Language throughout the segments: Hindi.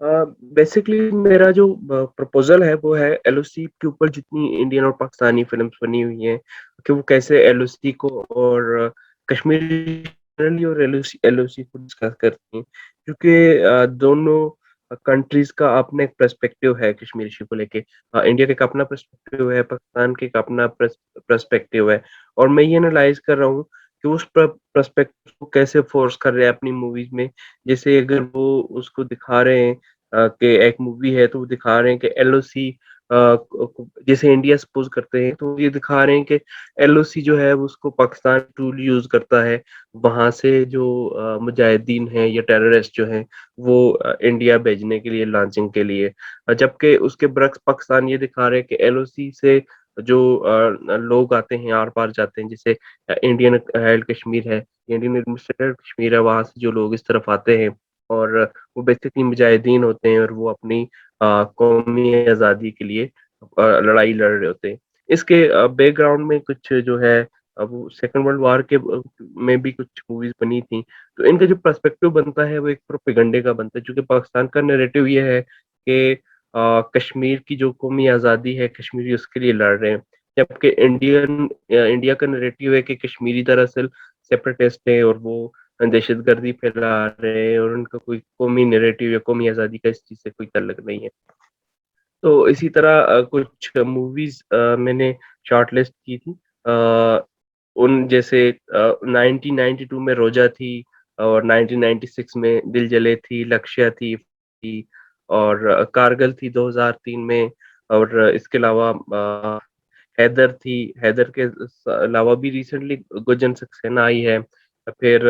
बेसिकली मेरा जो प्रपोजल है वो है एलओसी के ऊपर जितनी इंडियन और पाकिस्तानी फिल्म्स बनी हुई हैं कि वो कैसे एलओसी को और कश्मीरी जनरली और एलओसी एलओसी को डिस्कस करती हैं क्योंकि दोनों कंट्रीज का अपना एक पर्सपेक्टिव है कश्मीर इशू को लेके। इंडिया का एक अपना पर्सपेक्टिव है, पाकिस्तान का एक अपना पर्सपेक्टिव है और मैं ये एनालाइज कर रहा हूँ कि उस पर्सपेक्टिव को कैसे फोर्स कर रहे हैं अपनी मूवीज में। जैसे अगर वो उसको दिखा रहे हैं कि एक मूवी है तो वो दिखा रहे हैं कि एलओसी जैसे इंडिया सपोज करते हैं तो ये दिखा रहे हैं कि एलओसी जो है वो उसको पाकिस्तान टूल यूज करता है वहां से जो मुजाहिदीन हैं या टेररिस्ट जो हैं वो इंडिया भेजने के लिए लॉन्चिंग के लिए। जबकि उसके बरक्स पाकिस्तान ये दिखा रहे हैं कि एलओसी से जो लोग आते हैं आर पार जाते हैं जैसे इंडियन हेल्ड कश्मीर है, इंडियन एडमिनिस्ट्रेटेड कश्मीर है, वहां से जो लोग इस तरफ आते हैं और वो बेसिकली मुजाहिदीन होते हैं और वो अपनी कौमी आज़ादी के लिए लड़ाई लड़ रहे होते हैं। इसके बैकग्राउंड में कुछ जो है वो सेकंड वर्ल्ड वॉर के में भी कुछ मूवीज बनी थी। तो इनका जो पर्सपेक्टिव बनता है वो एक प्रोपेगेंडे का बनता है क्योंकि पाकिस्तान का नैरेटिव ये है कि कश्मीर की जो कौमी आज़ादी है कश्मीरी उसके लिए लड़ रहे हैं। जबकि इंडिया का नैरेटिव है कि कश्मीरी दरअसल सेपरेटिस्ट है और वो दहशतगर्दी फैला रहे हैं और उनका कोई कौमी नैरेटिव या कौमी आज़ादी का इस चीज़ से कोई ताल्लुक नहीं है। तो इसी तरह कुछ मूवीज़ मैंने शॉर्टलिस्ट की थी। उन जैसे 1992 में रोजा थी और 1996 में दिल जले थी, लक्ष्य थी और कारगिल थी 2003 में और इसके अलावा हैदर थी। हैदर के अलावा भी रिसेंटली गुंजन सक्सेना आई है। फिर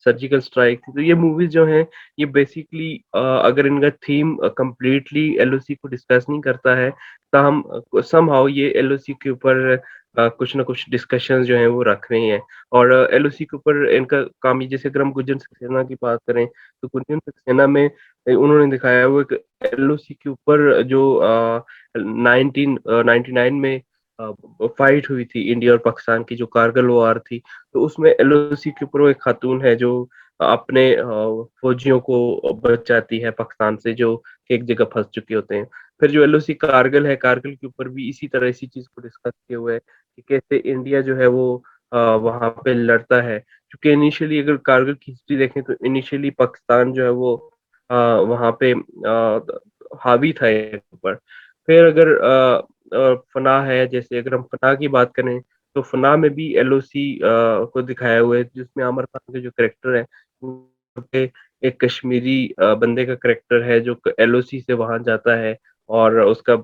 सर्जिकल स्ट्राइक थी। तो ये मूवीज जो हैं ये बेसिकली अगर इनका थीम कंप्लीटली एलओसी को डिस्कस नहीं करता है ताहम समहाउ ये एलओसी के ऊपर कुछ ना कुछ डिस्कशन जो हैं वो रख रही हैं और एलओसी के ऊपर इनका काम ये जैसे अगर हम गुंजन सक्सेना की बात करें तो गुंजन सक्सेना में उन्होंने दिखाया हुआ कि एलओसी के ऊपर जो 1999 में फाइट हुई थी इंडिया और पाकिस्तान की जो कारगिल वॉर थी। तो उसमें एलओसी के ऊपर वो एक खातून है जो अपने फौजियों को बचाती है पाकिस्तान से जो एक जगह फंस चुके होते हैं। फिर जो एलओसी कारगिल है, कारगिल के ऊपर भी इसी तरह इसी चीज को डिस्कस किया हुआ है कि कैसे इंडिया जो है वो वहां पे लड़ता है क्योंकि इनिशियली अगर कारगिल की हिस्ट्री देखें तो इनिशियली पाकिस्तान जो है वो वहां पे हावी था एक ऊपर। फिर अगर फना है, जैसे अगर हम फना की बात करें तो फना में भी एलओसी को दिखाया हुआ है जिसमें आमिर खान के जो करेक्टर है वो पे एक कश्मीरी बंदे का करेक्टर है जो एलओसी से वहां जाता है और उसका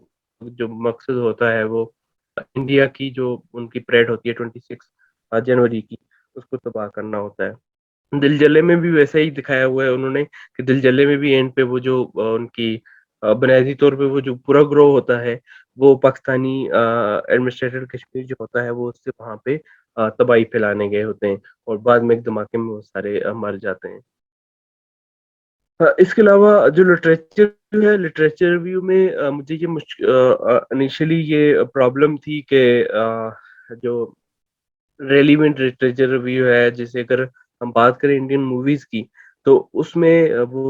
जो मकसद होता है वो इंडिया की जो उनकी परेड होती है 26 जनवरी की उसको तबाह करना होता है। दिल जले में भी वैसा ही दिखाया हुआ है उन्होंने कि दिल जले में भी एंड पे वो जो उनकी बुनियादी तौर पे वो जो पूरा ग्रोह होता है वो पाकिस्तानी एडमिनिस्ट्रेटेड कश्मीर जो होता है वो उससे वहां पे तबाही फैलाने गए होते हैं और बाद में एक धमाके में वो सारे मर जाते हैं। इसके अलावा जो लिटरेचर है, लिटरेचर रिव्यू में मुझे ये इनिशियली ये प्रॉब्लम थी कि जो रेलिवेंट लिटरेचर रिव्यू है जैसे अगर हम बात करें इंडियन मूवीज की तो उसमें वो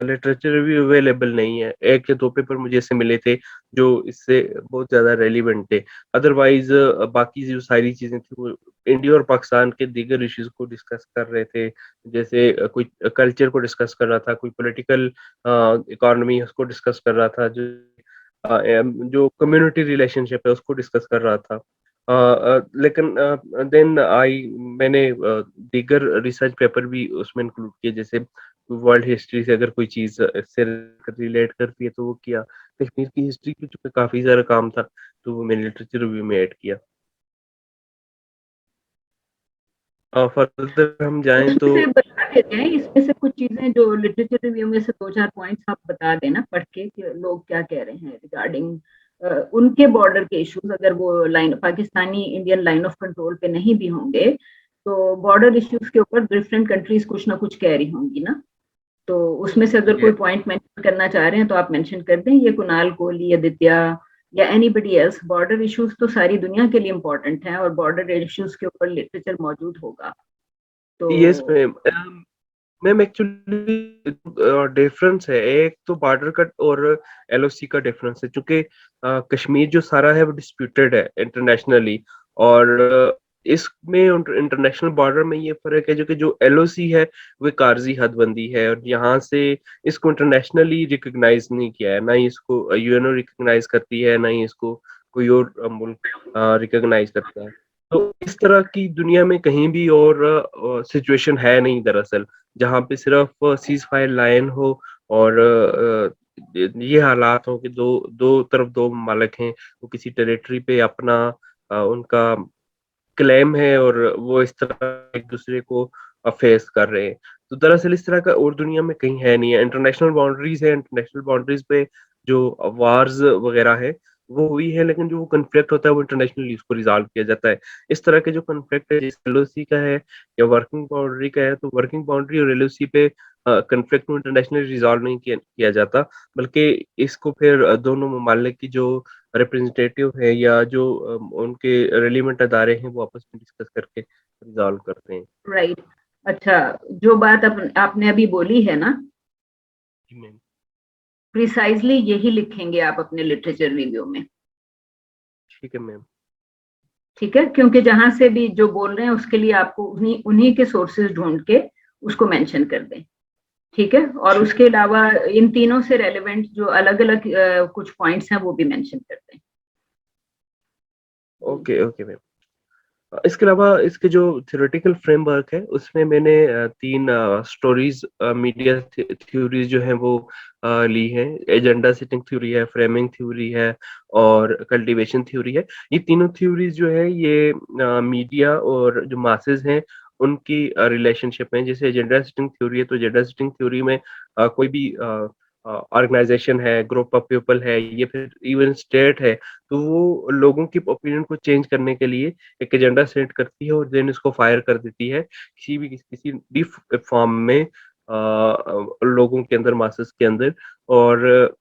लिटरेचर रिव्यू अवेलेबल नहीं है। एक या दो पेपर मुझे ऐसे मिले थे जो इससे बहुत ज्यादा रेलिवेंट थे। अदरवाइज बाकी जो सारी चीजें थी वो इंडिया और पाकिस्तान के दीगर इश्यूज को डिस्कस कर रहे थे। जैसे कोई कल्चर को डिस्कस कर रहा था, कोई पॉलिटिकल इकोनॉमी उसको डिस्कस कर रहा था, जो कम्युनिटी रिलेशनशिप है उसको डिस्कस कर रहा था। लेकिन देन आई मैंने दीगर रिसर्च पेपर भी उसमें इंक्लूड किए जैसे वर्ल्ड हिस्ट्री से अगर कोई चीज इससे रिलेट करती है तो वो किया। कश्मीर की हिस्ट्री की चूंकि काफी सारा काम था तो वो मैंने लिटरेचर रिव्यू में ऐड किया। फर्दर हम जाएं उसमें तो से बता देते हैं, इसमें से कुछ चीजें जो लिटरेचर रिव्यू में से दो चार पॉइंट्स आप बता देना पढ़ के कि लोग क्या कह रहे हैं रिगार्डिंग उनके बॉर्डर के इश्यूज। अगर वो line Pakistani Indian line of control पे नहीं भी होंगे तो बॉर्डर इश्यूज के ऊपर डिफरेंट कंट्रीज कुछ ना कुछ कह रही होंगी ना। तो उसमें से अगर कोई ये पॉइंट मेंशन करना चाह रहे हैं तो आप मेंशन कर दें, ये कुणाल कोहली, आदित्य या एनीबडी एल्स। बॉर्डर इश्यूज तो सारी दुनिया के लिए इंपॉर्टेंट हैं और बॉर्डर इश्यूज के ऊपर लिटरेचर मौजूद होगा। तो yes ma'am. Ma'am actually difference है, एक तो बॉर्डर कट और एलओसी का डिफरेंस है, क्योंकि कश्मीर जो सारा है वो डिस्प्यूटेड है इंटरनेशनली, और इसमें इंटरनेशनल बॉर्डर में ये फर्क है, जो कि जो एलओसी है वो कागजी हदबंदी है, और यहाँ से इसको इंटरनेशनली रिकॉग्नाइज नहीं किया है, ना ही इसको यूएनओ रिकॉग्नाइज करती है, ना ही इसको कोई और मुल्क रिकॉग्नाइज करता है। तो इस तरह की दुनिया में कहीं भी और सिचुएशन है नहीं दरअसल, जहाँ पे सिर्फ सीज फायर लाइन हो, और ये हालात हो कि दो दो तरफ दो ममालिक हैं, वो किसी टेरिटरी पे अपना उनका क्लेम है, और वो इस तरह एक दूसरे को फेस कर रहे हैं। तो दरअसल इस तरह का और दुनिया में कहीं है नहीं है, इंटरनेशनल बाउंड्रीज है, इंटरनेशनल बाउंड्रीज पे जो वार्स वगैरह है वो हुई है, लेकिन जो वो कन्फ्लिक्ट होता है वो इंटरनेशनली उसको रिजॉल्व किया जाता है। इस तरह के जो कन्फ्लिक्ट है, जैसे एलओसी का है या वर्किंग बाउंड्री का है, तो वर्किंग बाउंड्री और एलओसी पे कन्फ्लिक्ट को इंटरनेशनली रिजॉल्व नहीं किया जाता, बल्कि इसको फिर दोनों ममालिक की जो रिप्रेजेंटेटिव है या जो उनके रिलेवेंट अदारे हैं वो आपस में डिस्कस करके रिजॉल्व करते हैं। राइट। अच्छा, जो बात आपने अभी बोली है ना, जी मैम। प्रिसाइजली यही लिखेंगे आप अपने लिटरेचर रिव्यू में, ठीक है मैम। ठीक है? क्योंकि जहां से भी जो बोल रहे हैं उसके लिए आपको उन्हीं उन्हीं के सोर्सेज ढूंढ के उसको मेंशन कर दें, ठीक है? और ठीक। उसके अलावा इन तीनों से रेलेवेंट जो अलग अलग कुछ पॉइंट्स हैं वो भी मेंशन कर दें। Okay okay ma'am. इसके अलावा इसके जो थ्योरेटिकल फ्रेमवर्क है उसमें मैंने तीन स्टोरीज मीडिया थ्योरीज जो हैं वो ली हैं। एजेंडा सेटिंग थ्योरी है, फ्रेमिंग थ्योरी है, और कल्टीवेशन थ्योरी है। ये तीनों थ्योरीज जो है ये मीडिया और जो मासेस हैं उनकी रिलेशनशिप है। जैसे एजेंडा सेटिंग थ्योरी है, तो एजेंडा सेटिंग थ्योरी में कोई भी ऑर्गेनाइजेशन है, ग्रुप ऑफ पीपल है, या फिर इवन स्टेट है, तो वो लोगों की ओपिनियन को चेंज करने के लिए एक एजेंडा सेट करती है, और देन इसको फायर कर देती है किसी भी फॉर्म में लोगों के अंदर, मासेस के अंदर। और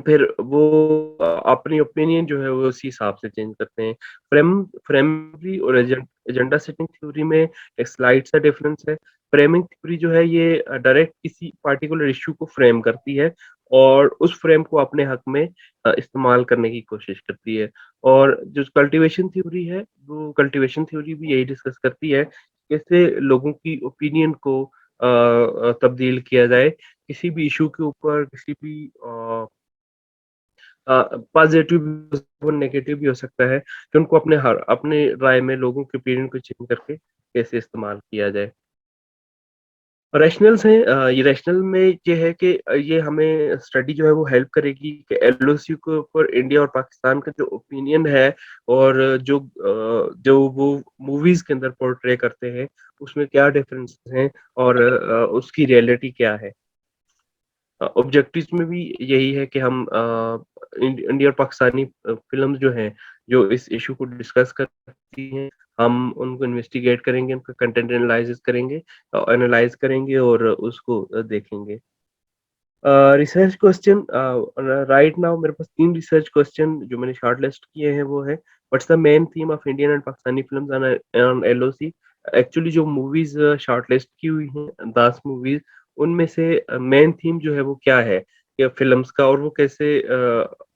फिर वो अपनी ओपिनियन जो है वो उसी हिसाब से चेंज करते हैं। फ्रेमरी और एजेंडा सेटिंग थ्योरी में एक स्लाइड सा डिफरेंस है। फ्रेमिंग थ्योरी जो है ये डायरेक्ट किसी पार्टिकुलर इश्यू को फ्रेम करती है, और उस फ्रेम को अपने हक में इस्तेमाल करने की कोशिश करती है। और जो कल्टीवेशन थ्योरी है, वो कल्टीवेशन थ्योरी भी यही डिस्कस करती है, कैसे लोगों की ओपिनियन को तब्दील किया जाए किसी भी इशू के ऊपर, किसी भी पॉजिटिव और नेगेटिव भी हो सकता है, कि उनको अपने राय में लोगों के ओपिनियन को चेंज करके कैसे इस्तेमाल किया जाए। रैशनल्स हैं, ये रैशनल में ये है कि ये हमें स्टडी जो है वो हेल्प करेगी कि एलओसी के ऊपर इंडिया और पाकिस्तान का जो ओपिनियन है, और जो वो मूवीज के अंदर पोर्ट्रे करते हैं उसमें क्या डिफरेंसेस हैं, और उसकी रियलिटी क्या है। ऑब्जेक्टिव्स में भी यही है कि हम इंडिया और पाकिस्तानी फिल्म जो हैं, जो इस इशू को डिस्कस करती हैं, हम उनको इन्वेस्टिगेट करेंगे, उनका कंटेंट एनालिसिस करेंगे, एनालाइज करेंगे और उसको देखेंगे। रिसर्च क्वेश्चन राइट नाउ मेरे पास 3 रिसर्च क्वेश्चन जो मैंने शॉर्ट लिस्ट किए हैं वो है, what's the main theme of Indian and Pakistani films on LOC. Actually जो मूवीज शॉर्ट लिस्ट की हुई हैं 10 मूवीज, उनमें से मेन थीम जो है वो क्या है या फिल्म्स का, और वो कैसे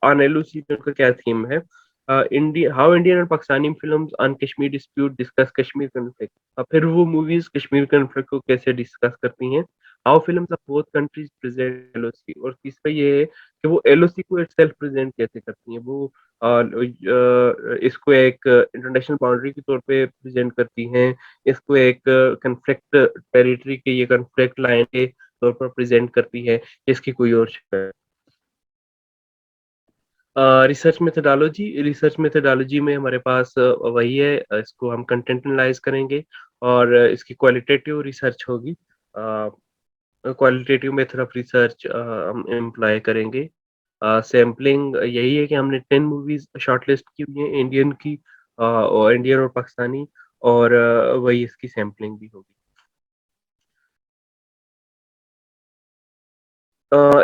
ऑन एलओसी में उनका क्या थीम है। India how Indian and Pakistani films on Kashmir dispute discuss Kashmir conflict, फिर वो मूवीज कश्मीर कॉन्फ्लिक्ट को कैसे डिस्कस करती हैं। How films of both countries present LOC, और तीसरा ये है कि वो एलओसी को इटसेल्फ प्रेजेंट कैसे करती हैं। वो इसको एक इंटरनेशनल बाउंड्री के तौर पे प्रेजेंट करती हैं, इसको एक कन्फ्लिक्ट टेरिटरी के, ये कन्फ्लिक्ट लाइन के तौर पर प्रेजेंट करती है, इसकी कोई और शक्ल है। रिसर्च मेथोडोलॉजी में हमारे पास वही है, इसको हम कंटेंट एनालाइज करेंगे, और इसकी क्वालिटेटिव रिसर्च होगी। क्वालिटेटिव मेथड ऑफ रिसर्च हम एम्प्लॉय करेंगे। सैम्पलिंग यही है कि हमने 10 मूवीज शॉर्टलिस्ट की हुई हैं इंडियन की, और इंडियन और पाकिस्तानी, और वही इसकी सैम्पलिंग भी होगी।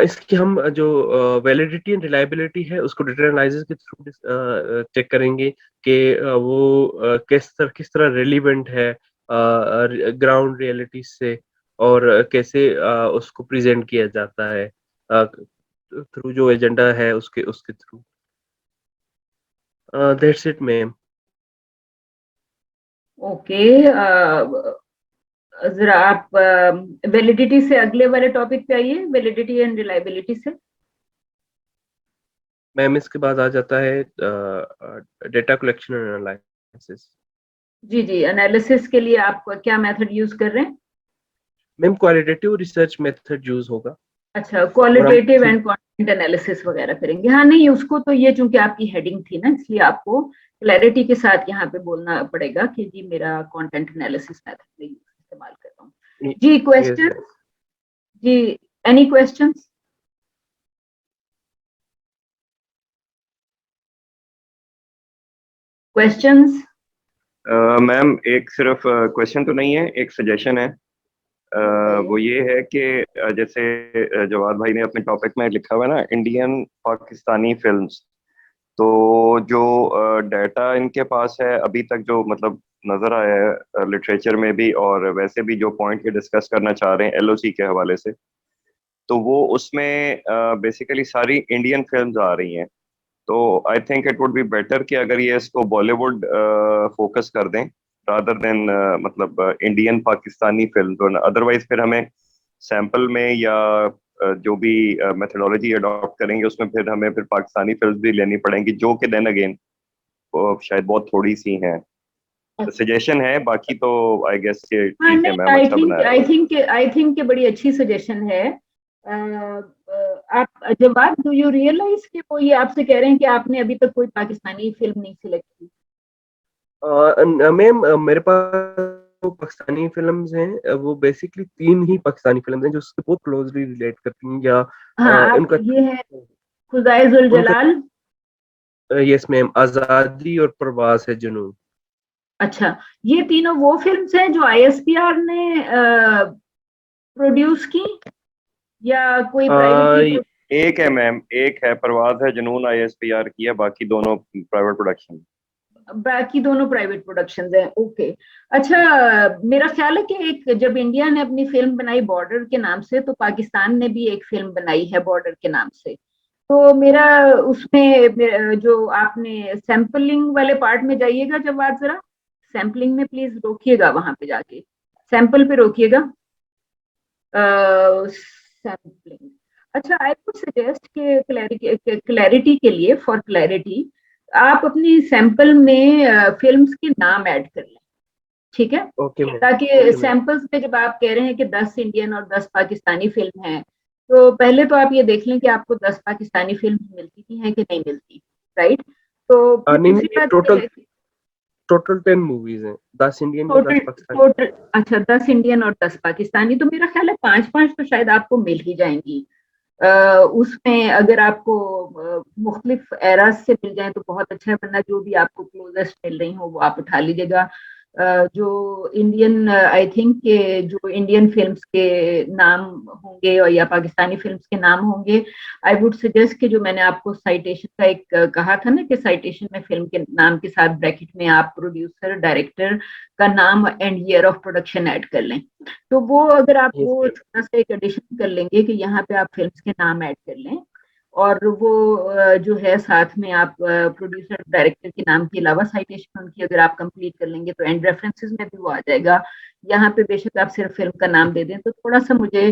इसकी हम जो वैलिडिटी एंड रिलायबिलिटी है उसको डेटा एनालिसिस के थ्रू चेक करेंगे कि वो किस तरह रिलेवेंट है ग्राउंड रियलिटी से, और कैसे उसको प्रेज़ेंट किया जाता है थ्रू जो एजेंडा है उसके उसके through. That's it ma'am. Okay. ज़रा आप वैलिडिटी से अगले वाले टॉपिक पे आइए, वैलिडिटी एंड रिलायबिलिटी से। मैम इसके बाद आ जाता है डेटा कलेक्शन एंड एनालिसिस। जी, जी, एनालिसिस के लिए आप क्या मेथड यूज़ कर रहे हैं? Ma'am qualitative research method use होगा अच्छा, और हम क्वालिटेटिव एंड कंटेंट एनालिसिस वगैरह करेंगे। हाँ, नहीं उसको तो ये चूँकि आपकी हेडिंग थी ना, इसलिए आपको क्लैरिटी के साथ यहाँ पे बोलना पड़ेगा कि जी मेरा कंटेंट एनालिसिस मेथड में इस्तेमाल कर रहा हूँ। जी, यस क्वेश्चन? जी, एनी क्वेश्चंस? क्वेश्चंस? मैम एक सिर्फ क्वेश्चन तो नहीं है, एक सजेशन है। वो ये है कि जैसे जवाद भाई ने अपने टॉपिक में लिखा हुआ है ना, इंडियन पाकिस्तानी फिल्म्स। तो जो डाटा इनके पास है अभी तक, जो मतलब नजर आया है लिटरेचर में भी, और वैसे भी जो पॉइंट ये डिस्कस करना चाह रहे हैं एलओसी के हवाले से, तो वो उसमें बेसिकली सारी इंडियन फिल्म्स आ रही हैं। तो I think it would be better कि अगर ये इसको बॉलीवुड फोकस कर दें रादर देन मतलब इंडियन पाकिस्तानी फिल्म। तो अदरवाइज फिर हमें सैंपल में या जो भी मेथडोलॉजी अडॉप्ट करेंगे उसमें फिर हमें फिर पाकिस्तानी फिल्म भी लेनी पड़ेंगी, जो कि देन अगेन शायद बहुत थोड़ी सी हैं। सजेशन है, बाकी तो आई गेस कि हाँ, ठीक है नहीं, मैम, अच्छा बनाया हुआ है। आई थिंक कि बड़ी अच्छी सजेशन है। आप जवाब, डू यू रियलाइज कि वो ये आपसे कह रहे हैं कि आपने अभी तक कोई पाकिस्तानी फिल्म नहीं सिलेक्ट की? मैम मेरे पास जो पाकिस्तानी फ़िल्म्स हैं वो बेसिकली 3 ही पाकिस्तानी फ़िल्म्स हैं जो उससे बहुत क्लोज़ली रिलेट करती हैं या हाँ, आप उनका ये है खुदाई जुल उनका जलाल। यस मैम, आज़ादी और प्रवास है जुनून। अच्छा, ये तीनों वो फिल्म्स हैं जो आईएसपीआर ने प्रोड्यूस की या कोई प्राइवेटली? अ, एक है मैम, एक है परवाज़ है जुनून आईएसपीआर की है, बाकी दोनों प्राइवेट प्रोडक्शन। बाकी दोनों प्राइवेट प्रोडक्शंस हैं। ओके। अच्छा, मेरा ख्याल है कि एक जब इंडिया ने अपनी फिल्म बनाई बॉर्डर के नाम से, तो पाकिस्तान ने भी एक फिल्म बनाई है बॉर्डर के नाम से। तो मेरा उसमें जो आपने सैंपलिंग वाले पार्ट में जाइएगा, जब आप जरा सैंपलिंग में प्लीज रोकिएगा, वहां पे जाके सैंपल पे रोकिएगा। सैम्पलिंग। अच्छा, आई वुड सजेस्ट कि क्लैरिटी के लिए, फॉर क्लैरिटी, आप अपनी सैंपल में फिल्म्स के नाम ऐड कर लें, ठीक है? ओके मैम, ताकि ओके मैम। सैंपल्स में जब आप कह रहे हैं कि 10 इंडियन और 10 पाकिस्तानी फिल्म हैं, तो पहले तो आप ये देख लें कि आपको 10 पाकिस्तानी फिल्म मिलती भी हैं कि नहीं मिलती, राइट? तो फिर नहीं, दूसरी नहीं, बात ये टोटल है कि टोटल 10 मूवीज़ हैं, 10 इंडियन या टोटल 10 पाकिस्तानी। टोटल अच्छा, 10 इंडियन और 10 पाकिस्तानी, तो मेरा ख्याल है 5-5 तो शायद आपको मिल ही जाएंगी। उसमें अगर आपको मुख्तलिफ एराज से मिल जाए तो बहुत अच्छा है, वरना जो भी आपको क्लोजेस्ट मिल रही हो वो आप उठा लीजिएगा। जो इंडियन, आई थिंक के जो इंडियन फिल्म्स के नाम होंगे और या पाकिस्तानी फिल्म्स के नाम होंगे, आई वुड सजेस्ट कि जो मैंने आपको साइटेशन का एक कहा था ना, कि साइटेशन में फिल्म के नाम के साथ ब्रैकेट में आप प्रोड्यूसर डायरेक्टर का नाम and year of production add कर लें। तो वो अगर आप यस वो मैम। छोटा सा एक एडिशन कर लेंगे कि यहाँ पे आप फिल्म्स के नाम ऐड कर लें, और वो जो है साथ में आप प्रोड्यूसर डायरेक्टर के नाम के अलावा साइटेशन उनकी अगर आप कंप्लीट कर लेंगे तो एंड रेफरेंसेस में भी वो आ जाएगा। यहाँ पे बेशक आप सिर्फ फिल्म का नाम दे दें तो थोड़ा सा मुझे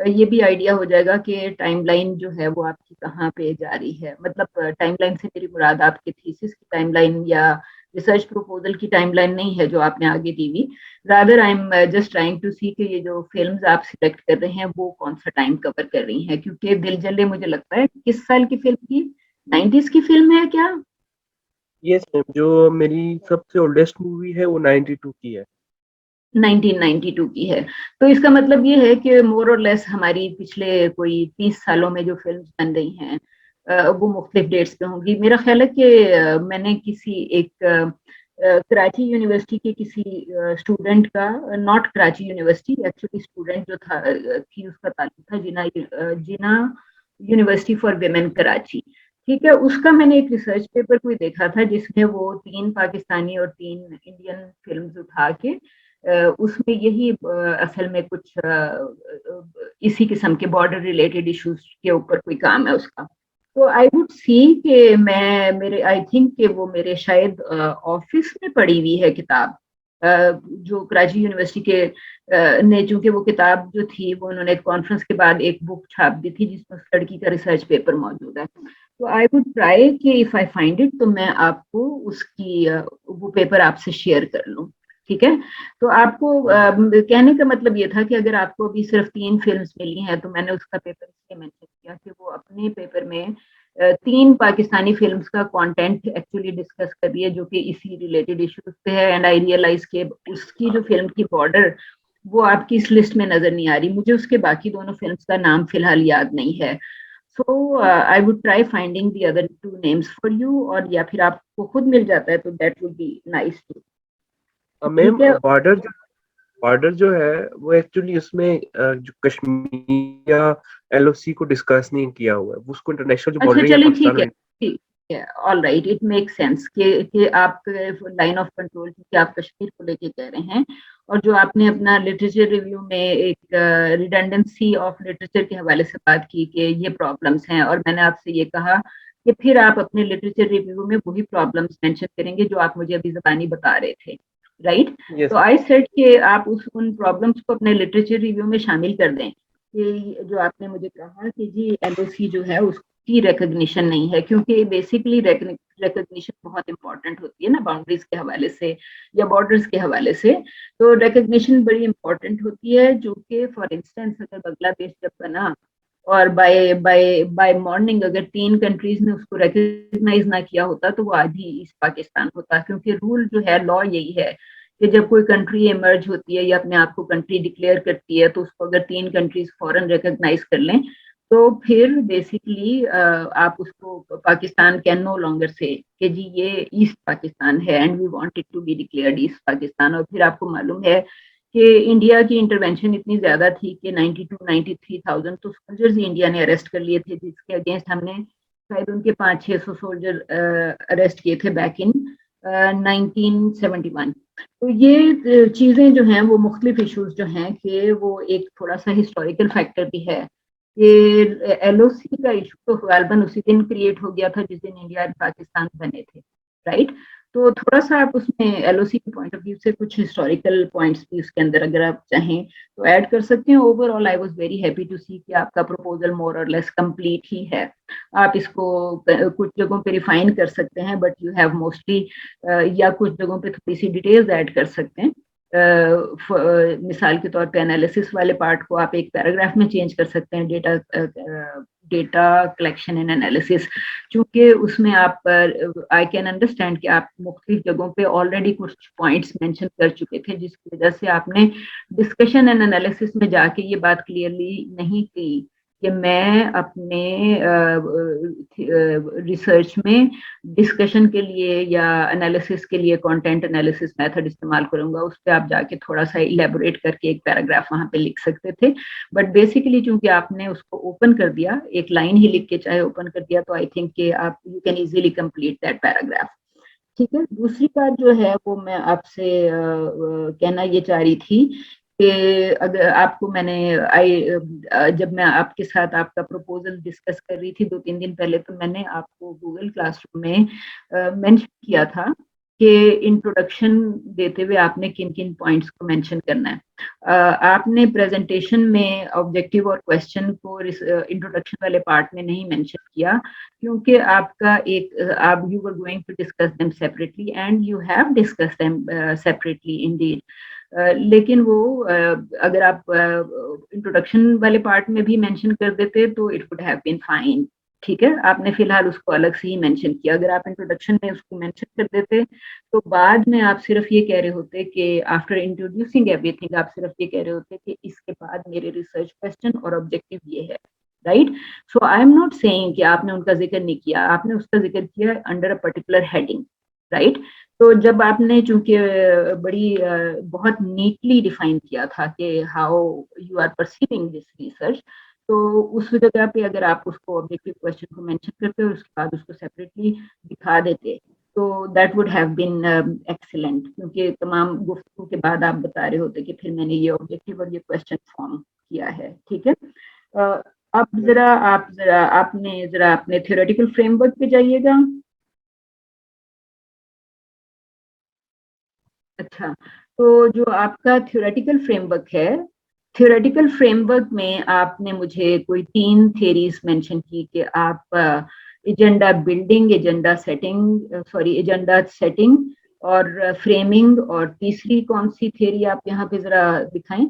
ये भी आइडिया हो जाएगा कि टाइमलाइन जो है वो आपकी कहाँ पे जा रही है। मतलब टाइमलाइन से मेरी मुराद आपके थीसिस की टाइमलाइन या रिसर्च प्रपोजल की टाइमलाइन नहीं है जो आपने आगे दी हुई। Rather I am just trying to see कि ये जो फिल्म्स आप सिलेक्ट कर रहे हैं वो कौन सा टाइम कवर कर रही हैं, क्योंकि दिल जले मुझे लगता है किस साल की फिल्म की, 90s की फिल्म है क्या? यस मैम, जो मेरी सबसे ओल्डेस्ट मूवी है वो 92 की है। 1992 की है। तो इसका मतलब ये है कि मोर और लेस हमारी पिछले कोई 30 सालों में जो फिल्म बन रही हैं वो मुख्तलिफ डेट्स पे होंगी। मेरा ख्याल है कि मैंने किसी एक कराची यूनिवर्सिटी के किसी स्टूडेंट का, not Karachi university actually, student जो था थी उसका ताल्लुक था जिना यूनिवर्सिटी फॉर विमेन कराची, ठीक है? उसका मैंने एक रिसर्च पेपर कोई देखा था जिसमें वो 3 पाकिस्तानी और 3 इंडियन फिल्म्स उठा के उसमें यही असल में कुछ इसी किस्म के बॉर्डर रिलेटेड इश्यूज के ऊपर कोई काम है उसका। तो आई वुड सी कि मैं मेरे आई थिंक कि वो मेरे शायद ऑफिस में पड़ी हुई है किताब, जो कराची यूनिवर्सिटी के ने, चूंकि वो किताब जो थी वो उन्होंने कॉन्फ्रेंस के बाद एक बुक छाप दी थी जिसमें उस लड़की का रिसर्च पेपर मौजूद है। तो आई वुड ट्राई कि इफ आई फाइंड इट तो मैं आपको उसकी वो पेपर आपसे शेयर कर लूं, ठीक है। तो आपको कहने का मतलब ये था कि अगर आपको अभी सिर्फ 3 फिल्म्स मिली हैं, तो मैंने उसका पेपर इसलिए मेंशन किया कि वो अपने पेपर में 3 पाकिस्तानी फिल्म्स का कंटेंट एक्चुअली डिस्कस कर रही है जो कि इसी रिलेटेड इश्यूज पे है। एंड आई रियलाइज के उसकी जो फिल्म की बॉर्डर वो आपकी इस लिस्ट में नजर नहीं आ रही, मुझे उसके बाकी दोनों फिल्म्स का नाम फिलहाल याद नहीं है। So I would try finding the other 2 names for you, और या फिर आपको खुद मिल जाता है तो that would be nice too. Ma'am ठीक है। बॉर्डर जो है वो एक्चुअली उसमें जो कश्मीर या एलओसी को डिस्कस नहीं किया हुआ है, वो उसको इंटरनेशनल जो अच्छा बॉर्डर है चलिए पाकिस्तान ठीक है, और ठीक है, all right, it make sense कि आप लाइन ऑफ कंट्रोल क्योंकि आप कश्मीर को लेके कह रहे हैं, और जो आपने अपना लिटरेचर रिव्यू में एक रिडंडेंसी ऑफ लिटरेचर के हवाले से बात की कि ये प्रॉब्लम्स हैं, और मैंने आपसे ये कहा कि फिर आप अपने लिटरेचर रिव्यू में वही प्रॉब्लम्स मेंशन करेंगे जो आप मुझे अभी ज़बानी बता रहे थे, राइट। यस। तो आई सेड कि आप उन प्रॉब्लम्स को अपने लिटरेचर रिव्यू में शामिल कर दें कि जो आपने मुझे कहा कि जी एलओसी जो है उसकी रिकग्निशन नहीं है, क्योंकि बेसिकली रिकग्निशन बहुत इंपॉर्टेंट होती है ना बाउंड्रीज के हवाले से या बॉर्डर्स के हवाले से। तो रिकग्निशन बड़ी इंपॉर्टेंट होती है, जो कि फॉर इंस्टेंस अगर बांग्लादेश जब बना और बाय बाय बाय मॉर्निंग अगर 3 कंट्रीज ने उसको रिकग्नाइज ना किया होता तो वो आज ही ईस्ट पाकिस्तान होता, क्योंकि रूल जो है, लॉ यही है कि जब कोई कंट्री इमर्ज होती है या अपने आप को कंट्री डिक्लेयर करती है तो उसको अगर 3 कंट्रीज फॉरन रिकॉग्नाइज कर लें तो फिर बेसिकली आप उसको पाकिस्तान कैन नो लॉन्गर से कि जी ये ईस्ट पाकिस्तान है and we want it to be declared east Pakistan. और फिर आपको मालूम है कि इंडिया की इंटरवेंशन इतनी ज्यादा थी कि 92-93,000 तो सोल्जर्स ही इंडिया ने अरेस्ट कर लिए थे, जिसके अगेंस्ट हमने शायद उनके 500-600 सोल्जर अरेस्ट किए थे बैक इन 1971। तो ये चीजें जो हैं वो मुख्तलिफ इश्यूज जो हैं कि वो एक थोड़ा सा हिस्टोरिकल फैक्टर भी है कि एलओसी का इशू तो गालबन उसी दिन क्रिएट हो गया था जिस दिन इंडिया और पाकिस्तान बने थे, राइट। तो थोड़ा सा आप उसमें एलओसी के पॉइंट ऑफ व्यू से कुछ हिस्टोरिकल पॉइंट्स भी उसके अंदर अगर आप चाहें तो ऐड कर सकते हैं। Overall I was very happy to see कि आपका प्रपोजल मोर और लेस कंप्लीट ही है। आप इसको कुछ जगहों पे रिफाइन कर सकते हैं बट यू हैव मोस्टली, या कुछ जगहों पे थोड़ी सी डिटेल्स ऐड कर सकते हैं। मिसाल के तौर पे एनालिसिस वाले पार्ट को आप एक पैराग्राफ में चेंज कर सकते हैं, डेटा कलेक्शन एंड एनालिसिस, क्योंकि उसमें आप आई कैन अंडरस्टैंड कि आप मुख्तलिफ जगहों पे ऑलरेडी कुछ पॉइंट्स मेंशन कर चुके थे जिसकी वजह से आपने डिस्कशन एंड एनालिसिस में जाके ये बात क्लियरली नहीं की कि मैं अपने रिसर्च में डिस्कशन के लिए या एनालिसिस के लिए कंटेंट एनालिसिस मेथड इस्तेमाल करूंगा। उस पर आप जाके थोड़ा सा इलेबोरेट करके एक पैराग्राफ वहां पे लिख सकते थे, बट बेसिकली चूंकि आपने उसको ओपन कर दिया, एक लाइन ही लिख के चाहे ओपन कर दिया, तो आई थिंक कि आप you can easily complete that paragraph. ठीक है। दूसरी बात जो है वो मैं आपसे कहना ये चाह रही थी कि अगर आपको मैंने जब मैं आपके साथ आपका प्रपोजल डिस्कस कर रही थी 2-3 दिन पहले, तो मैंने आपको गूगल क्लासरूम में मेंशन किया था कि इंट्रोडक्शन देते हुए आपने किन किन पॉइंट्स को मेंशन करना है। आपने प्रेजेंटेशन में ऑब्जेक्टिव और क्वेश्चन को इंट्रोडक्शन वाले पार्ट में नहीं मेंशन किया, क्योंकि आपका आप you were going to discuss them separately and you have discuss them separately indeed. लेकिन वो अगर आप इंट्रोडक्शन वाले पार्ट में भी मेंशन कर देते तो it would have been fine. ठीक है, आपने फिलहाल उसको अलग से ही मेंशन किया। अगर आप इंट्रोडक्शन में उसको मेंशन कर देते तो बाद में आप सिर्फ ये कह रहे होते कि आफ्टर इंट्रोड्यूसिंग एवरीथिंग, आप सिर्फ ये कह रहे होते कि इसके बाद मेरे रिसर्च क्वेश्चन और ऑब्जेक्टिव ये है, right. So I am not saying कि आपने उनका जिक्र नहीं किया, आपने उसका जिक्र किया under a particular heading, right. तो जब आपने चूंकि बड़ी बहुत नीटली डिफाइन किया था कि how you are perceiving this research, तो उस जगह पे अगर आप उसको ऑब्जेक्टिव क्वेश्चन को मेंशन करते और उसके बाद उसको सेपरेटली दिखा देते तो that would have been excellent, क्योंकि तमाम गुफ्तगू के बाद आप बता रहे होते कि फिर मैंने ये ऑब्जेक्टिव और ये क्वेश्चन फॉर्म किया है, ठीक है। अब जरा अपने थ्योरेटिकल फ्रेमवर्क पे जाइएगा। अच्छा, तो जो आपका थ्योरेटिकल फ्रेमवर्क है, थ्योरेटिकल फ्रेमवर्क में आपने मुझे कोई 3 थ्योरीज मेंशन की कि आप एजेंडा बिल्डिंग, एजेंडा सेटिंग और फ्रेमिंग, और तीसरी कौन सी थ्योरी आप यहाँ पे जरा दिखाएं?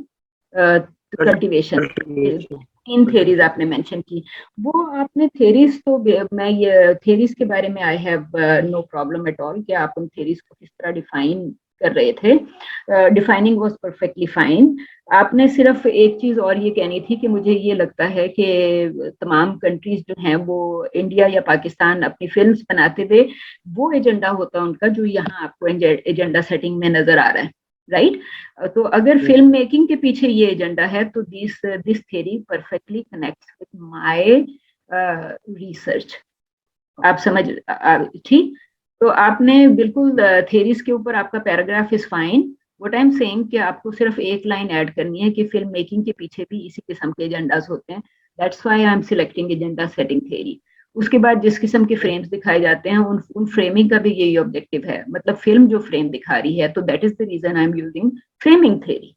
कल्टीवेशन। 3 थ्योरीज आपने मेंशन की। वो आपने थ्योरीज, तो मैं ये थ्योरीज के बारे में I have no problem at all कि आप उन थ्योरीज को किस तरह डिफाइन कर रहे थे। Defining was perfectly fine. आपने सिर्फ एक चीज और ये कहनी थी कि मुझे ये लगता है कि तमाम कंट्रीज जो हैं वो इंडिया या पाकिस्तान अपनी फिल्म्स बनाते थे, वो एजेंडा होता उनका जो यहाँ आपको एजेंडा सेटिंग में नजर आ रहा है, राइट? तो अगर फिल्म मेकिंग के पीछे ये एजेंडा है तो this theory perfectly connects with my research. आप समझ, ठीक? तो आपने बिल्कुल थ्योरीज के ऊपर आपका paragraph is fine. What I am saying कि आपको सिर्फ एक लाइन ऐड करनी है कि फिल्म मेकिंग के पीछे भी इसी किस्म के एजेंडास होते हैं। That's why I am selecting agenda setting theory. उसके बाद जिस किस्म के फ्रेम्स दिखाए जाते हैं उन फ्रेमिंग का भी यही ऑब्जेक्टिव है, मतलब फिल्म जो फ्रेम दिखा रही है, तो that is the reason I am using framing theory.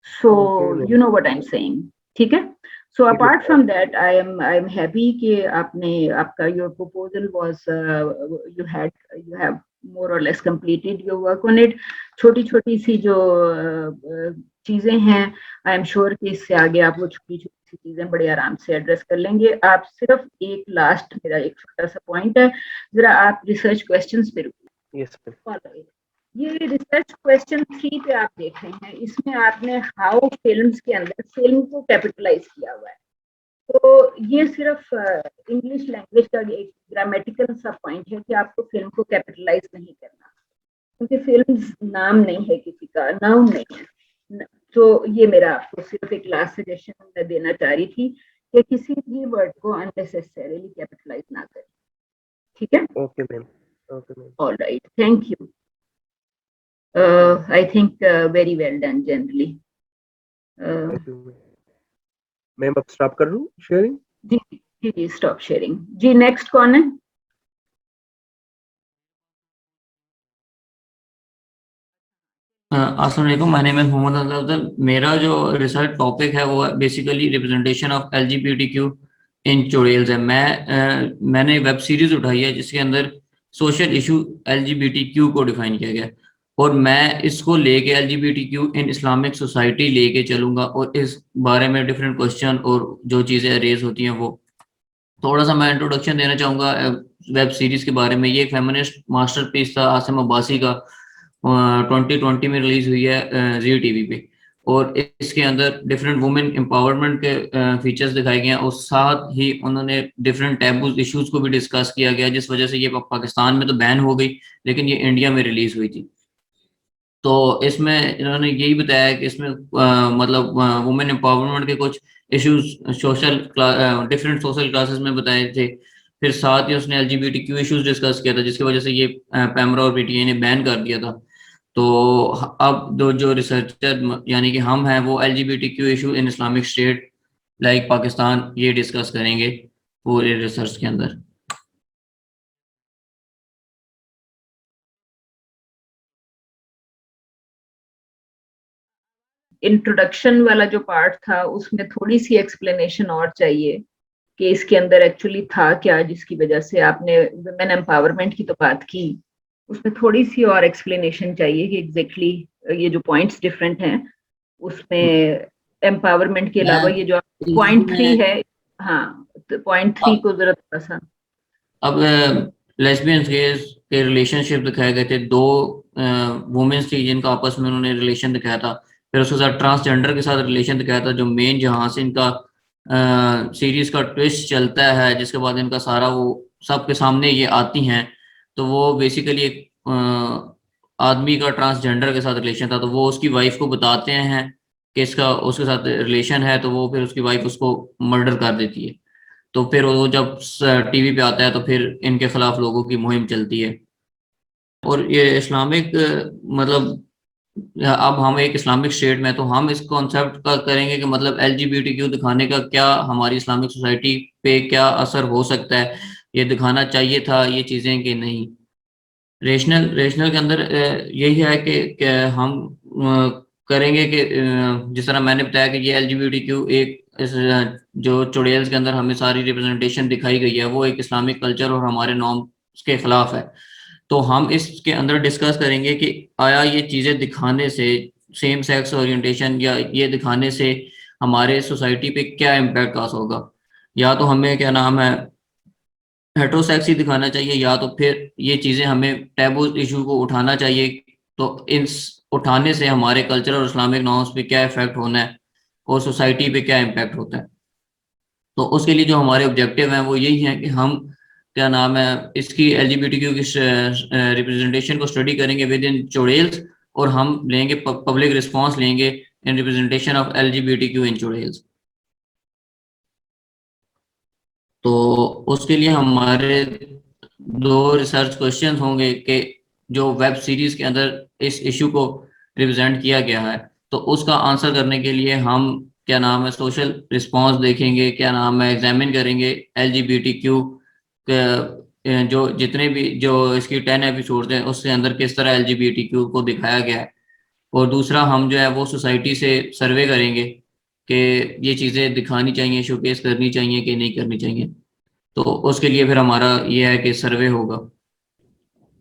So you know what I am saying, ठीक है? So apart from that, I am happy कि आपका your proposal was you have more or less completed your work on it. छोटी छोटी सी जो चीजें हैं, I am sure कि इससे आगे आप वो छोटी छोटी सी चीजें बड़े आराम से एड्रेस कर लेंगे। आप सिर्फ एक लास्ट, मेरा एक छोटा सा पॉइंट है, जरा आप रिसर्च क्वेश्चंस पे रुकिए। Yes ma'am. ये रिसर्च क्वेश्चन 3 पे आप देख रहे हैं, इसमें आपने हाउ फिल्म्स के अंदर फिल्म को कैपिटलाइज किया हुआ है। तो ये सिर्फ इंग्लिश लैंग्वेज का एक ग्रामेटिकल सा पॉइंट है कि आपको फिल्म को कैपिटलाइज नहीं करना, क्योंकि फिल्म नाम नहीं है किसी का, नाउन नहीं है। तो ये मेरा आपको सिर्फ एक लास्ट सजेशन मैं देना चाह रही थी कि किसी भी वर्ड को अननेसेसरीली कैपिटलाइज ना करें, ठीक है? Okay ma'am. Okay ma'am. Alright, thank you. I think very well done generally. Thank you ma'am. अब स्टॉप कर दूं शेयरिंग? जी स्टॉप शेयरिंग। जी नेक्स्ट कौन है? अस्सलाम वालेकुम, my name is Mohammad Afzal. मेरा जो रिसर्च टॉपिक है वो basically representation of LGBTQ in tutorials है। मैंने वेब सीरीज उठाई है जिसके अंदर सोशल इशू एलजीबीटीक्यू को डिफाइन किया गया है, और मैं इसको लेके एलजीबीटीक्यू इन इस्लामिक सोसाइटी लेके चलूंगा, और इस बारे में डिफरेंट क्वेश्चन और जो चीज़ें रेज होती हैं वो थोड़ा सा मैं इंट्रोडक्शन देना चाहूँगा वेब सीरीज के बारे में। ये एक फेमिनिस्ट मास्टरपीस था आसिम अब्बासी का, 2020 में रिलीज हुई है जी टीवी पे, और इसके अंदर डिफरेंट वुमेन एम्पावरमेंट के फीचर्स दिखाए गए हैं, और साथ ही उन्होंने डिफरेंट टैबू इश्यूज को भी डिस्कस किया गया, जिस वजह से ये पाकिस्तान में तो बैन हो गई लेकिन ये इंडिया में रिलीज हुई थी। तो इसमें इन्होंने यही बताया कि इसमें मतलब वुमेन एम्पावरमेंट के कुछ issues social different social classes में बताए थे। फिर साथ ही उसने एलजीबीटीक्यू इश्यूज डिस्कस किया था, जिसकी वजह से ये पैमरा और पीटीआई ने बैन कर दिया था। तो अब दो जो रिसर्चर यानी कि हम हैं वो LGBTQ issue in Islamic state like Pakistan ये डिस्कस करेंगे पूरे रिसर्च के अंदर। इंट्रोडक्शन वाला जो पार्ट था उसमें थोड़ी सी एक्सप्लेनेशन और चाहिए कि इसके अंदर एक्चुअली था क्या, जिसकी वजह से आपने वुमेन एम्पावरमेंट की तो बात की, उसमें थोड़ी सी और एक्सप्लेनेशन चाहिए कि एग्जैक्टली ये जो पॉइंट्स डिफरेंट हैं उसमें एम्पावरमेंट के अलावा ये जो पॉइंट 3 है, हाँ तो पॉइंट 3 को जरा थोड़ा सा। अब लेस्बियंस के रिलेशनशिप दिखाए गए थे, 2 वुमेन्स थी जिनका आपस में उन्होंने रिलेशन दिखाया था। फिर उसके साथ ट्रांसजेंडर के साथ रिलेशन दिखाया था, जो मेन जहाँ से इनका सीरीज का ट्विस्ट चलता है, जिसके बाद इनका सारा वो सबके सामने ये आती हैं। तो वो बेसिकली एक आदमी का ट्रांसजेंडर के साथ रिलेशन था, तो वो उसकी वाइफ को बताते हैं कि इसका उसके साथ रिलेशन है, तो वो फिर उसकी वाइफ उसको मर्डर कर देती है। तो फिर वो जब टीवी पे आता है तो फिर इनके खिलाफ लोगों की मुहिम चलती है। और ये इस्लामिक मतलब अब हम एक इस्लामिक स्टेट में, तो हम इस कॉन्सेप्ट का करेंगे कि मतलब LGBTQ दिखाने का क्या हमारी इस्लामिक सोसाइटी पे क्या असर हो सकता है, ये दिखाना चाहिए था ये चीजें कि नहीं। रेशनल रेशनल के अंदर यही है कि हम करेंगे कि जिस तरह मैंने बताया कि ये LGBTQ एक जो चुड़ैल्स के अंदर हमें सारी रिप्रेजेंटेशन दिखाई गई है वो एक इस्लामिक कल्चर और हमारे नॉर्म्स के खिलाफ है। तो हम इसके अंदर डिस्कस करेंगे कि आया ये चीजें दिखाने से, सेम सेक्स ओरिएंटेशन या ये दिखाने से हमारे सोसाइटी पे क्या इम्पैक्ट आ होगा। या तो हमें क्या नाम है हेट्रोसेक्स ही दिखाना चाहिए, या तो फिर ये चीजें हमें टैबू इशू को उठाना चाहिए। तो इन उठाने से हमारे कल्चर और इस्लामिक नॉर्म्स पे क्या इफेक्ट होना है और सोसाइटी पे क्या इम्पैक्ट होता है। तो उसके लिए जो हमारे ऑब्जेक्टिव हैं वो यही है कि हम क्या नाम है इसकी LGBTQ की रिप्रेजेंटेशन को स्टडी करेंगे विद इन चुड़ैल्स, और हम लेंगे पब्लिक रिस्पांस लेंगे इन रिप्रेजेंटेशन ऑफ LGBTQ इन चुड़ैल्स। तो उसके लिए हमारे दो रिसर्च क्वेश्चन होंगे कि जो वेब सीरीज के अंदर इस इशू को रिप्रेजेंट किया गया है, तो उसका आंसर करने के लिए हम क्या नाम है सोशल रिस्पांस देखेंगे, क्या नाम है एग्जामिन करेंगे LGBTQ के जो जितने भी जो इसकी 10 एपिसोड हैं उसके अंदर किस तरह LGBTQ को दिखाया गया है। और दूसरा हम जो है वो सोसाइटी से सर्वे करेंगे कि ये चीज़ें दिखानी चाहिए, शोकेस करनी चाहिए कि नहीं करनी चाहिए। तो उसके लिए फिर हमारा ये है कि सर्वे होगा।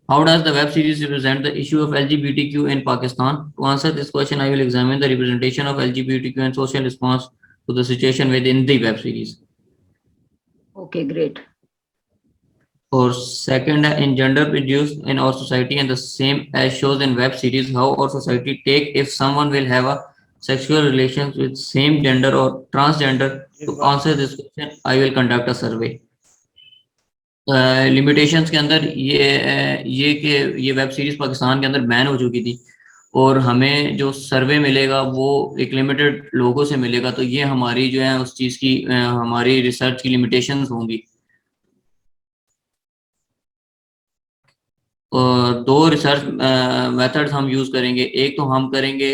How does the web series represent the issue of LGBTQ in Pakistan? To answer this question, I will examine the representation of LGBTQ and social response to the situation within the web series. Okay, great. Or second, in gender produced in our society and the same as shows in web series, how our society take if someone will have a sexual relations with same gender or transgender. To answer this question, I will conduct a survey. Limitations के अंदर ये कि ये वेब सीरीज पाकिस्तान के अंदर बैन हो चुकी थी और हमें जो सर्वे मिलेगा वो एक लिमिटेड लोगों से मिलेगा, तो ये हमारी जो है उस चीज़ की हमारी रिसर्च की लिमिटेशंस होंगी। दो रिसर्च मेथड्स हम यूज़ करेंगे। एक तो हम करेंगे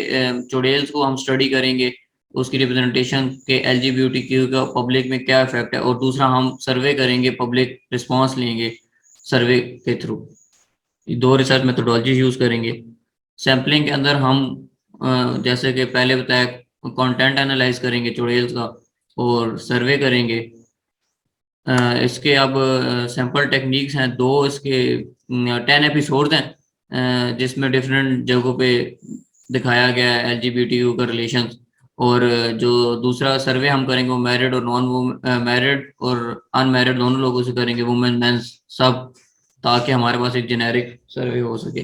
चुड़ैल्स को हम स्टडी करेंगे, उसकी रिप्रेजेंटेशन के LGBTQ का पब्लिक में क्या इफेक्ट है, और दूसरा हम सर्वे करेंगे, पब्लिक रिस्पांस लेंगे सर्वे के थ्रू। दो रिसर्च मेथोडोलॉजी यूज़ करेंगे। सैम्पलिंग के अंदर हम जैसे कि पहले बताया कंटेंट एनालाइज करेंगे चुड़ैल्स का और सर्वे करेंगे। इसके अब सैंपल टेक्निक्स हैं दो, इसके 10 एपिसोड्स हैं जिसमें डिफरेंट जगहों पे दिखाया गया है LGBTQ का रिलेशन। और जो दूसरा सर्वे हम करेंगे वो मैरिड और नॉन मैरिड और अनमैरिड दोनों लोगों से करेंगे, वुमेन मेंस सब, ताकि हमारे पास एक जेनेरिक सर्वे हो सके।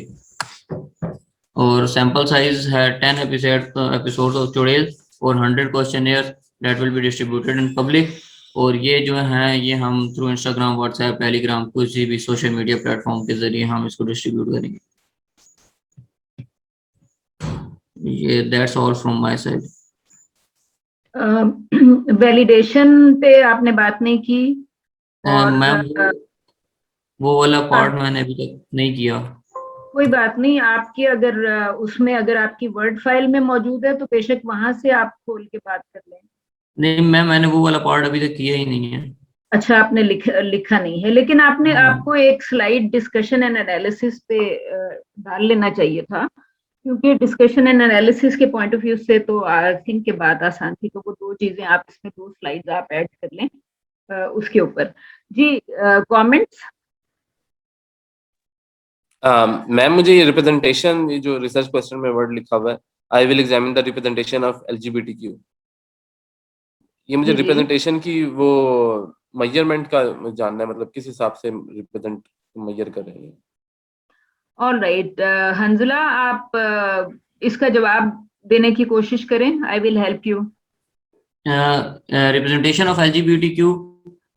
और सैंपल साइज है 10 एपिसोड ऑफ चुड़ैल्स और 100 questionnaire that will be distributed in public. और ये जो है ये हम थ्रू इंस्टाग्राम, व्हाट्सएप, टेलीग्राम, किसी भी सोशल मीडिया प्लेटफॉर्म के जरिए हम इसको डिस्ट्रीब्यूट करेंगे। ये that's all from my side. Validation पे आपने बात नहीं की और मैम वो वाला पार्ट मैंने अभी तक नहीं किया। कोई बात नहीं, आपकी अगर उसमें अगर आपकी वर्ड फाइल में मौजूद है तो बेशक वहां से आप खोल के बात कर लें। नहीं मैम, मैंने वो वाला पार्ट अभी तक किया ही नहीं है। अच्छा, आपने लिखा नहीं है, लेकिन आपने आपको एक स्लाइड डिस्कशन एंड एनालिसिस पे डाल लेना चाहिए था, क्योंकि डिस्कशन एंड एनालिसिस के पॉइंट ऑफ व्यू से तो आई थिंक के बात आसान थी। तो वो दो चीजें आप इसमें, दो स्लाइड्स आप ऐड कर लें उसके ऊपर। जी कमेंट्स? मैम मुझे ये रिप्रेजेंटेशन, ये जो रिसर्च क्वेश्चन में वर्ड लिखा हुआ है, आई will examine the representation of LGBTQ, ये मुझे रिप्रेजेंटेशन की वो मेजरमेंट का जानना है, मतलब किस हिसाब से रिप्रेजेंट मेजर कर रहे हैं। ऑल राइट, हंजुला आप इसका जवाब देने की कोशिश करें, I will help you. Representation of LGBTQ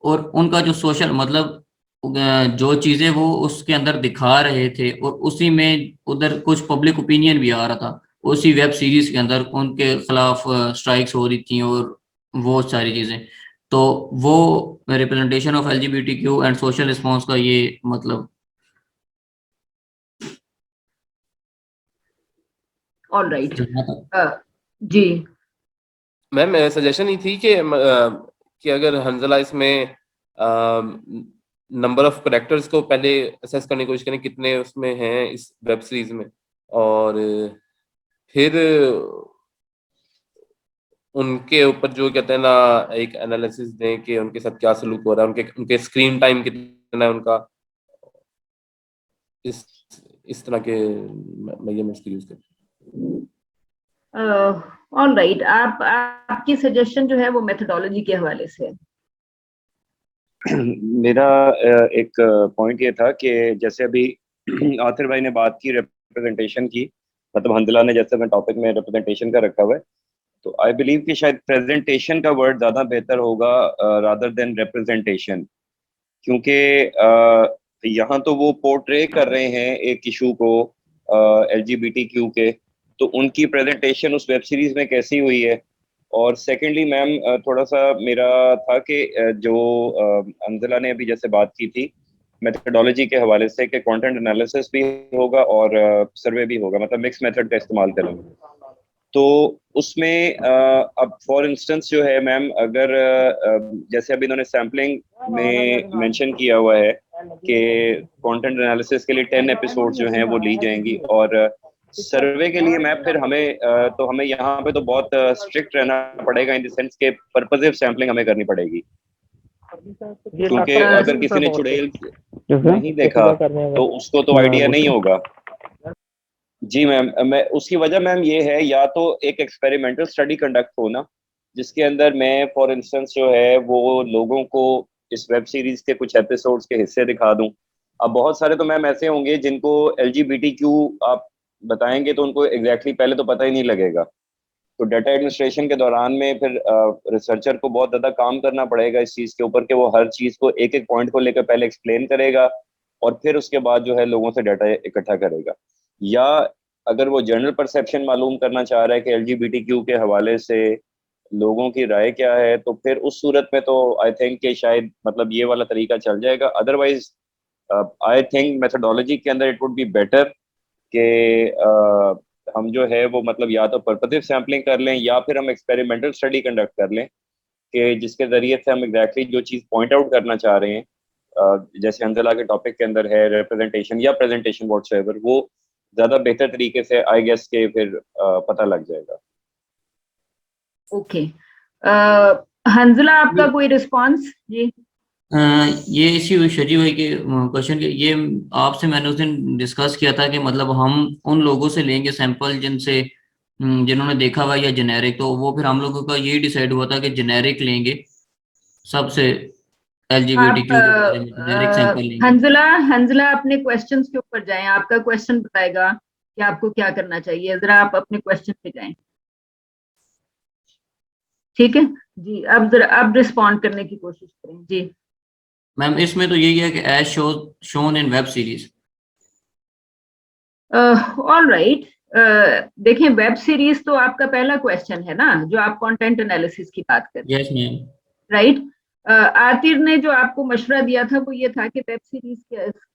और उनका जो सोशल मतलब जो चीजें वो उसके अंदर दिखा रहे थे और उसी में उधर कुछ पब्लिक ओपिनियन भी आ रहा था, उसी वेब सीरीज के अंदर उनके खिलाफ स्ट्राइक्स हो रही थी और वो सारी चीजें। तो वो representation of LGBTQ and social response का ये मतलब ऑल राइट। जहाँ तक जी मैम सजेशन ही थी कि अगर हंजला इसमें नंबर ऑफ करेक्टर्स को पहले असेस करने की कोशिश करें कितने उसमें हैं इस वेब सीरीज में, और फिर उनके ऊपर जो कहते हैं ना एक एनालिसिस दें कि उनके साथ क्या सलूक हो रहा है, उनके उनके स्क्रीन टाइम कितना है उनका, इस तरह के मैं इसको यूज करती ऑल राइट। आपकी सजेशन जो है वो मेथोडोलॉजी के हवाले से है। मेरा एक पॉइंट ये था कि जैसे अभी आतिर भाई ने बात की रिप्रेजेंटेशन की, मतलब हंदला ने जैसे मैं टॉपिक में रिप्रेजेंटेशन का रखा हुआ है, तो आई बिलीव कि शायद प्रेजेंटेशन का वर्ड ज़्यादा बेहतर होगा रादर देन रिप्रेजेंटेशन, क्योंकि यहाँ तो वो पोर्ट्रे कर रहे हैं एक इशू को LGBTQ के, तो उनकी प्रेजेंटेशन उस वेब सीरीज में कैसी हुई है। और सेकेंडली मैम थोड़ा सा मेरा था कि जो अंजला ने अभी जैसे बात की थी मेथोडोलॉजी के हवाले से कि कंटेंट एनालिसिस भी होगा और सर्वे भी होगा, मतलब मिक्स मेथड का इस्तेमाल करेंगे, तो उसमें अब फॉर इंस्टेंस जो है मैम, अगर जैसे अभी इन्होंने सैम्पलिंग में मेंशन किया हुआ है कि कंटेंट एनालिसिस के लिए 10 एपिसोड जो हैं वो ली जाएंगी, और सर्वे के लिए मैम फिर हमें तो हमें यहाँ पे तो बहुत स्ट्रिक्ट रहना पड़ेगा इन द सेंस के पर्पसिव सैम्पलिंग हमें करनी पड़ेगी, क्योंकि अगर किसी ने चुड़ैल नहीं देखा तो उसको तो आइडिया नहीं होगा। जी मैम, मैं उसकी वजह मैम ये है, या तो एक एक्सपेरिमेंटल स्टडी कंडक्ट हो ना, जिसके अंदर मैं फॉर इंस्टेंस जो है वो लोगों को इस वेब सीरीज के कुछ एपिसोड्स के हिस्से दिखा दूं। अब बहुत सारे तो मैम ऐसे होंगे जिनको LGBTQ आप बताएंगे तो उनको एग्जैक्टली पहले तो पता ही नहीं लगेगा, तो डाटा एडमिनिस्ट्रेशन के दौरान में फिर रिसर्चर को बहुत ज़्यादा काम करना पड़ेगा इस चीज़ के ऊपर कि वो हर चीज़ को एक एक पॉइंट को लेकर पहले एक्सप्लेन करेगा और फिर उसके बाद जो है लोगों से डाटा इकट्ठा करेगा। या अगर वो जनरल परसेप्शन मालूम करना चाह रहा है कि LGBTQ के हवाले से लोगों की राय क्या है, तो फिर उस सूरत में तो आई थिंक कि शायद मतलब ये वाला तरीका चल जाएगा। अदरवाइज आई थिंक मेथोडोलॉजी के अंदर इट वुड बी बेटर कि हम जो है वो मतलब या तो पर्पसिव सैम्पलिंग कर लें या फिर हम एक्सपेरिमेंटल स्टडी कंडक्ट कर लें कि जिसके जरिए से हम एग्जैक्टली जो चीज़ पॉइंट आउट करना चाह रहे हैं, जैसे अंजला के टॉपिक के अंदर है रिप्रेजेंटेशन या प्रेजेंटेशन व्हाटसोएवर, वो ज्यादा बेहतर तरीके से आई गेस के फिर पता लग जाएगा। ओके हंजला, आपका कोई रिस्पांस? जी ये इसी शजी भाई के क्वेश्चन के, ये आपसे मैंने उस दिन डिस्कस किया था कि मतलब हम उन लोगों से लेंगे सैंपल जिनसे जिन्होंने देखा हुआ या जेनेरिक, तो वो फिर हम लोगों का यही डिसाइड हुआ था कि जेनेरिक लेंगे सबसे, LGBTQ के बारे में जेनेरिक सैंपल लेंगे। हंजला अपने क्वेश्चंस के ऊपर जाएं, आपका क्वेश्चन बताएगा कि आपको क्या करना चाहिए, जरा आप अपने क्वेश्चन पे जाएं। ठीक है जी, अब जरा अब रिस्पॉन्ड करने की कोशिश करें। जी मैम इसमें तो यही है कि as shown in web series. All right, देखें वेब सीरीज तो आपका पहला क्वेश्चन है ना, जो आप कंटेंट एनालिसिस की बात कर रहे हैं। Yes ma'am. राइट, आतिर ने जो आपको मशवरा दिया था वो ये था कि वेब सीरीज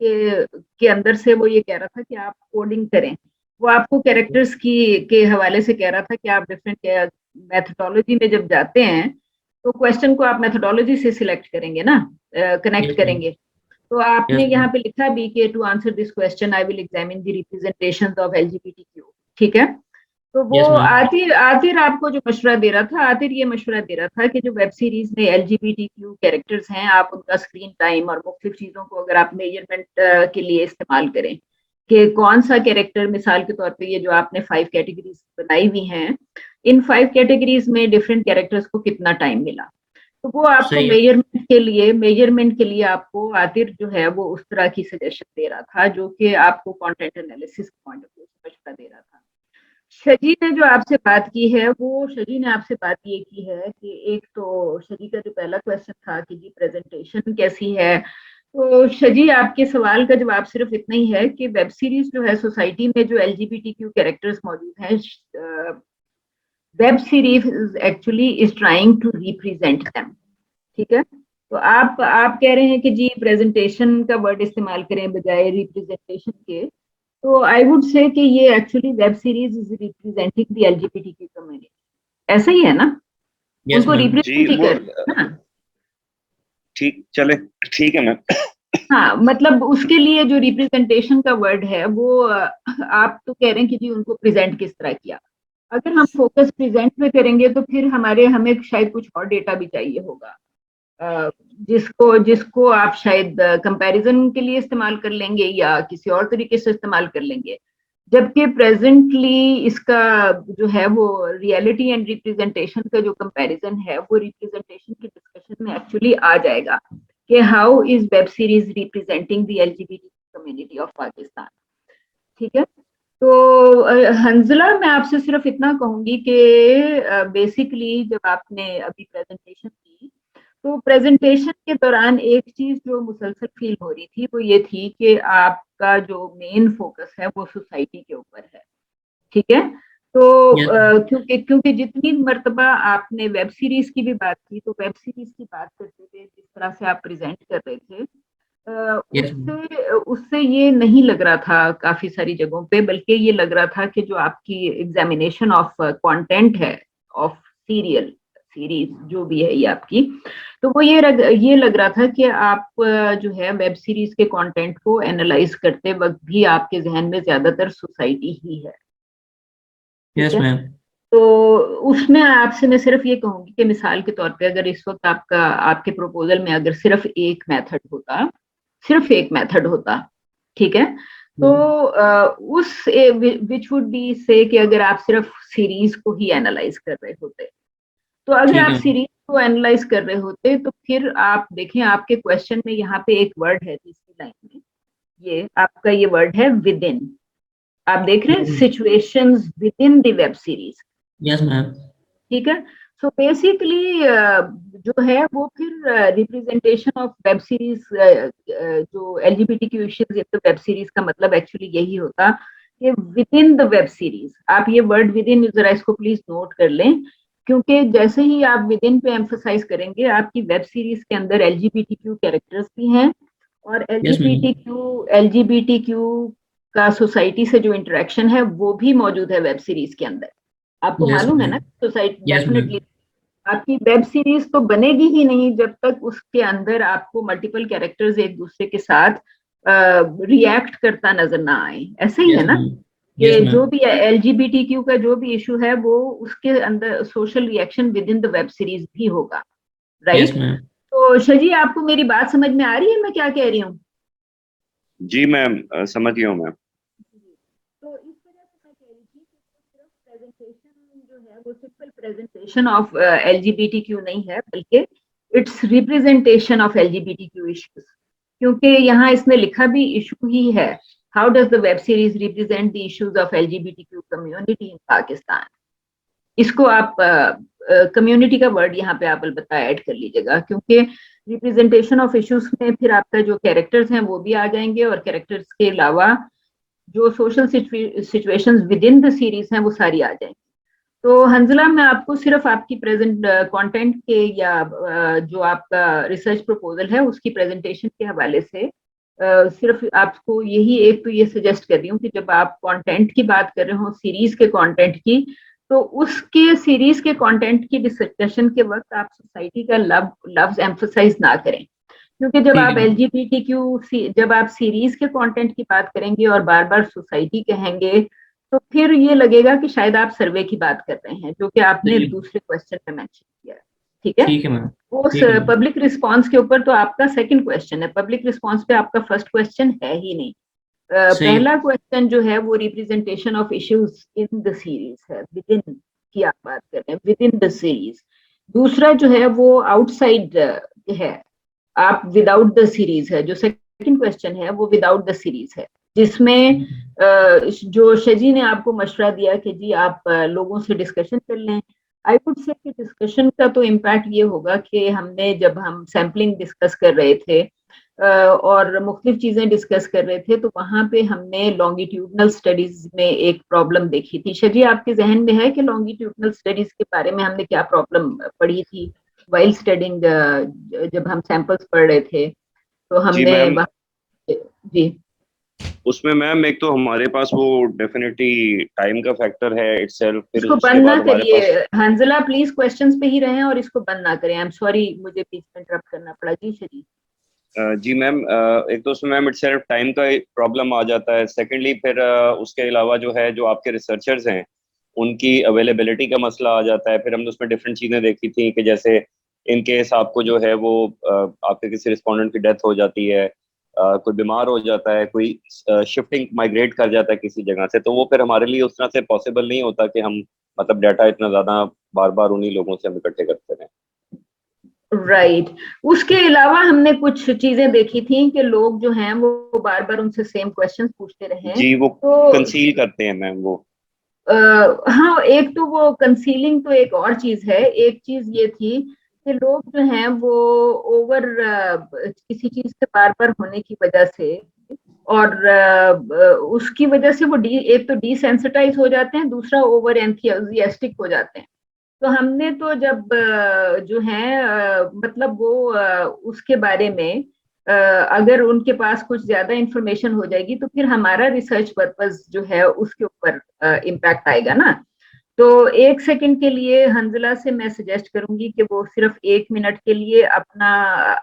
के अंदर से वो ये कह रहा था कि आप कोडिंग करें, वो आपको कैरेक्टर्स के हवाले से कह रहा था कि आप डिफरेंट मेथोडोलॉजी में जब जाते हैं तो क्वेश्चन को आप मेथोडोलॉजी से सिलेक्ट करेंगे ना, कनेक्ट करेंगे। तो आपने यहाँ पे लिखा भी कि to answer this question I will examine the representations of LGBTQ। ठीक है, तो वो आतिर आपको जो मशवरा दे रहा था, आतिर ये मशवरा दे रहा था कि जो वेब सीरीज में LGBTQ कैरेक्टर्स हैं, आप उनका स्क्रीन टाइम और मुख्तलिफ चीजों को अगर आप मेजरमेंट के लिए इस्तेमाल करें कि कौन सा कैरेक्टर, मिसाल के तौर पे ये जो आपने 5 कैटेगरीज बनाई हुई हैं, इन 5 कैटेगरीज में डिफरेंट कैरेक्टर्स को कितना टाइम मिला, तो वो आपको मेजरमेंट के लिए आपको आतिर जो है वो उस तरह की सजेशन दे रहा था, जो कि आपको content analysis point of view से मशवरा दे रहा था। शजी ने जो आपसे बात की है, वो शजी ने आपसे बात ये की है कि एक तो शजी का जो पहला क्वेश्चन था कि जी प्रेजेंटेशन कैसी है, तो शजी आपके सवाल का जवाब सिर्फ इतना ही है कि वेब सीरीज जो है, सोसाइटी में जो LGBTQ कैरेक्टर्स मौजूद हैं, web series actually is trying to represent them. ठीक है, तो आप कह रहे हैं कि जी प्रेजेंटेशन का वर्ड इस्तेमाल करें बजाय रिप्रेजेंटेशन के, तो आई वुड से कि ये actually web series is representing the LGBTQ community, ऐसा ही है ना? यस उनको मैम। रिप्रेजेंट ही जी, वो कर ना। ठीक, चले, ठीक है मैम। हाँ, मतलब उसके लिए जो रिप्रेजेंटेशन का वर्ड है वो आप तो कह रहे हैं कि जी उनको प्रेजेंट किस तरह किया। अगर हम फोकस प्रेजेंट पे करेंगे तो फिर हमें शायद कुछ और डेटा भी चाहिए होगा, जिसको जिसको आप शायद कंपैरिजन के लिए इस्तेमाल कर लेंगे या किसी और तरीके से इस्तेमाल कर लेंगे। जबकि प्रेजेंटली इसका जो है वो रियलिटी एंड रिप्रेजेंटेशन का जो कंपैरिजन है वो रिप्रेजेंटेशन की डिस्कशन में एक्चुअली आ जाएगा कि how is web series representing the LGBT community of Pakistan. ठीक है, तो हंजला मैं आपसे सिर्फ इतना कहूंगी कि बेसिकली जब आपने अभी प्रेजेंटेशन की तो प्रेजेंटेशन के दौरान एक चीज जो मुसलसल फील हो रही थी वो ये थी कि आपका जो मेन फोकस है वो सोसाइटी के ऊपर है। ठीक है, तो क्योंकि क्योंकि जितनी मर्तबा आपने वेब सीरीज की भी बात की तो वेब सीरीज की बात करते थे जिस तरह से आप प्रेजेंट कर रहे थे उससे ये नहीं लग रहा था काफी सारी जगहों पे, बल्कि ये लग रहा था कि जो आपकी एग्जामिनेशन ऑफ कंटेंट है ऑफ सीरीज जो भी है ये आपकी, तो वो ये लग रहा था कि आप जो है वेब सीरीज के कंटेंट को एनालाइज करते वक्त भी आपके जहन में ज्यादातर सोसाइटी ही है। Yes ma'am. तो उसमें आपसे मैं सिर्फ ये कहूंगी कि मिसाल के तौर पे अगर इस वक्त आपके प्रपोजल में अगर सिर्फ एक मेथड होता, ठीक है, तो उस विच वुड बी से कि अगर आप सिर्फ सीरीज को ही एनालाइज कर रहे होते, तो अगर आप सीरीज को एनालाइज कर रहे होते तो फिर आप देखें आपके क्वेश्चन में यहाँ पे एक वर्ड है तीसरी लाइन में, ये आपका ये वर्ड है विद इन। आप देख रहे हैं situations with in the web series. Yes ma'am. ठीक है, सो बेसिकली जो है वो फिर रिप्रेजेंटेशन ऑफ वेब सीरीज जो LGBTQ issues in the web series का मतलब एक्चुअली यही होता कि with in the web series. आप ये वर्ड विद इन जरा इसको प्लीज नोट कर लें, क्योंकि जैसे ही आप विद इन पे एम्फोसाइज करेंगे आपकी वेब सीरीज के अंदर एलजीबीटीक्यू कैरेक्टर्स भी हैं और एलजीबीटीक्यू का सोसाइटी से जो इंटरेक्शन है वो भी मौजूद है वेब सीरीज के अंदर। आपको मालूम है ना, सोसाइटी डेफिनेटली आपकी वेब सीरीज तो बनेगी ही नहीं जब तक उसके अंदर आपको मल्टीपल कैरेक्टर्स एक दूसरे के साथ रिएक्ट करता नजर ना आए। ऐसे ही है ना कि जो भी एलजीबीटीक्यू का जो भी इशू है वो उसके अंदर social reaction with in the web series भी होगा, राइट? तो शजी आपको मेरी बात समझ में आ रही है मैं क्या कह रही हूँ? जी मैम, समझ गया हूँ मैम। तो इस वजह से मैं कह रही थी कि सिर्फ प्रेजेंटेशन जो है वो सिंपल प्रेजेंटेशन ऑफ एलजीबीटीक्यू नहीं है, बल्कि it's representation of LGBTQ issues, क्योंकि यहाँ इसमें लिखा भी इशू ही है, how does the web series represent the issues of LGBTQ community in Pakistan. इसको आप कम्युनिटी का वर्ड यहाँ पे आप अलबत्ता ऐड कर लीजिएगा, क्योंकि रिप्रेजेंटेशन ऑफ इश्यूज में फिर आपका जो कैरेक्टर्स हैं वो भी आ जाएंगे और कैरेक्टर्स के अलावा जो social situations with in the series हैं वो सारी आ जाएंगी। तो हंजला मैं आपको सिर्फ आपकी प्रेजेंट कंटेंट के या जो आपका रिसर्च प्रपोजल है उसकी प्रेजेंटेशन के हवाले से सिर्फ आपको यही एक तो ये सजेस्ट कर रही हूँ कि जब आप कंटेंट की बात कर रहे हो सीरीज के कंटेंट की, तो उसके सीरीज के कंटेंट की डिस्कशन के वक्त आप सोसाइटी का लफ्ज एम्फसाइज ना करें, क्योंकि जब आप एलजीबीटीक्यू जब आप सीरीज के कंटेंट की बात करेंगे और बार बार सोसाइटी कहेंगे तो फिर ये लगेगा कि शायद आप सर्वे की बात कर रहे हैं, जो कि आपने दूसरे क्वेश्चन में मेंशन किया। ठीक है, उस पब्लिक रिस्पांस के ऊपर तो आपका सेकंड क्वेश्चन है, पब्लिक रिस्पांस पे आपका फर्स्ट क्वेश्चन है ही नहीं। पहला क्वेश्चन जो है वो representation of issues in the series है, विद इन की आप बात कर रहे हैं, विद इन द सीरीज। दूसरा जो है वो आउटसाइड है, आप विदाउट द सीरीज है। जो सेकंड क्वेश्चन है वो विदाउट द सीरीज है, जिसमें जो शजी ने आपको मशवरा दिया कि जी आप लोगों से डिस्कशन कर लें। आई वुड से कि डिस्कशन का तो इम्पैक्ट ये होगा कि हमने जब हम सैम्पलिंग डिस्कस कर रहे थे और मुख्तलिफ चीजें डिस्कस कर रहे थे तो वहां पे हमने लॉन्गिट्यूडनल स्टडीज में एक प्रॉब्लम देखी थी। शजी आपके जहन में है कि लॉन्गिट्यूडनल स्टडीज के बारे में हमने क्या प्रॉब्लम पढ़ी थी वाइल स्टडिंग, जब हम सैंपल्स पढ़ रहे थे तो हमने जी उसमें मैम एक तो हमारे पास वो डेफिनेटली टाइम का फैक्टर है इटसेल्फ, फिर इसको उसके बंद ना बाद हमारे करिए पास हंजला, प्लीज क्वेश्चंस पे ही रहें और इसको बंद ना करें। आई एम सॉरी, मुझे बीच में इंटरप्ट करना पड़ा। जी शरीफ। जी मैम, एक तो उसमें मैम इटसेल्फ टाइम का प्रॉब्लम आ जाता है। सेकेंडली फिर उसके अलावा जो है, जो आपके रिसर्चर्स हैं उनकी अवेलेबिलिटी का मसला आ जाता है। फिर हमने उसमें डिफरेंट चीज़ें देखी थी कि जैसे इन केस आपको जो है वो आपके किसी रिस्पोंडेंट की डेथ हो जाती है, कोई बीमार हो जाता है, कोई शिफ्टिंग माइग्रेट कर जाता है किसी जगह से, तो वो फिर हमारे लिए उस तरह से पॉसिबल नहीं होता कि हम मतलब डाटा इतना ज़्यादा बार बार उन्हीं लोगों से हम इकट्ठे करते रहें। राइट उसके अलावा हमने कुछ चीजें देखी थी कि लोग जो हैं वो बार बार उनसे सेम क्वेश्चंस पूछते रहे। जी, वो तो कंसील करते हैं मैम वो। हाँ, एक तो वो कंसीलिंग तो एक और चीज है। एक चीज ये थी कि लोग जो हैं वो ओवर किसी चीज के बार बार होने की वजह से और उसकी वजह से वो एक तो डिसेंसिटाइज हो जाते हैं, दूसरा ओवर एंथुसियास्टिक हो जाते हैं। तो हमने तो जब जो है मतलब वो उसके बारे में अगर उनके पास कुछ ज्यादा इंफॉर्मेशन हो जाएगी तो फिर हमारा रिसर्च पर्पस जो है उसके ऊपर इम्पैक्ट आएगा ना। तो 1 सेकंड के लिए हंजला से मैं सजेस्ट करूंगी कि वो सिर्फ 1 मिनट के लिए अपना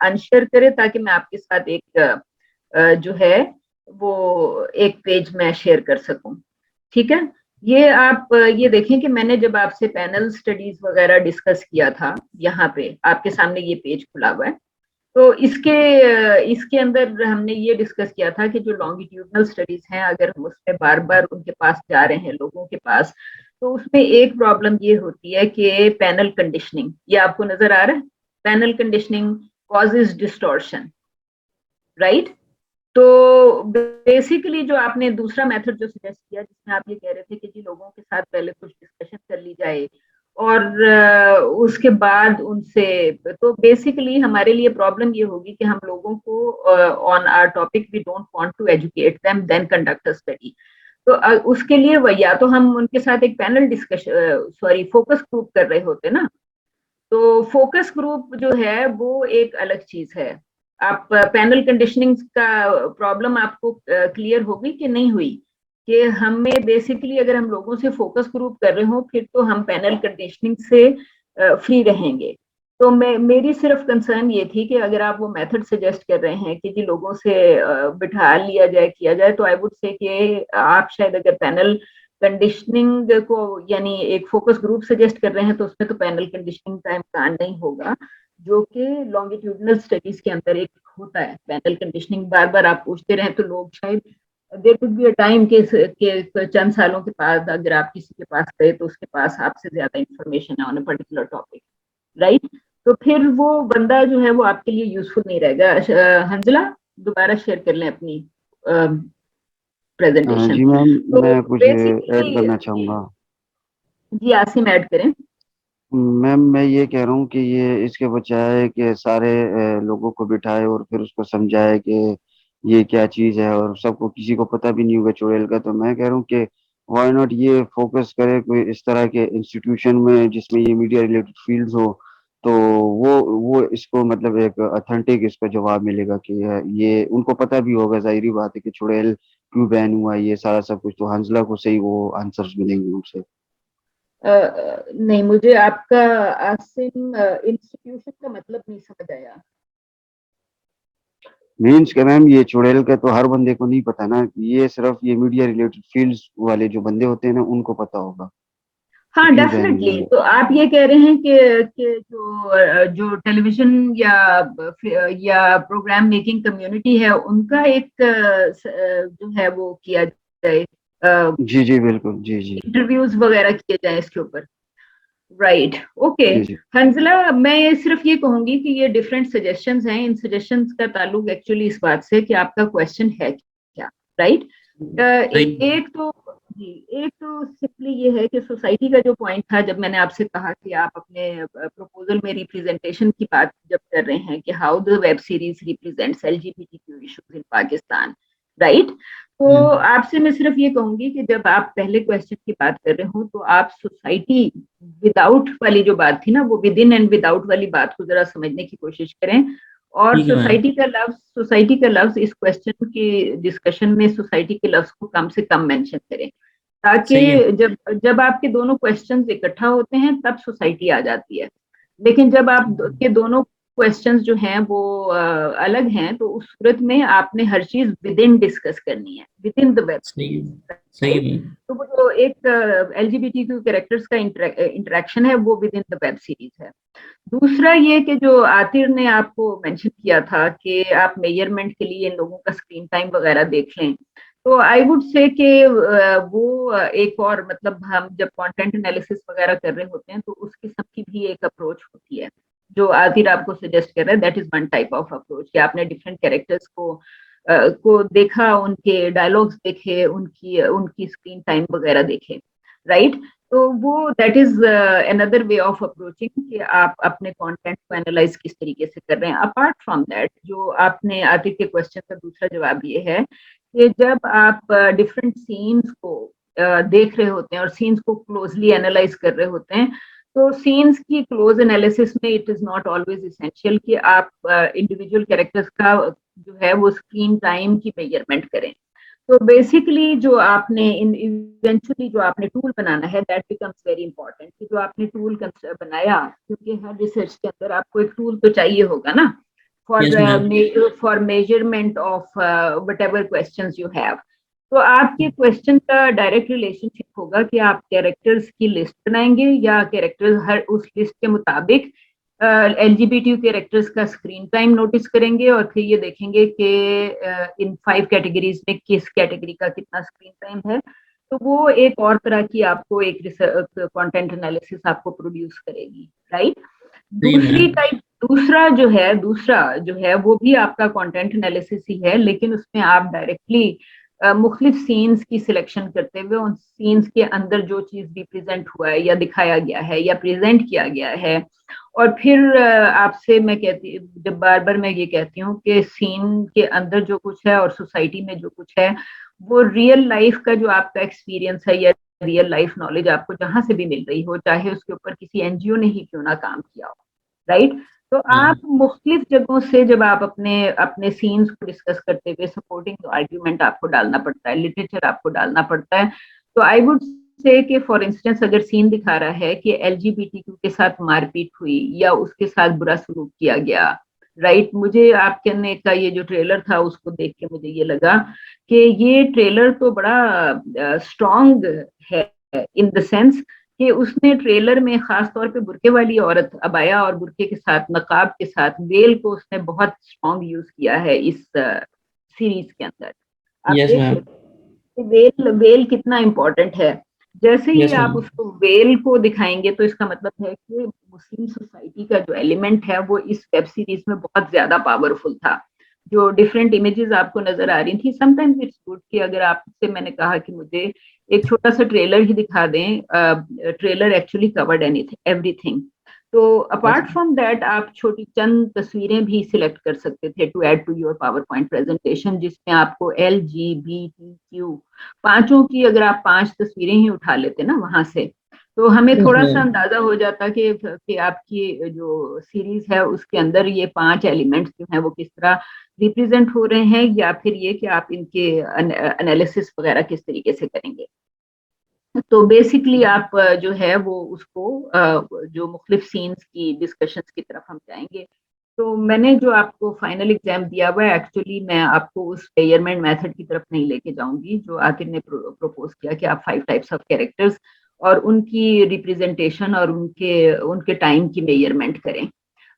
अनशेयर करे, ताकि मैं आपके साथ एक जो है वो एक पेज में शेयर कर सकूं। ठीक है। ये आप ये देखें कि मैंने जब आपसे पैनल स्टडीज वगैरह डिस्कस किया था, यहाँ पे आपके सामने ये पेज खुला हुआ है। तो इसके अंदर हमने ये डिस्कस किया था कि जो लॉन्गिट्यूडनल स्टडीज हैं, अगर हम उसमें बार बार उनके पास जा रहे हैं लोगों के पास, तो उसमें एक प्रॉब्लम ये होती है कि पैनल कंडीशनिंग, ये आपको नजर आ रहा है, panel conditioning causes distortion, right. तो बेसिकली जो आपने दूसरा मेथड जो सजेस्ट किया, जिसमें आप ये कह रहे थे कि जी लोगों के साथ पहले कुछ डिस्कशन कर ली जाए और उसके बाद उनसे, तो बेसिकली हमारे लिए प्रॉब्लम ये होगी कि हम लोगों को on our topic we don't want to educate them then conduct a study. तो उसके लिए या तो हम उनके साथ एक panel discussion sorry focus group कर रहे होते ना। तो फोकस ग्रुप जो है वो एक अलग चीज है। आप पैनल कंडीशनिंग का प्रॉब्लम आपको क्लियर होगी कि नहीं हुई, कि हमें बेसिकली अगर हम लोगों से फोकस ग्रुप कर रहे हो फिर तो हम पैनल कंडीशनिंग से फ्री रहेंगे। तो मेरी सिर्फ कंसर्न ये थी कि अगर आप वो मेथड सजेस्ट कर रहे हैं कि जी लोगों से बिठा लिया जाए किया जाए, तो आई वुड से कि आप शायद अगर पैनल कंडीशनिंग को यानी एक फोकस ग्रुप सजेस्ट कर रहे हैं तो उसमें तो पैनल कंडीशनिंग का इम्कान नहीं होगा, जो कि लॉन्गिट्यूडनल स्टडीज के अंदर एक होता है। पैनल कंडीशनिंग बार बार आप पूछते रहे तो लोग शायद there could be a time के चंद सालों के बाद अगर आप किसी के पास गए तो उसके पास आपसे ज्यादा इंफॉर्मेशन है on a particular topic, right. तो फिर वो बंदा जो है वो आपके लिए यूजफुल नहीं रहेगा। हंजला दोबारा शेयर कर लें अपनी प्रेजेंटेशन। जी मैम, तो मैं कुछ ऐड बेसिकली करना चाहूँगा। जी आसिम ऐड करें। मैम, मैं ये कह रहा हूँ कि ये इसके बजाय कि सारे लोगों को बिठाए और फिर उसको समझाए कि ये क्या चीज़ है, और सबको किसी को पता भी नहीं होगा चुड़ैल का, तो मैं कह रहा हूँ कि व्हाई नॉट ये फोकस करे कोई इस तरह के इंस्टीट्यूशन में जिसमें ये मीडिया रिलेटेड फील्ड्स हो, तो वो इसको मतलब एक ऑथेंटिक इसका जवाब मिलेगा कि ये उनको पता भी होगा, जाहिर बात है कि चुड़ैल क्यों बैन हुआ, ये सारा सब कुछ तो हंसला को सही वो आंसर्स मिलेंगे उनसे। नहीं, मुझे आपका आसिम इंस्टीट्यूशन का मतलब नहीं समझ आया। मीन्स के मैम, ये चुड़ैल का तो हर बंदे को नहीं पता ना, ये सिर्फ ये मीडिया रिलेटेड फील्ड्स वाले जो बंदे होते हैं ना उनको पता होगा कि हाँ क्यों बैन हुआ डेफिनेटली। है। तो आप ये कह रहे हैं कि जो टेलीविजन या प्रोग्राम मेकिंग कम्युनिटी है उनका एक जो है वो किया जाए, जी जी बिल्कुल, जी जी। इंटरव्यूज वगैरह किए जाए इसके ऊपर, राइट। ओके जी जी। हंजला, मैं सिर्फ ये कहूंगी कि ये डिफरेंट सजेशंस हैं। इन सजेशंस का ताल्लुक एक्चुअली इस बात से कि आपका क्वेश्चन है क्या, राइट। सही। एक तो जी, एक तो सिंपली ये है कि सोसाइटी का जो पॉइंट था, जब मैंने आपसे कहा कि आप अपने प्रपोजल में रिप्रेजेंटेशन की बात जब कर रहे हैं कि how the web series represents LGBTQ issues in Pakistan, right. तो आपसे मैं सिर्फ ये कहूंगी कि जब आप पहले क्वेश्चन की बात कर रहे हो तो आप सोसाइटी विदाउट वाली जो बात थी ना, वो विद इन एंड विदाउट वाली बात को जरा समझने की कोशिश करें। और ठीक है मैम। सोसाइटी का लफ्ज इस क्वेश्चन के डिस्कशन में सोसाइटी के लफ्ज को कम से कम मेंशन करें, सही है। ताकि जब आपके दोनों क्वेश्चंस इकट्ठा होते हैं तब सोसाइटी आ जाती है। लेकिन जब आप के दोनों क्वेश्चंस जो हैं वो अलग हैं, तो उस सूरत में आपने हर चीज विद इन डिस्कस करनी है, विद इन द वेब। सही है। सही है मैम। तो वो जो एक LGBTQ कैरेक्टर्स का इंटरेक्शन है वो with in the web series है। दूसरा ये कि जो आतिर ने आपको मेंशन किया था कि आप मेजरमेंट के लिए इन लोगों का स्क्रीन टाइम वगैरह देख लें, तो आई वुड से कि वो एक और मतलब हम जब कंटेंट एनालिसिस वगैरह कर रहे होते हैं तो उस किस्म की भी एक अप्रोच होती है जो आतिर आपको सजेस्ट कर रहा है। That is one type of approach कि आपने डिफरेंट कैरेक्टर्स को देखा, उनके डायलॉग्स देखे, उनकी उनकी स्क्रीन टाइम वगैरह देखे, राइट। तो वो that is another way of approaching कि आप अपने कंटेंट को एनालाइज किस तरीके से कर रहे हैं। अपार्ट फ्रॉम दैट, जो आपने आतिफ के क्वेश्चन का दूसरा जवाब ये है कि जब आप डिफरेंट सीन्स को देख रहे होते हैं और सीन्स को क्लोजली एनालाइज कर रहे होते हैं, तो सीन्स की क्लोज एनालिसिस में it is not always essential कि आप इंडिविजुअल कैरेक्टर्स का जो है वो स्क्रीन टाइम की मेजरमेंट करें। तो बेसिकली जो आपने इवेंचुअली जो आपने टूल बनाना है दैट बिकम्स वेरी इंपॉर्टेंट कि जो आपने टूल बनाया, क्योंकि हर रिसर्च के अंदर आपको एक टूल तो चाहिए होगा ना Yes, ma'am. For measurement of what ever question you have. तो आपके क्वेश्चन का डायरेक्ट रिलेशनशिप होगा कि आप कैरेक्टर्स की लिस्ट बनाएंगे या कैरेक्टर्स हर उस लिस्ट के मुताबिक LGBT कैरेक्टर्स का स्क्रीन टाइम नोटिस करेंगे और फिर ये देखेंगे कि इन 5 कैटेगरीज में किस कैटेगरी का कितना स्क्रीन टाइम है। तो वो एक और तरह की आपको एक कंटेंट एनालिसिस आपको प्रोड्यूस करेगी, राइट। दूसरा जो है वो भी आपका कंटेंट एनालिसिस ही है, लेकिन उसमें आप डायरेक्टली मुख्तलिफ सीन्स की सिलेक्शन करते हुए उन सीन्स के अंदर जो चीज रिप्रेजेंट हुआ है या दिखाया गया है या प्रेजेंट किया गया है, और फिर आपसे मैं कहती जब बार बार मैं ये कहती हूँ कि सीन के अंदर जो कुछ है और सोसाइटी में जो कुछ है वो रियल लाइफ का जो आपका एक्सपीरियंस है या रियल लाइफ नॉलेज आपको जहां से भी मिल रही हो, चाहे उसके ऊपर किसी NGO ने ही क्यों ना काम किया हो, राइट। तो आप मुख्तलिफ जगहों से जब आप अपने अपने सीन्स को डिस्कस करते हुए सपोर्टिंग आर्ग्यूमेंट आपको डालना पड़ता है, लिटरेचर आपको डालना पड़ता है। तो आई वुड से कि फॉर इंस्टेंस अगर सीन दिखा रहा है कि LGBTQ के साथ मारपीट हुई या उसके साथ बुरा सलूक किया गया, राइट। मुझे आपके का ये जो ट्रेलर था उसको देख के मुझे ये लगा कि ये ट्रेलर तो बड़ा स्ट्रॉन्ग है इन द सेंस कि उसने ट्रेलर में खास तौर पे बुरके वाली औरत अबाया और बुरके के साथ नकाब के साथ वेल को उसने बहुत स्ट्रॉन्ग यूज किया है इस सीरीज के अंदर। आप Yes, देख ma'am. सकते वेल कितना इम्पोर्टेंट है। जैसे ही Yes, आप ma'am. उसको वेल को दिखाएंगे तो इसका मतलब है कि मुस्लिम सोसाइटी का जो एलिमेंट है वो इस वेब सीरीज में बहुत ज्यादा पावरफुल था। जो डिफरेंट इमेजेस आपको नजर आ रही थी, समटाइम्स इट्स गुड कि अगर आपसे मैंने कहा कि मुझे एक छोटा सा ट्रेलर ही दिखा दें, ट्रेलर एक्चुअली कवर्ड एवरीथिंग। तो अपार्ट फ्रॉम दैट आप छोटी चंद तस्वीरें भी सिलेक्ट कर सकते थे to add to your PowerPoint presentation, जिसमें आपको LGBTQ पांचों की अगर आप 5 तस्वीरें ही उठा लेते ना वहां से, तो हमें थोड़ा सा अंदाजा हो जाता कि आपकी जो सीरीज है उसके अंदर ये 5 एलिमेंट्स जो हैं वो किस तरह रिप्रेजेंट हो रहे हैं, या फिर ये कि आप इनके एनालिसिस वगैरह किस तरीके से करेंगे। तो बेसिकली आप जो है वो उसको जो मुख्तलिफ सीन्स की डिस्कशंस की तरफ हम जाएंगे। तो मैंने जो आपको फाइनल एग्जाम दिया हुआ है, एक्चुअली मैं आपको उस मेजरमेंट मेथड की तरफ नहीं लेके जाऊंगी जो आतिर ने प्रपोज किया कि आप 5 टाइप्स ऑफ कैरेक्टर्स और उनकी रिप्रेजेंटेशन और उनके टाइम की मेजरमेंट करें।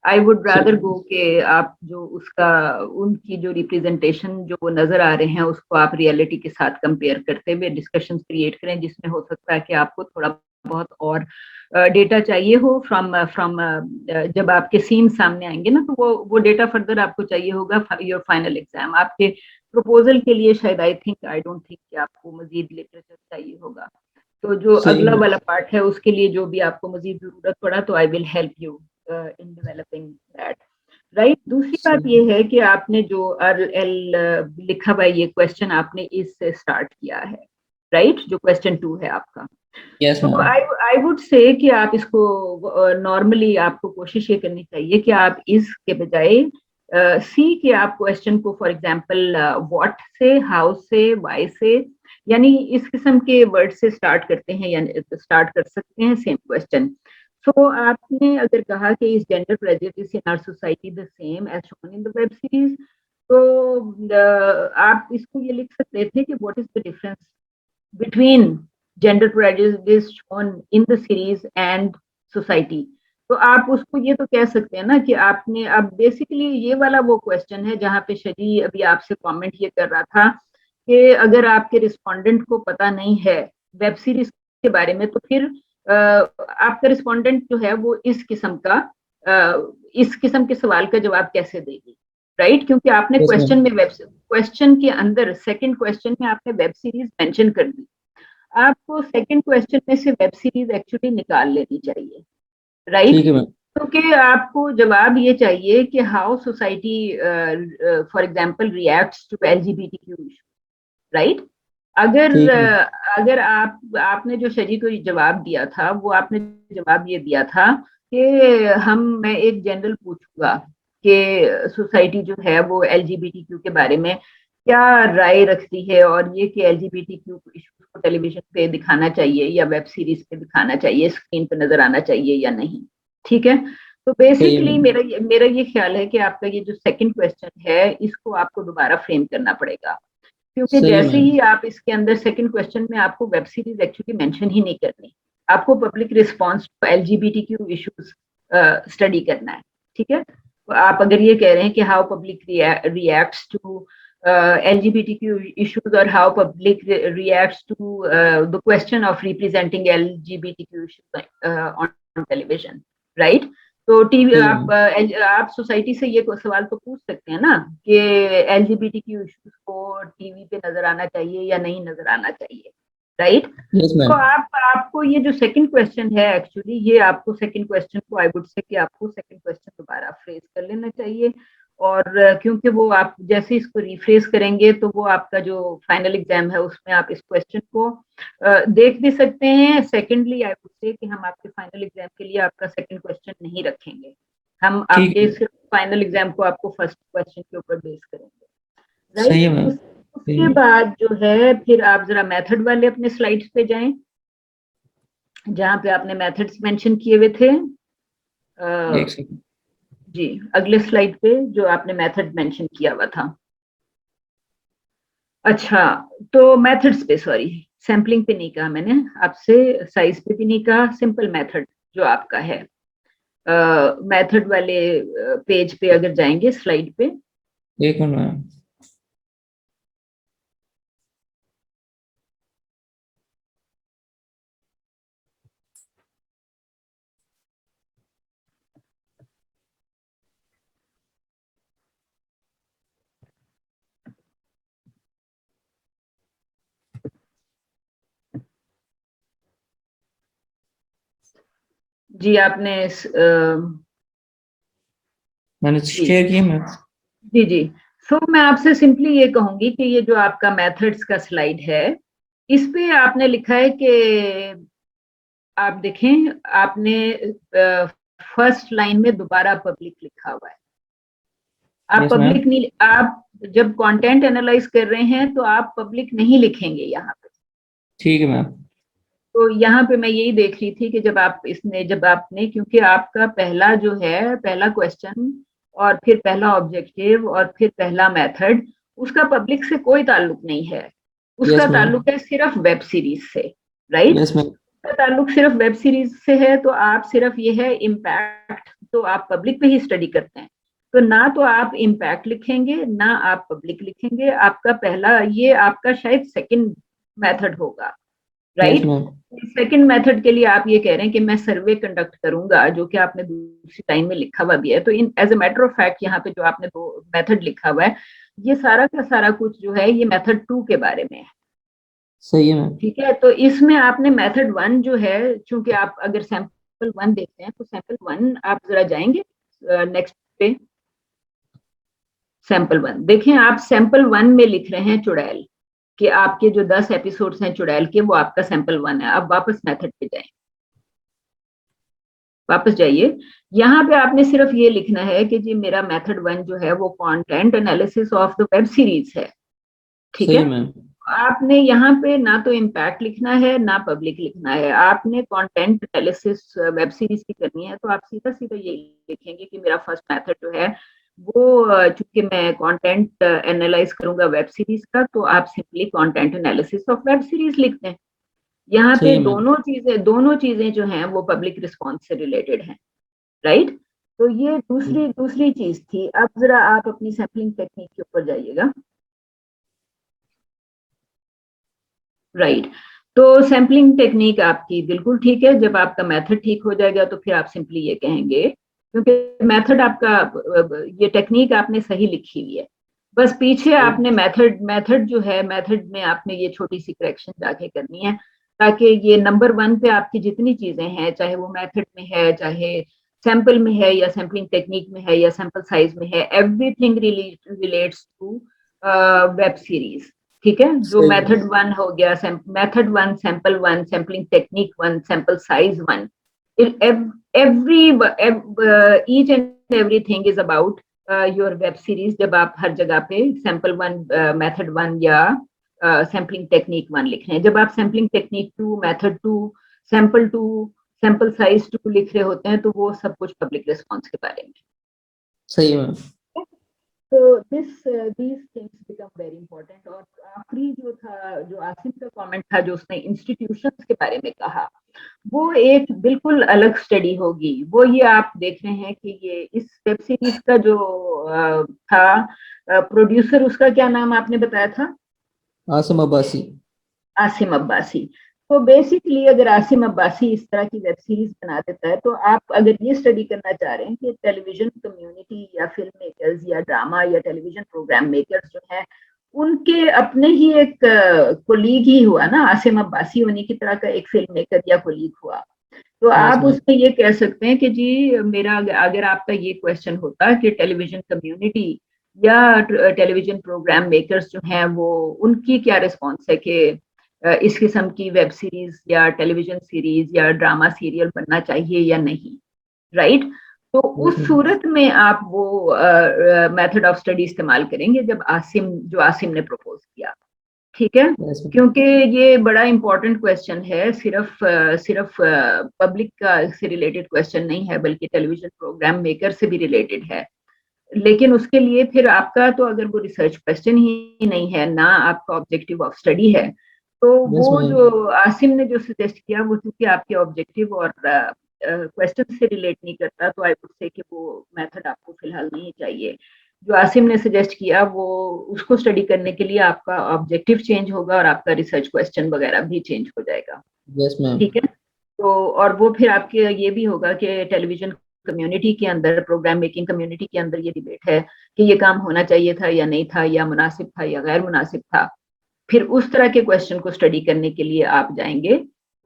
आई वुड रादर गो के आप जो उसका उनकी जो रिप्रेजेंटेशन जो वो नजर आ रहे हैं उसको आप रियलिटी के साथ कंपेयर करते हुए डिस्कशन क्रिएट करें, जिसमें हो सकता है कि आपको थोड़ा बहुत और डेटा चाहिए हो फ्रॉम जब आपके सीन सामने आएंगे ना, तो वो डेटा फर्दर आपको चाहिए होगा योर फाइनल एग्जाम। आपके प्रपोजल के लिए शायद आई डोंट थिंक कि आपको मजीद लिटरेचर चाहिए होगा। तो जो अगला वाला पार्ट है उसके लिए जो भी आपको मजीद जरूरत पड़ा तो I will help you in developing that, right. दूसरी बात ये है कि आपने जो RL लिखा हुआ ये क्वेश्चन आपने इससे स्टार्ट किया है, राइट, जो क्वेश्चन 2 है आपका। Yes, तो ma'am. आई वुड से कि आप इसको नॉर्मली आपको कोशिश ये करनी चाहिए कि आप इसके बजाय सी के आप क्वेश्चन को फॉर एग्जांपल व्हाट से, हाउ से, व्हाई से, यानी इस किस्म के वर्ड से स्टार्ट करते हैं या स्टार्ट कर सकते हैं सेम क्वेश्चन। सो आपने अगर कहा कि is gender prejudice in our society the same as shown in the web series, तो आप इसको ये लिख सकते थे कि what is the difference between gender prejudice shown in the series and society. तो आप उसको ये तो कह सकते हैं ना कि आपने अब बेसिकली ये वाला वो क्वेश्चन है जहाँ पे शजी अभी आपसे कमेंट ये कर रहा था कि अगर आपके रिस्पोंडेंट को पता नहीं है वेब सीरीज के बारे में, तो फिर आपका रिस्पोंडेंट जो है वो इस किस्म के सवाल का जवाब कैसे देगी, राइट? क्योंकि आपने क्वेश्चन के अंदर सेकंड क्वेश्चन में आपने वेब सीरीज मेंशन कर दी। आपको सेकंड क्वेश्चन में से वेब सीरीज एक्चुअली निकाल लेनी चाहिए, राइट? क्योंकि आपको जवाब ये चाहिए कि how society for example reacts to LGBTQ issue, right? अगर आपने जो शजी को जवाब दिया था वो आपने जवाब ये दिया था कि मैं एक जनरल पूछूंगा कि सोसाइटी जो है वो एलजीबीटीक्यू के बारे में क्या राय रखती है, और ये कि एलजीबीटीक्यू इशूज को टेलीविजन पे दिखाना चाहिए या वेब सीरीज पे दिखाना चाहिए, स्क्रीन पे नजर आना चाहिए या नहीं, ठीक है? तो बेसिकली मेरा ये ख्याल है कि आपका ये जो सेकंड क्वेश्चन है इसको आपको दोबारा फ्रेम करना पड़ेगा, क्योंकि जैसे ही आप इसके अंदर सेकंड क्वेश्चन में आपको वेब सीरीज एक्चुअली मेंशन ही नहीं करनी, आपको public response to LGBTQ issues study करना है, ठीक है? तो आप अगर ये कह रहे हैं कि how public reacts to LGBTQ issues or how public reacts to the question of representing LGBTQ issues on television, right? तो टीवी आप सोसाइटी से ये सवाल तो पूछ सकते हैं ना कि LGBTQ issues को टीवी पे नजर आना चाहिए या नहीं नजर आना चाहिए, राइट? तो आपको ये जो सेकंड क्वेश्चन है एक्चुअली ये आपको सेकंड क्वेश्चन को आई वुड से कि आपको सेकंड क्वेश्चन दोबारा फ्रेज कर लेना चाहिए, और क्योंकि वो आप जैसे इसको रिफ्रेज करेंगे तो वो आपका जो फाइनल एग्जाम है उसमें आप इस क्वेश्चन को देख भी सकते हैं। सेकेंडली आई वुड से कि हम आपके फाइनल एग्जाम के लिए आपका सेकंड क्वेश्चन नहीं रखेंगे, हम आपके सिर्फ फाइनल एग्जाम को आपको फर्स्ट क्वेश्चन के ऊपर बेस करेंगे, राइट? उसके बाद जो है फिर आप जरा मेथड वाले अपने स्लाइड्स पे जाएं जहाँ पे आपने मेथड्स मेंशन किए हुए थे। जी, अगले स्लाइड पे जो आपने मेथड मेंशन किया हुआ था। अच्छा, तो मेथड्स पे, सॉरी सैम्पलिंग पे नहीं कहा मैंने आपसे, साइज पे भी नहीं कहा, सिंपल मेथड जो आपका है मेथड वाले पेज पे अगर जाएंगे स्लाइड पे, एक मिनट जी आपने मैंने शेयर किया मैं। जी जी, सो मैं आपसे सिंपली ये कहूंगी कि ये जो आपका मेथड्स का स्लाइड है इस पे आपने लिखा है कि आप देखें आपने फर्स्ट लाइन में दोबारा पब्लिक लिखा हुआ है। आप पब्लिक नहीं, आप जब कंटेंट एनालाइज कर रहे हैं तो आप पब्लिक नहीं लिखेंगे यहाँ पे, ठीक है मैम। तो यहाँ पे मैं यही देख रही थी कि जब आपने क्योंकि आपका पहला जो है पहला क्वेश्चन और फिर पहला ऑब्जेक्टिव और फिर पहला मेथड, उसका पब्लिक से कोई ताल्लुक नहीं है, उसका ताल्लुक है सिर्फ वेब सीरीज से, राइट? उसका ताल्लुक सिर्फ वेब सीरीज से है, तो आप सिर्फ ये है इम्पैक्ट, तो आप पब्लिक पे ही स्टडी करते हैं, तो ना तो आप इम्पैक्ट लिखेंगे ना आप पब्लिक लिखेंगे। आपका पहला ये आपका शायद सेकंड मेथड होगा, राइट? सेकंड मेथड के लिए आप ये कह रहे हैं कि मैं सर्वे कंडक्ट करूंगा, जो कि आपने दूसरी लाइन में लिखा हुआ भी है। तो in as a matter of fact यहाँ पे जो आपने दो मेथड लिखा हुआ है ये सारा का सारा कुछ जो है ये मेथड 2 के बारे में है, सही है मैम, ठीक है? तो इसमें आपने मेथड 1 जो है, चूंकि आप अगर सैंपल 1 देखते हैं तो सैंपल 1 आप जरा जाएंगे नेक्स्ट पे, सैंपल 1 देखें। आप सैंपल 1 में लिख रहे हैं चुड़ैल कि आपके जो 10 एपिसोड्स हैं चुड़ैल के वो आपका सैंपल 1 है। अब वापस मेथड पे जाएं, वापस जाइए। यहाँ पे आपने सिर्फ ये लिखना है कि जी मेरा मेथड 1 जो है वो content analysis of the web series है, ठीक सही है। है मैम। आपने यहाँ पे ना तो इम्पैक्ट लिखना है ना पब्लिक लिखना है, आपने कंटेंट एनालिसिस वेब सीरीज की करनी है, तो आप सीधा सीधा ये लिखेंगे कि मेरा फर्स्ट मेथड जो है वो चूंकि मैं कंटेंट एनालाइज करूंगा वेब सीरीज का, तो आप simply content analysis of web series लिख दें। यहाँ सही पे है मैम। दोनों चीजें जो हैं वो पब्लिक रिस्पॉन्स से रिलेटेड हैं, राइट। तो ये दूसरी चीज थी। अब जरा आप अपनी सैम्पलिंग टेक्निक के ऊपर जाइएगा। राइट, तो सैम्पलिंग टेक्निक आपकी बिल्कुल ठीक है। जब आपका मेथड ठीक हो जाएगा तो फिर आप सिंपली ये कहेंगे, क्योंकि मेथड आपका, ये टेक्निक आपने सही लिखी हुई है, बस पीछे आपने मेथड जो है, मेथड में आपने ये छोटी सी करेक्शन जाके करनी है, ताकि ये नंबर 1 पे आपकी जितनी चीजें हैं, चाहे वो मेथड में है, चाहे सैंपल में है, या सैम्पलिंग टेक्निक में है, या सैंपल साइज में है, everything relates to web series, ठीक है। जो मेथड 1 हो गया, method 1, sample 1, sampling technique 1, sample size 1, every each and everything is about your web series। जब आप हर जगह पे सैंपल 1, मेथड 1 या सैम्पलिंग टेक्निक 1 लिख रहे हैं, जब आप sampling technique 2, method 2, sample 2, sample size 2 लिख रहे होते हैं, तो वो सब कुछ पब्लिक रिस्पॉन्स के बारे में। सही है मैम। तो these things become very important। और आखिरी जो था, जो आसिम का कमेंट था, जो उसने इंस्टीट्यूशंस के बारे में कहा, वो एक बिल्कुल अलग स्टडी होगी। वो ये आप देख रहे हैं कि ये इस वेब सीरीज का जो था प्रोड्यूसर, उसका क्या नाम आपने बताया था? आसिम अब्बासी। आसिम अब्बासी। तो बेसिकली अगर आसिम अब्बासी इस तरह की वेब सीरीज बना देता है, तो आप अगर ये स्टडी करना चाह रहे हैं कि टेलीविजन कम्युनिटी या फिल्म मेकर्स या ड्रामा या टेलीविजन प्रोग्राम मेकर्स जो हैं, उनके अपने ही एक कोलीग ही हुआ ना, आसिम अब्बासी उन्हीं की तरह का एक फिल्म मेकर या कोलीग हुआ। तो आप उसमें ये कह सकते हैं कि जी मेरा, अगर आपका ये क्वेश्चन होता कि टेलीविजन कम्युनिटी या टेलीविजन प्रोग्राम मेकर्स जो हैं, वो उनकी क्या रिस्पॉन्स है कि इस किस्म की वेब सीरीज या टेलीविजन सीरीज या ड्रामा सीरियल बनना चाहिए या नहीं, राइट। तो उस सूरत में आप वो मेथड ऑफ स्टडी इस्तेमाल करेंगे जो आसिम ने प्रपोज किया, ठीक है। क्योंकि ये बड़ा इंपॉर्टेंट क्वेश्चन है, सिर्फ पब्लिक का से रिलेटेड क्वेश्चन नहीं है, बल्कि टेलीविजन प्रोग्राम मेकर से भी रिलेटेड है। लेकिन उसके लिए फिर आपका तो अगर वो रिसर्च क्वेश्चन ही नहीं है ना, आपका ऑब्जेक्टिव ऑफ स्टडी है, तो वो जो आसिम ने जो सजेस्ट किया, वो चूंकि आपके ऑब्जेक्टिव और क्वेश्चन से रिलेट नहीं करता, तो आई वुड से कि वो मेथड आपको फिलहाल नहीं चाहिए। जो आसिम ने सजेस्ट किया, वो उसको स्टडी करने के लिए आपका ऑब्जेक्टिव चेंज होगा और आपका रिसर्च क्वेश्चन वगैरह भी चेंज हो जाएगा, ठीक है। तो और वो फिर आपके ये भी होगा कि टेलीविजन कम्युनिटी के अंदर, प्रोग्राम मेकिंग कम्युनिटी के अंदर ये डिबेट है कि ये काम होना चाहिए था या नहीं था, या मुनासिब था या गैर मुनासिब था। फिर उस तरह के क्वेश्चन को स्टडी करने के लिए आप जाएंगे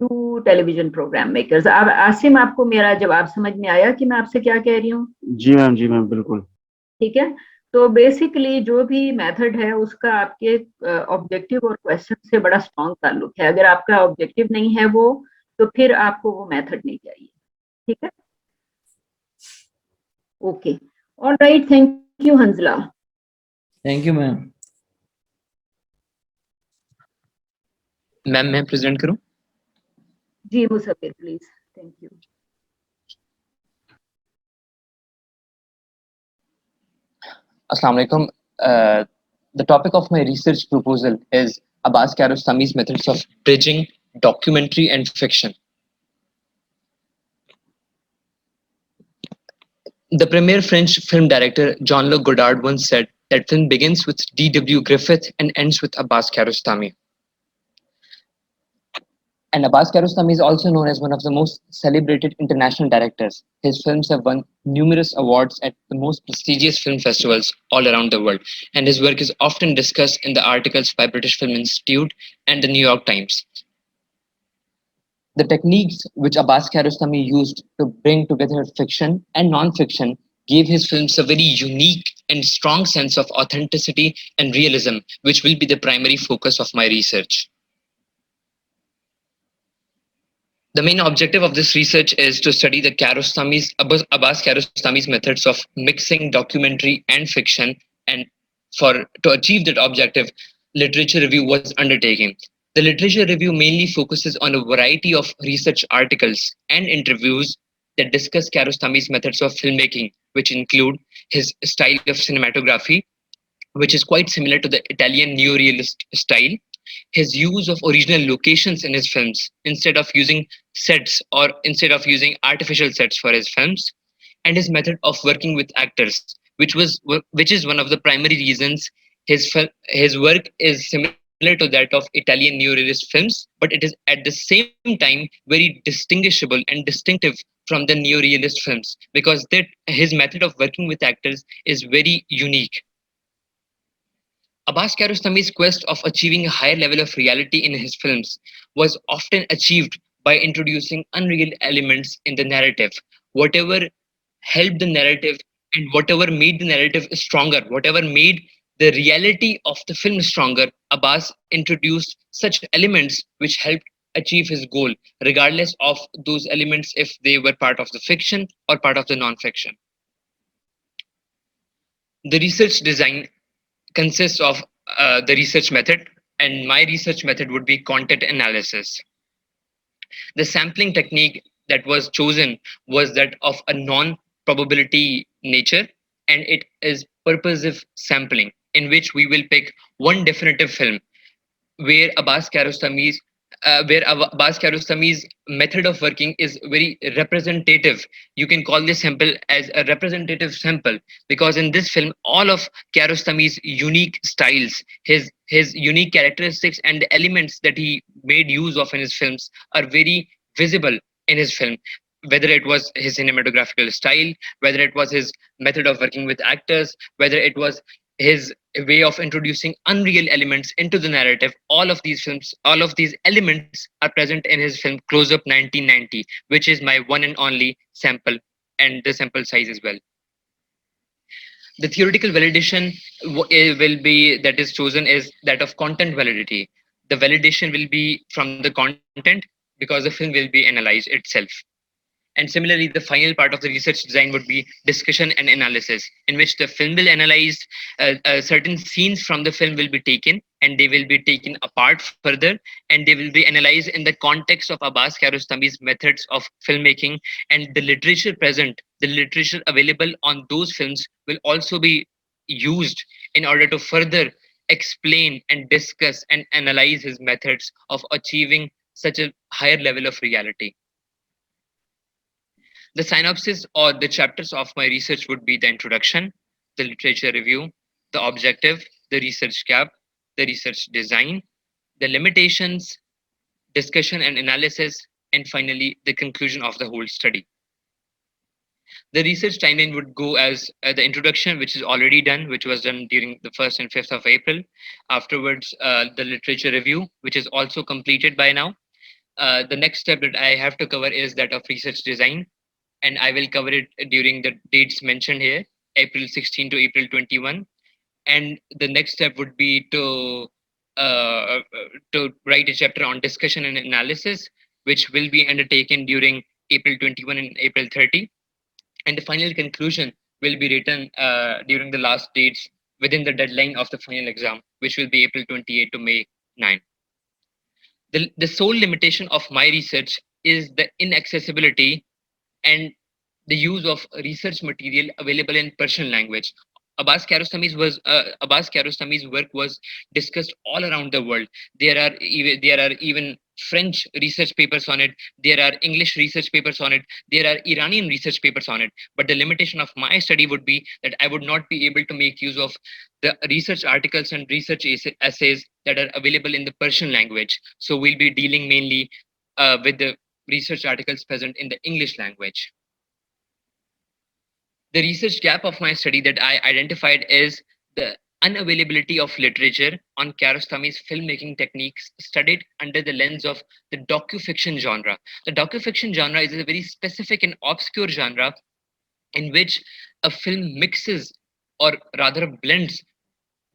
टू टेलीविजन प्रोग्राम मेकर्स। अब आसिम, आपको मेरा जवाब समझ में आया कि मैं आपसे क्या कह रही हूँ? जी मैम बिल्कुल। ठीक है। तो बेसिकली जो भी मेथड है, उसका आपके ऑब्जेक्टिव और क्वेश्चन से बड़ा स्ट्रॉन्ग ताल्लुक है। अगर आपका ऑब्जेक्टिव नहीं है वो, तो फिर आपको वो मेथड नहीं चाहिए, ठीक है। Okay, alright, thank you Hanzala. Thank you ma'am. Ma'am मैं प्रेजेंट करूं? जी Musafir please, thank you. Assalamu alaikum. The topic of my research proposal is Abbas Kiarostami's methods of bridging documentary and fiction. The premier French film director Jean-Luc Godard once said that film begins with D.W. Griffith and ends with Abbas Kiarostami. And Abbas Kiarostami is also known as one of the most celebrated international directors. His films have won numerous awards at the most prestigious film festivals all around the world, and his work is often discussed in the articles by British Film Institute and the New York Times. The techniques which Abbas Kiarostami used to bring together fiction and non-fiction gave his films a very unique and strong sense of authenticity and realism, which will be the primary focus of my research. The main objective of this research is to study the Abbas Kiarostami's methods of mixing documentary and fiction, and to achieve that objective, literature review was undertaken. The literature review mainly focuses on a variety of research articles and interviews that discuss Kiarostami's methods of filmmaking, which include his style of cinematography, which is quite similar to the Italian neorealist style, his use of original locations in his films instead of using sets or instead of using artificial sets for his films, and his method of working with actors, which is one of the primary reasons his work is similar to that of Italian neorealist films, but it is at the same time very distinguishable and distinctive from the neorealist films, because that his method of working with actors is very unique. Abbas Kiarostami's quest of achieving a higher level of reality in his films was often achieved by introducing unreal elements in the narrative. Whatever helped the narrative and whatever made the narrative stronger, whatever made the reality of the film stronger, Abbas introduced such elements which helped achieve his goal, regardless of those elements if they were part of the fiction or part of the non-fiction. The research design consists of the research method, and my research method would be content analysis. The sampling technique that was chosen was that of a non-probability nature, and it is purposive sampling, in which we will pick one definitive film where Abbas Kiarostami's method of working is very representative. You can call this sample as a representative sample, because in this film, all of Kiarostami's unique styles, his unique characteristics, and the elements that he made use of in his films are very visible in his film. Whether it was his cinematographical style, whether it was his method of working with actors, whether it was his way of introducing unreal elements into the narrative, all of these elements are present in his film Close Up 1990, which is my one and only sample, and the sample size as well. The theoretical validation will be that is chosen is that of content validity. The validation will be from the content, because the film will be analyzed itself. And similarly, the final part of the research design would be discussion and analysis, in which the film will analyze certain scenes from the film will be taken, and they will be taken apart further, and they will be analyzed in the context of Abbas Kiarostami's methods of filmmaking, and the literature present, the literature available on those films will also be used in order to further explain and discuss and analyze his methods of achieving such a higher level of reality. The synopsis or the chapters of my research would be the introduction, the literature review, the objective, the research gap, the research design, the limitations, discussion and analysis, and finally the conclusion of the whole study. The research timeline would go as the introduction, which is already done, which was done during the 1st and 5th of April. Afterwards, the literature review, which is also completed by now. The next step that I have to cover is that of research design, and I will cover it during the dates mentioned here, April 16 to April 21. And the next step would be to write a chapter on discussion and analysis, which will be undertaken during April 21 and April 30. And the final conclusion will be written during the last dates within the deadline of the final exam, which will be April 28 to May 9. The sole limitation of my research is the inaccessibility and the use of research material available in Persian language. Abbas Kiarostami's work was discussed all around the world. There are even French research papers on it. There are English research papers on it. There are Iranian research papers on it. But the limitation of my study would be that I would not be able to make use of the research articles and research essays that are available in the Persian language. So we'll be dealing mainly with the research articles present in the English language. The research gap of my study that I identified is the unavailability of literature on Kiarostami's filmmaking techniques studied under the lens of the docufiction genre. The docufiction genre is a very specific and obscure genre in which a film mixes, or rather blends,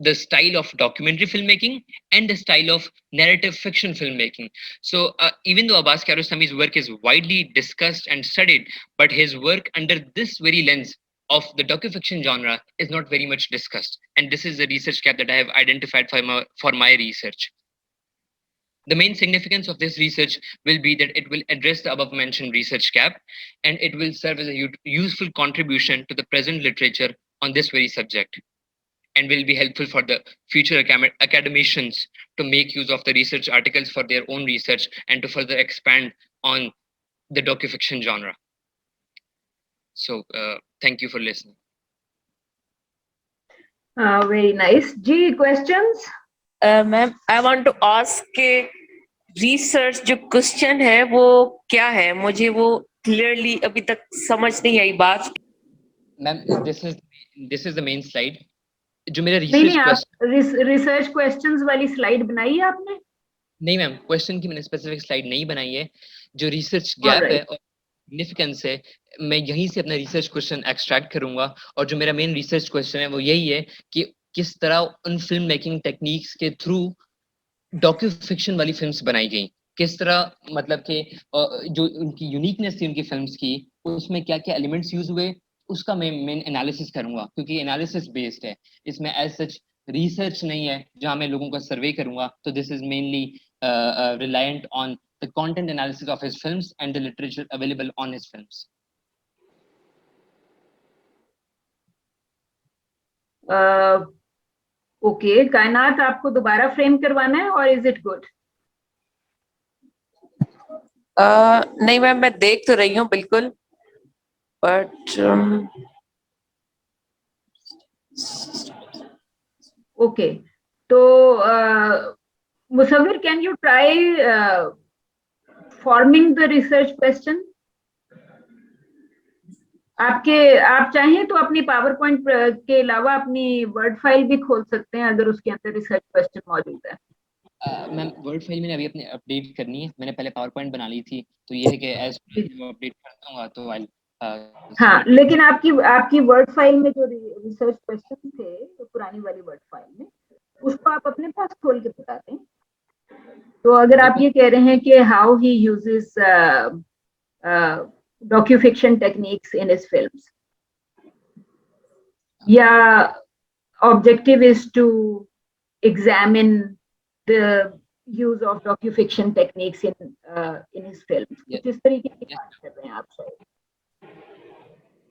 the style of documentary filmmaking and the style of narrative fiction filmmaking. So even though Abbas Kiarostami's work is widely discussed and studied, but his work under this very lens of the docufiction genre is not very much discussed. And this is a research gap that I have identified for my research. The main significance of this research will be that it will address the above mentioned research gap, and it will serve as a useful contribution to the present literature on this very subject, and will be helpful for the future academicians to make use of the research articles for their own research and to further expand on the docufiction genre. So thank you for listening. Very nice. G, questions? Ma'am I want to ask के रिसर्च जो क्वेश्चन है वो क्या है, मुझे वो क्लियरली अभी तक समझ नहीं आई बात. Ma'am this is the main slide. जो मेरा रिसर्च क्वेश्चंस वाली स्लाइड बनाई है आपने? नहीं मैम, क्वेश्चन की मैंने स्पेसिफिक स्लाइड नहीं बनाई है. जो रिसर्च गैप है और सिग्निफिकेंस है, मैं यहीं से अपना रिसर्च क्वेश्चन एक्सट्रैक्ट करूंगा. और जो मेरा मेन रिसर्च क्वेश्चन है वो यही है कि किस तरह उन फिल्म मेकिंग टेक्निक्स के थ्रू डॉक्यू फिक्शन वाली फिल्म्स बनाई गई, किस तरह मतलब कि जो उनकी यूनिकनेस थी उनकी फिल्म्स की, उसमें क्या क्या एलिमेंट्स यूज हुए, उसका मैं मेन एनालिसिस करूंगा. क्योंकि एनालिसिस बेस्ड है, इसमें एज सच रिसर्च नहीं है जहां मैं लोगों का सर्वे करूंगा. तो this is mainly reliant on the content analysis of his films and the literature available on his films. Okay, Kainat आपको दोबारा फ्रेम करवाना है और इज इट गुड? नहीं मैम, मैं देख तो रही हूँ बिल्कुल, बट ओके. तो Musawwir, can you try forming the research question? आप चाहें तो अपनी पावर पॉइंट के अलावा अपनी वर्ड फाइल भी खोल सकते हैं अगर उसके अंदर रिसर्च क्वेश्चन मौजूद है. मैम वर्ड फाइल मैंने अभी अपने अपडेट करनी है, मैंने पहले पावर पॉइंट बना ली थी, तो ये है कि एज अपडेट कर दूंगा तो आई हाँ, लेकिन आपकी वर्ड फाइल में जो रिसर्च क्वेश्चन थे तो पुरानी वाली वर्ड फाइल में, उसको आप अपने पास खोल के बता दें. तो अगर आप ये कह रहे हैं कि how he uses docufiction techniques in his films, yeah, objective is to examine the use of docufiction techniques in his films. किस तरीके की बात कर रहे हैं आप शायद?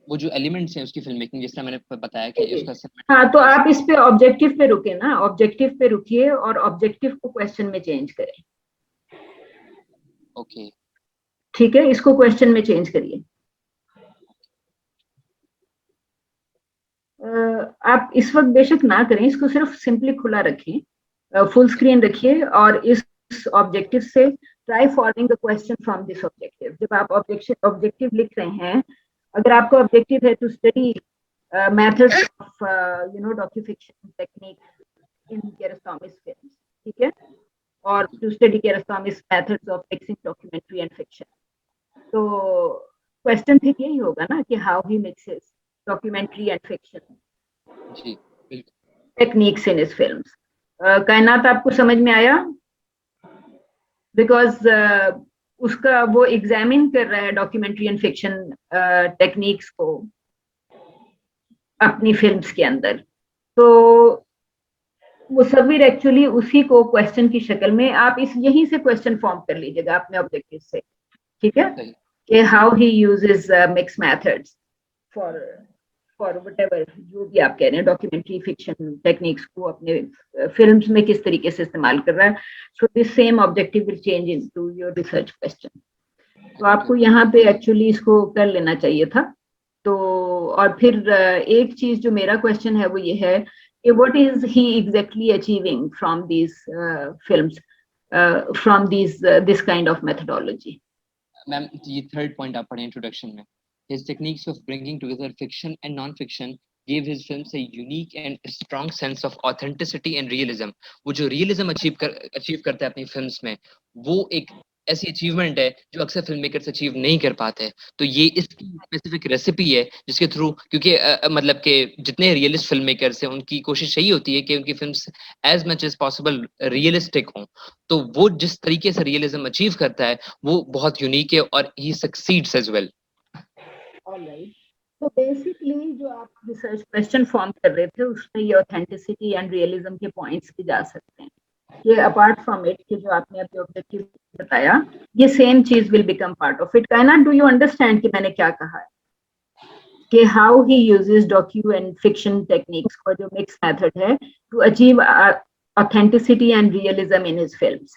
वो जो एलिमेंट्स हैं उसकी फिल्म मेकिंग, जिस तरह मैंने बताया कि उसका. हाँ, तो आप इस पे ऑब्जेक्टिव पे रुके ना, ऑब्जेक्टिव पे रुकिए और ऑब्जेक्टिव को क्वेश्चन में चेंज करें. ओके, ठीक है, इसको क्वेश्चन में चेंज करिए. आप इस वक्त बेशक ना करें, इसको सिर्फ सिंपली खुला रखें, फुल स्क्रीन रखिए और इस ऑब्जेक्टिव से try forming the question from this objective. जब आप ऑब्जेक्टिव लिख रहे हैं, अगर आपका ऑब्जेक्टिव है to study methods of docufiction technique in Kiarostami's films, ठीक है, और to study Kiarostami's methods of mixing documentary and fiction, तो क्वेश्चन ठीक यही होगा ना कि how he mixes documentary and fiction techniques in his films. Kainat आपको समझ में आया? बिकॉज उसका वो एग्जामिन कर रहा है डॉक्यूमेंट्री एंड फिक्शन टेक्निक्स को अपनी फिल्म्स के अंदर. तो मुसव्विर एक्चुअली उसी को क्वेश्चन की शक्ल में, आप यहीं से क्वेश्चन फॉर्म कर लीजिएगा अपने ऑब्जेक्टिव से, ठीक है, कि how he uses mix methods for whatever, जो भी आप कह रहे हैं, डॉक्यूमेंट्री फिक्शन टेक्निक्स को अपने फिल्म्स में किस तरीके से इस्तेमाल कर रहा है. So this same objective will change into your research question. तो आपको यहाँ पे एक्चुअली इसको कर लेना चाहिए था. तो और फिर एक चीज जो मेरा क्वेश्चन है वो ये है कि what is he exactly achieving from these films, from this kind of methodology. Ma'am ये थर्ड पॉइंट आप पढ़े इंट्रोडक्शन में, his techniques of bringing together fiction and non-fiction gave his films a unique and strong sense of authenticity and realism. वो जो realism achieve करता है अपनी films में, वो एक ऐसी अचीवमेंट है जो अक्सर फिल्म मेकर्स अचीव नहीं कर पाते हैं। तो ये इसकी स्पेसिफिक रेसिपी है जिसके थ्रू, क्योंकि मतलब कि जितने रियलिस्ट फिल्म मेकर्स हैं उनकी कोशिश यही होती है कि उनकी films as much as possible realistic हों। तो वो जिस तरीके से रियलिज्म अचीव करता है वो बहुत यूनिक है और ही सक्सीड्स एज वेल। ऑलराइट, तो बेसिकली जो आप रिसर्च क्वेश्चन फॉर्म कर रहे थे उसमें ये ऑथेंटिसिटी एंड रियलिज्म के पॉइंट्स भी जा सकते हैं कि अपार्ट फ्रॉम इट कि जो आपने अपने ऑब्जेक्टिव बताया ये सेम चीज will become part of it. Kaina, do you understand कि मैंने क्या कहा है कि how he uses docu and fiction techniques और जो मिक्स मेथड है to achieve authenticity and realism in his films?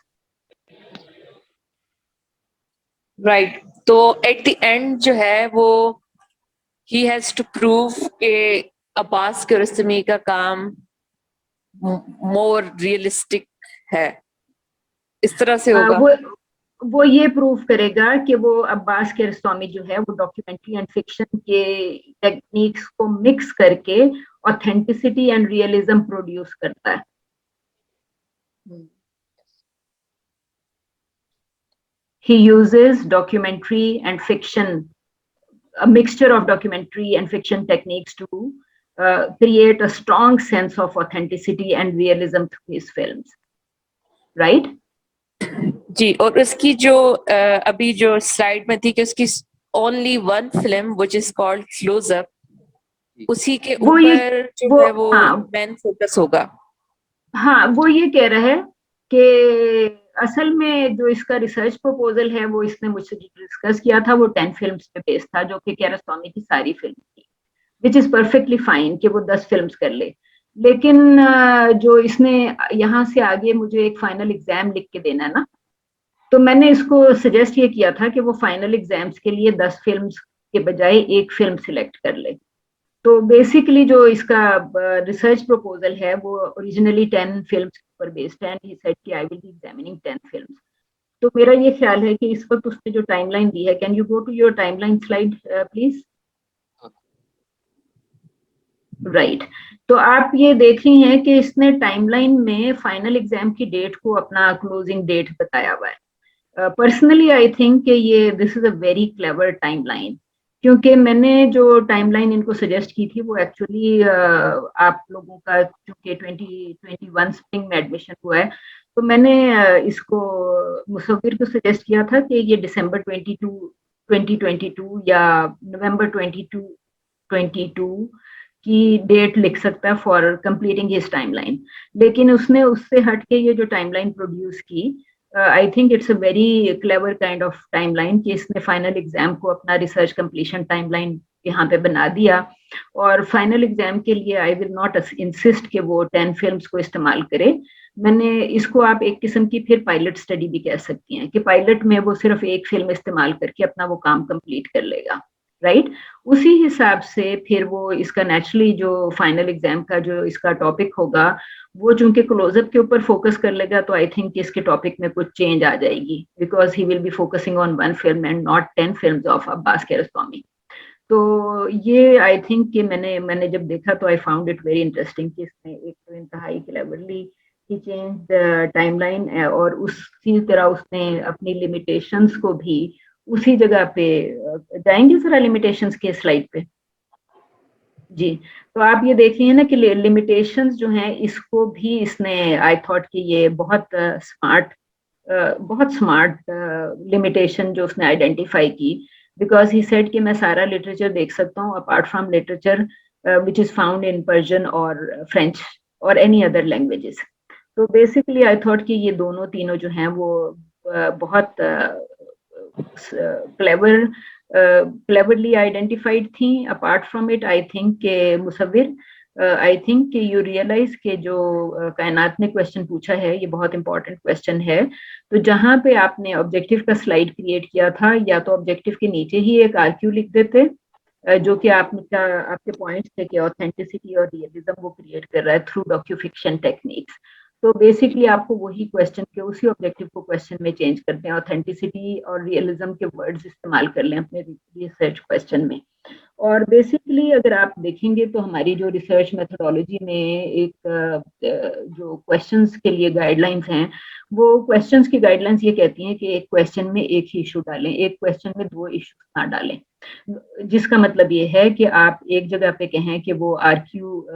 Right, तो एट द एंड जो है वो he has to prove कि अब्बास कियारोस्तामी का काम मोर रियलिस्टिक है, इस तरह से होगा। वो ये प्रूव करेगा कि वो अब्बास कियारोस्तामी जो है वो डॉक्यूमेंट्री एंड फिक्शन के टेक्निक्स को मिक्स करके ऑथेंटिसिटी एंड रियलिज्म प्रोड्यूस करता है। He uses documentary and fiction, a mixture of documentary and fiction techniques to create a strong sense of authenticity and realism through his films, right? जी, और उसकी जो अभी जो स्लाइड में थी कि उसकी only one film which is called close up, उसी के ऊपर जो है वो मेन फोकस होगा। हाँ, वो ये कह रहा है कि असल में जो इसका रिसर्च प्रपोजल है वो इसने मुझसे डिस्कस किया था वो 10 फिल्म्स पे बेस्ड था जो कि कियारोस्तामी की सारी फिल्म थी, विच इज परफेक्टली फाइन कि वो 10 फिल्म्स कर ले। लेकिन जो इसने यहाँ से आगे मुझे एक फाइनल एग्जाम लिख के देना है ना, तो मैंने इसको सजेस्ट ये किया था कि वो फाइनल एग्जाम्स के लिए 10 फिल्म्स के बजाय एक फिल्म सिलेक्ट कर ले। तो बेसिकली जो इसका रिसर्च प्रपोजल है वो ओरिजिनली 10 फिल्म्स पर बेस्ड है एंड ही सेड कि I will be examining 10 films. तो मेरा ये ख्याल है कि इस वक्त उसने जो टाइमलाइन दी है, can you go to your timeline slide please? Right, तो आप ये देख रही हैं कि इसने टाइमलाइन में फाइनल एग्जाम की डेट को अपना क्लोजिंग डेट बताया हुआ है। पर्सनली आई थिंक कि ये this is a very clever timeline, क्योंकि मैंने जो टाइमलाइन इनको सजेस्ट की थी वो एक्चुअली आप लोगों का चूंकि 2021 स्प्रिंग में एडमिशन हुआ है, तो मैंने इसको मुसव्विर को सजेस्ट किया था कि ये दिसंबर 2022 या नवंबर 2022 की डेट लिख सकता है फॉर कंप्लीटिंग हिज टाइमलाइन। लेकिन उसने उससे हट के ये जो टाइमलाइन प्रोड्यूस की, I think it's a very clever kind of timeline कि इसने फाइनल एग्जाम को अपना रिसर्च कंप्लीशन टाइमलाइन यहाँ पे बना दिया। और फाइनल एग्जाम के लिए आई विल नॉट इंसिस्ट कि वो 10 फिल्म्स को इस्तेमाल करे। मैंने इसको आप एक किस्म की फिर पायलट स्टडी भी कह सकती हैं कि पायलट में वो सिर्फ एक फिल्म इस्तेमाल करके अपना वो काम कंप्लीट कर लेगा, राइट? उसी हिसाब से फिर वो इसका नेचुरली जो फाइनल एग्जाम का जो इसका टॉपिक होगा वो चूंकि क्लोजअप के ऊपर फोकस कर लेगा, तो आई थिंक इसके टॉपिक में कुछ चेंज आ जाएगी, because he will be focusing on one film and not 10 films of Abbas कियारोस्तामी। तो ये आई थिंक कि मैंने जब देखा तो I found it very interesting कि इसने एक तो इंतहाई क्लेवरली ही चेंज टाइमलाइन और उसी तरह उसने अपनी लिमिटेशंस को भी उसी जगह पे जाएंगे जरा लिमिटेशंस के स्लाइड पे जी। तो आप ये देख रही हैं ना कि लिमिटेशंस जो हैं इसको भी इसने आई थॉट कि ये बहुत स्मार्ट लिमिटेशन जो उसने आइडेंटिफाई की, बिकॉज ही सेड कि मैं सारा लिटरेचर देख सकता हूँ apart from literature which is found in Persian और फ्रेंच और एनी अदर लैंग्वेजेस। तो बेसिकली आई थॉट कि ये दोनों तीनों जो हैं वो बहुत cleverly identified थी। apart from it I think के मुसव्विर आई थिंक कि यू रियलाइज के जो कायनात ने क्वेश्चन पूछा है ये बहुत इंपॉर्टेंट क्वेश्चन है। तो जहाँ पे आपने ऑब्जेक्टिव का स्लाइड क्रिएट किया था, या तो ऑब्जेक्टिव के नीचे ही एक आरक्यू लिख देते जो कि आपके पॉइंट्स थे कि ऑथेंटिसिटी और रियलिज्म वो क्रिएट कर रहा है थ्रू डॉक्यू फिक्शन टेक्निक्स। तो बेसिकली आपको वही क्वेश्चन के उसी ऑब्जेक्टिव को क्वेश्चन में चेंज करते हैं, ऑथेंटिसिटी और रियलिज्म के वर्ड्स इस्तेमाल कर लें अपने रिसर्च क्वेश्चन में। और बेसिकली अगर आप देखेंगे तो हमारी जो रिसर्च मेथोडोलॉजी में एक जो क्वेश्चंस के लिए गाइडलाइंस हैं, वो क्वेश्चंस की गाइडलाइंस ये कहती हैं कि एक क्वेश्चन में एक ही इशू डालें, एक क्वेश्चन में 2 इशू ना डालें। जिसका मतलब ये है कि आप एक जगह पे कहें कि वो आरक्यू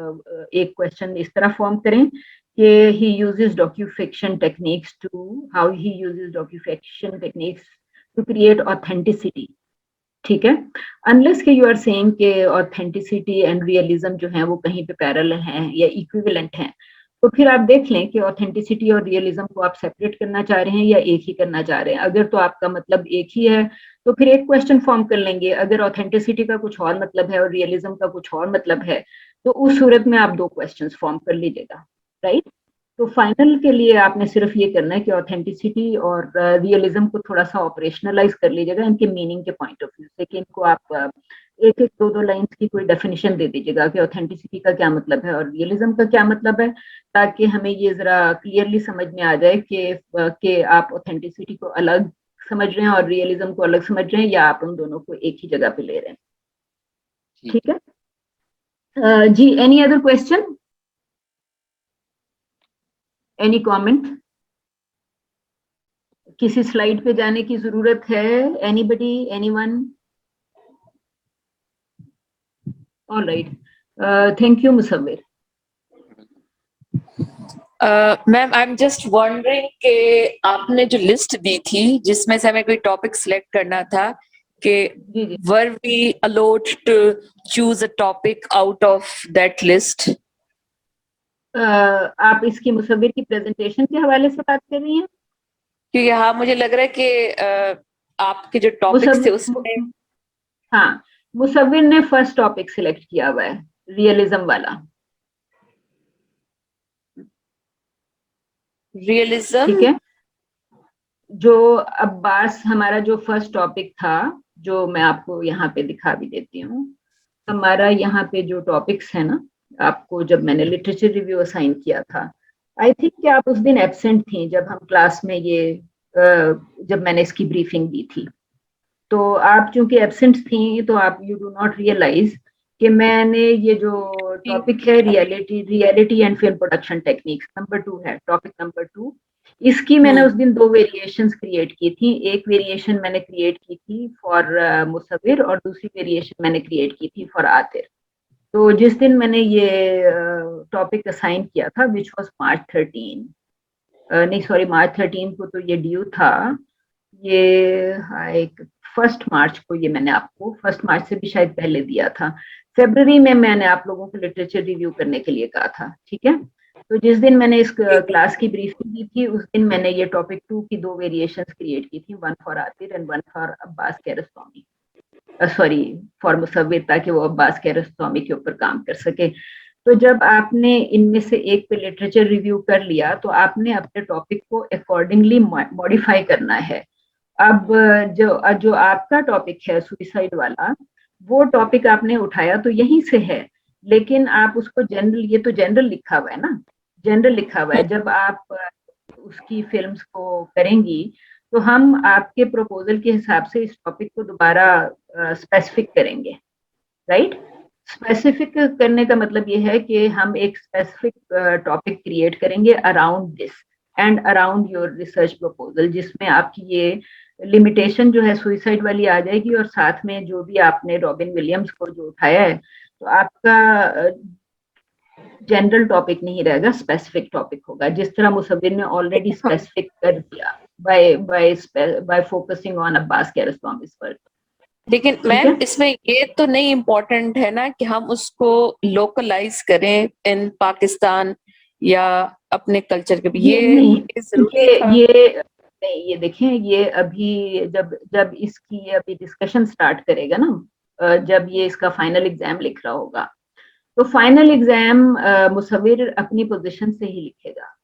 एक क्वेश्चन इस तरह फॉर्म करें कि he uses docufiction techniques to create authenticity, ठीक है। अनलेस के यू आर सेइंग के ऑथेंटिसिटी एंड रियलिज्म जो है वो कहीं पे पैरेलल हैं या इक्विवेलेंट हैं, तो फिर आप देख लें कि ऑथेंटिसिटी और रियलिज्म को आप सेपरेट करना चाह रहे हैं या एक ही करना चाह रहे हैं। अगर तो आपका मतलब एक ही है तो फिर एक क्वेश्चन फॉर्म कर लेंगे। अगर ऑथेंटिसिटी का कुछ और मतलब है और रियलिज्म का कुछ और मतलब है, तो उस सूरत में आप 2 क्वेश्चंस फॉर्म कर लीजिएगा, राइट। तो फाइनल के लिए आपने सिर्फ ये करना है कि ऑथेंटिसिटी और रियलिज्म को थोड़ा सा ऑपरेशनलाइज कर लीजिएगा इनके मीनिंग के पॉइंट ऑफ व्यू से, कि इनको आप एक एक 2 लाइंस की कोई डेफिनेशन दे दीजिएगा कि ऑथेंटिसिटी का क्या मतलब है और रियलिज्म का क्या मतलब है, ताकि हमें ये जरा क्लियरली समझ में आ जाए कि आप ऑथेंटिसिटी को अलग समझ रहे हैं और रियलिज्म को अलग समझ रहे हैं, या आप उन दोनों को एक ही जगह पे ले रहे हैं। ठीक है जी, any other question, any comment? किसी स्लाइड पे जाने की जरूरत है? Anybody, anyone? Alright, thank you Musawwir. Ma'am I am just wondering कि आपने जो लिस्ट दी थी जिसमें से हमें कोई टॉपिक सिलेक्ट करना था, कि were we allowed to choose a topic out of that list? आप इसकी मुसव्विर की प्रेजेंटेशन के हवाले से बात कर रही हैं? क्योंकि हाँ, मुझे लग रहा है कि आपके जो टॉपिक्स थे उसमें, हाँ, मुसव्विर ने फर्स्ट टॉपिक सिलेक्ट किया हुआ है, रियलिज्म वाला। रियलिज्म, ठीक है। जो अब्बास, हमारा जो फर्स्ट टॉपिक था, जो मैं आपको यहाँ पे दिखा भी देती हूँ, हमारा यहाँ पे जो टॉपिक्स है ना, आपको जब मैंने लिटरेचर रिव्यू असाइन किया था, आई थिंक कि आप उस दिन एब्सेंट थी जब हम क्लास में जब मैंने इसकी ब्रीफिंग दी थी। तो आप चूंकि एब्सेंट थी तो आप यू डू नॉट रियलाइज कि मैंने ये जो टॉपिक है reality and film production techniques, number 2 है, टॉपिक नंबर 2, इसकी मैंने उस दिन 2 वेरिएशंस क्रिएट की थी। एक वेरिएशन मैंने क्रिएट की थी फॉर मुसव्विर और दूसरी वेरिएशन मैंने क्रिएट की थी फॉर आतिर। तो जिस दिन मैंने ये टॉपिक असाइन किया था, विच वॉज मार्च 13 को तो ये ड्यू था, ये 1 मार्च को, ये मैंने आपको 1 मार्च से भी शायद पहले दिया था। फरवरी में मैंने आप लोगों को लिटरेचर रिव्यू करने के लिए कहा था, ठीक है। तो जिस दिन मैंने इस क्लास की ब्रीफिंग दी थी, उस दिन मैंने ये टॉपिक 2 की 2 वेरिएशंस क्रिएट की थी, 1 for Aatir and 1 for Abbas Kiarostami, sorry for Musawwir, ताकि वो अब्बास कियारोस्तामी के ऊपर काम कर सके। तो जब आपने इनमें से एक पे लिटरेचर रिव्यू कर लिया, तो आपने अपने टॉपिक को अकॉर्डिंगली मॉडिफाई करना है। अब जो आपका टॉपिक है सुसाइड वाला, वो टॉपिक आपने उठाया तो यहीं से है, लेकिन आप उसको जनरल, ये तो जनरल लिखा हुआ है ना, जनरल लिखा हुआ है। जब आप उसकी फिल्म्स को करेंगी तो हम आपके प्रपोजल के हिसाब से इस टॉपिक को दोबारा स्पेसिफिक करेंगे, राइट। स्पेसिफिक करने का मतलब ये है कि हम एक स्पेसिफिक टॉपिक क्रिएट करेंगे around this and around your research proposal, जिसमें आपकी ये लिमिटेशन जो है सुसाइड वाली आ जाएगी, और साथ में जो भी आपने रॉबिन विलियम्स को जो उठाया है, तो आपका जनरल टॉपिक नहीं रहेगा, स्पेसिफिक टॉपिक होगा, जिस तरह मुसव्विर ने ऑलरेडी स्पेसिफिक कर दिया by focusing on Abbas Kiarostami's work. लेकिन मैम इसमें ये तो नहीं इम्पोर्टेंट है ना कि हम उसको लोकलाइज करें इन पाकिस्तान या अपने कल्चर के भी, ये देखें, ये अभी जब इसकी अभी डिस्कशन स्टार्ट करेगा ना, जब ये इसका फाइनल एग्जाम लिख रहा होगा, तो फाइनल एग्जाम मुसव्विर अपनी पोजीशन से ही लिखेगा,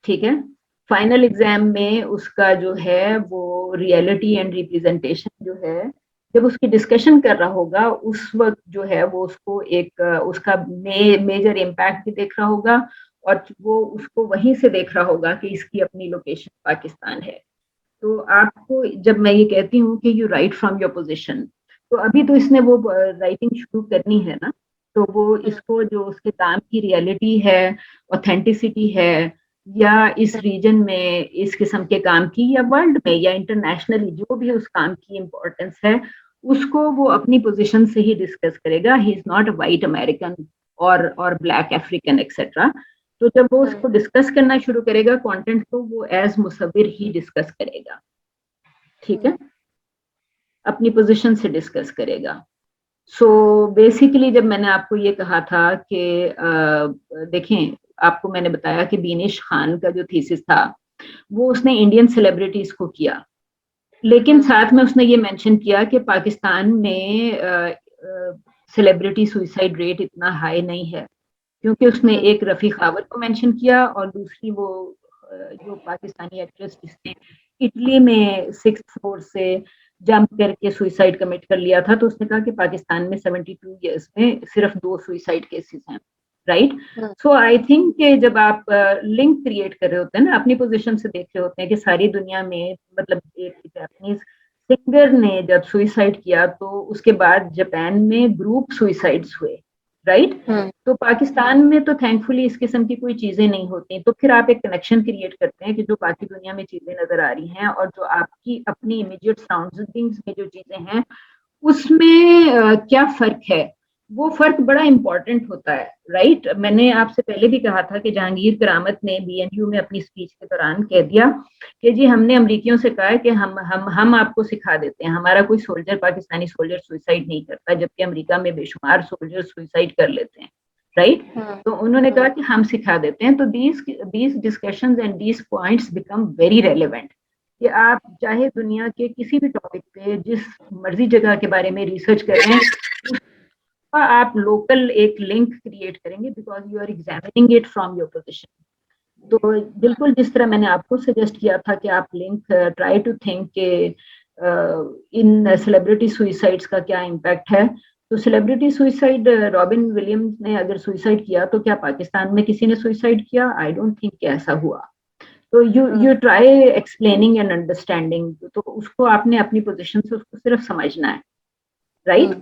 ठीक है। फाइनल एग्जाम में उसका जो है वो रियलिटी एंड रिप्रेजेंटेशन जो है, जब उसकी डिस्कशन कर रहा होगा, उस वक्त जो है वो उसको एक उसका मेजर इम्पैक्ट भी देख रहा होगा, और वो उसको वहीं से देख रहा होगा कि इसकी अपनी लोकेशन पाकिस्तान है। तो आपको, जब मैं ये कहती हूँ कि you right from your position, तो अभी तो इसने वो राइटिंग शुरू करनी है ना, तो वो इसको जो उसके काम की रियलिटी है, ऑथेंटिसिटी है, या इस रीजन में इस किस्म के काम की, या वर्ल्ड में या इंटरनेशनली जो भी उस काम की इम्पोर्टेंस है, उसको वो अपनी पोजीशन से ही डिस्कस करेगा. He is not a white American और ब्लैक अफ्रीकन एक्सेट्रा. तो जब वो उसको डिस्कस करना शुरू करेगा कंटेंट को, वो एज मुसव्विर ही डिस्कस करेगा. ठीक है, अपनी पोजीशन से डिस्कस करेगा. सो बेसिकली जब मैंने आपको ये कहा था कि देखें, आपको मैंने बताया कि बीनिश खान का जो थीसिस था वो उसने इंडियन सेलिब्रिटीज को किया, लेकिन साथ में उसने ये मेंशन किया कि पाकिस्तान में सेलिब्रिटी सुसाइड रेट इतना हाई नहीं है, क्योंकि उसने एक रफ़ी खावर को मेंशन किया और दूसरी वो जो पाकिस्तानी एक्ट्रेस जिसने इटली में 6th फ्लोर से जंप करके सुसाइड कमिट कर लिया था, तो उसने कहा कि पाकिस्तान में 72 इयर्स में सिर्फ 2 सुसाइड केसेस हैं. राइट. सो आई थिंक कि जब आप लिंक क्रिएट कर रहे होते हैं ना, अपनी पोजीशन से देख रहे होते हैं कि सारी दुनिया में, मतलब एक जापानीज सिंगर ने जब सुसाइड किया तो उसके बाद जापान में ग्रुप सुसाइड्स हुए. राइट. तो पाकिस्तान में तो थैंकफुली इस किस्म की कोई चीजें नहीं होती. तो फिर आप एक कनेक्शन क्रिएट करते हैं कि जो बाकी दुनिया में चीजें नजर आ रही हैं और जो आपकी अपनी इमीडिएट सराउंडिंग्स में जो चीजें हैं उसमें क्या फर्क है. वो फर्क बड़ा इंपॉर्टेंट होता है. राइट. मैंने आपसे पहले भी कहा था कि जहांगीर करामत ने BNU में अपनी स्पीच के दौरान कह दिया कि जी हमने अमरीकियों से कहा है कि हम आपको सिखा देते हैं, हमारा कोई सोल्जर, पाकिस्तानी सोल्जर सुसाइड नहीं करता, जबकि अमेरिका में बेशुमार सोल्जर सुसाइड कर लेते हैं. राइट. तो उन्होंने कहा कि हम सिखा देते हैं. तो these discussions and these points become very relevant कि आप चाहे दुनिया के किसी भी टॉपिक पे जिस मर्जी जगह के बारे में रिसर्च करें, आप लोकल एक लिंक क्रिएट करेंगे because you are examining it from your position. तो बिल्कुल जिस तरह मैंने आपको सजेस्ट किया था कि आप लिंक ट्राई टू थिंक के इन सेलिब्रिटी सुसाइड्स का क्या इम्पैक्ट है. तो सेलिब्रिटी सुसाइड, रॉबिन विलियम्स ने अगर सुसाइड किया तो क्या पाकिस्तान में किसी ने सुसाइड किया? आई डोंट थिंक कि ऐसा हुआ. तो you try explaining and understanding. तो उसको आपने अपनी पोजीशन से उसको सिर्फ समझना है. राइट.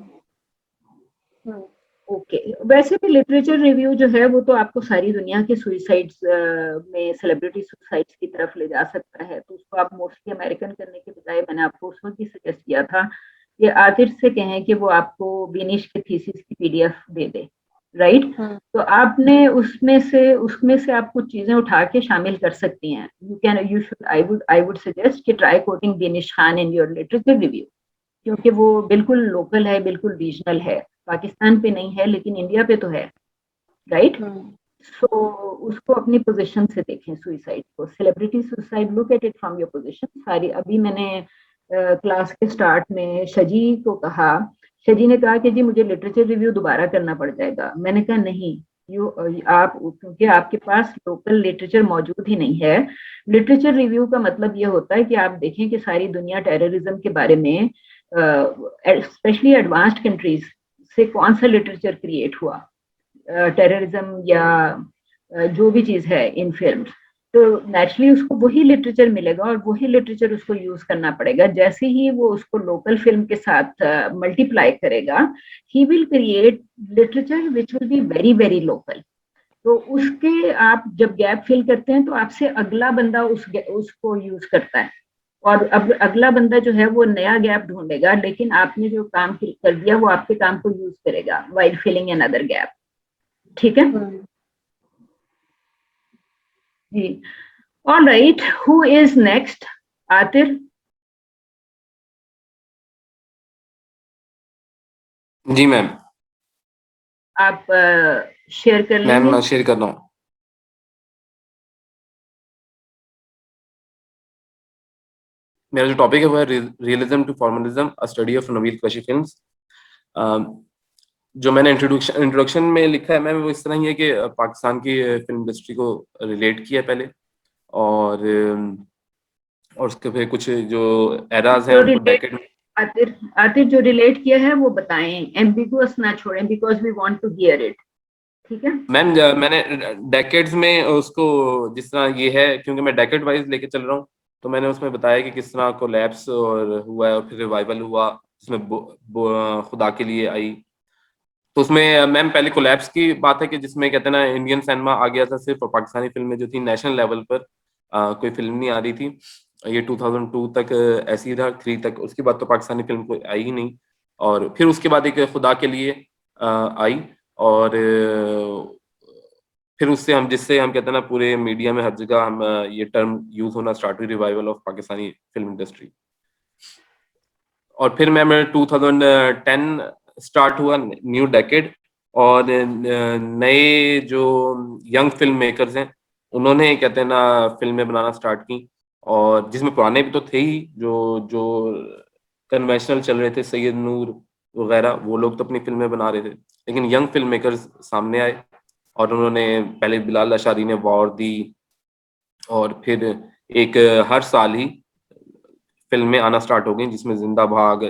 ओके. वैसे भी लिटरेचर रिव्यू जो है वो तो आपको सारी दुनिया के सुसाइड्स में सेलिब्रिटी सुसाइड्स की तरफ ले जा सकता है. तो उसको आप मोस्टली अमेरिकन करने के बजाय मैंने आपको उस वक्त भी सजेस्ट किया था कि आतिर से कहें कि वो आपको बीनिश के थीसिस की PDF दे दे. राइट. तो आपने उसमें से आप कुछ चीजें उठा के शामिल कर सकती हैं. You should I would suggest कि try quoting Beenish Khan in your literature review, क्योंकि वो बिल्कुल लोकल है, बिल्कुल रीजनल है. पाकिस्तान पे नहीं है लेकिन इंडिया पे तो है. राइट. सो उसको अपनी पोजीशन से देखें सुसाइड को. Celebrity suicide, look at it from your position. सारी अभी मैंने क्लास के स्टार्ट में शजी को कहा, शजी ने कहा कि जी मुझे लिटरेचर रिव्यू दोबारा करना पड़ जाएगा. मैंने कहा नहीं, आप, क्योंकि आपके पास लोकल लिटरेचर मौजूद ही नहीं है. लिटरेचर रिव्यू का मतलब ये होता है कि आप देखें कि सारी दुनिया टेररिज्म के बारे में, स्पेशली एडवांस्ड कंट्रीज से कौन सा लिटरेचर क्रिएट हुआ, टेररिज्म या जो भी चीज है इन फिल्म्स. तो नेचुरली उसको वही लिटरेचर मिलेगा और वही लिटरेचर उसको यूज करना पड़ेगा. जैसे ही वो उसको लोकल फिल्म के साथ मल्टीप्लाई करेगा, he will create literature which will be very very local. तो उसके आप जब गैप फिल करते हैं तो आपसे अगला बंदा उसको यूज करता है, और अब अगला बंदा जो है वो नया गैप ढूंढेगा, लेकिन आपने जो काम कर दिया वो आपके काम को यूज करेगा व्हाइल फिलिंग अनदर गैप. ठीक है जी. All right. Who is next? Aatir. जी मैम. आप शेयर कर लेंगे? मैम मैं शेयर कर रहा हूँ. मेरा जो टॉपिक है वो है realism to formalism, a study of Naveed Qureshi films. जो मैंने इंट्रोडक्शन में लिखा है मैम वो इस तरह ही है कि पाकिस्तान की फिल्म इंडस्ट्री को रिलेट किया पहले, और उसके फिर कुछ जो एराज हैं उनको डेकेड. आतिर जो रिलेट किया है वो बताएं, एम्बिगुअस ना छोड़ें, because we want to hear it. ठीक है मैम. मैंने डेकेड्स में उसको जिस तरह ये है, क्योंकि मैं डेकेड वाइज लेके चल रहा हूँ, तो मैंने उसमें बताया कि किस तरह कोलैप्स और हुआ है और फिर रिवाइवल हुआ जिसमें खुदा के लिए आई। तो उसमें मैम पहले कोलैप्स की बात है कि जिसमें कहते हैं ना इंडियन सिनेमा आ गया था सिर्फ, और पाकिस्तानी फिल्में जो थी नेशनल लेवल पर कोई फिल्म नहीं आ रही थी। ये 2002 तक ऐसी रहा, 3 तक, उसके बाद तो पाकिस्तानी फिल्म कोई आई ही नहीं। और फिर उसके बाद एक खुदा के लिए आई, और फिर उससे हम, जिससे हम कहते हैं ना पूरे मीडिया में हर जगह हम ये टर्म यूज होना स्टार्ट हुई, revival of Pakistani film industry. और फिर मैं 2010 स्टार्ट हुआ न्यू डेकेड, और नए जो यंग फिल्म मेकर्स हैं उन्होंने कहते हैं ना फिल्में बनाना स्टार्ट की, और जिसमें पुराने भी तो थे ही, जो जो कन्वेंशनल चल रहे थे, सैयद नूर वगैरह, वो लोग तो अपनी फिल्में बना रहे थे, लेकिन यंग फिल्म मेकर्स सामने आए, और उन्होंने पहले बिलाल अशारी ने वॉर दी, और फिर एक हर साल ही फिल्में आना स्टार्ट हो गई, जिसमें जिंदा भाग,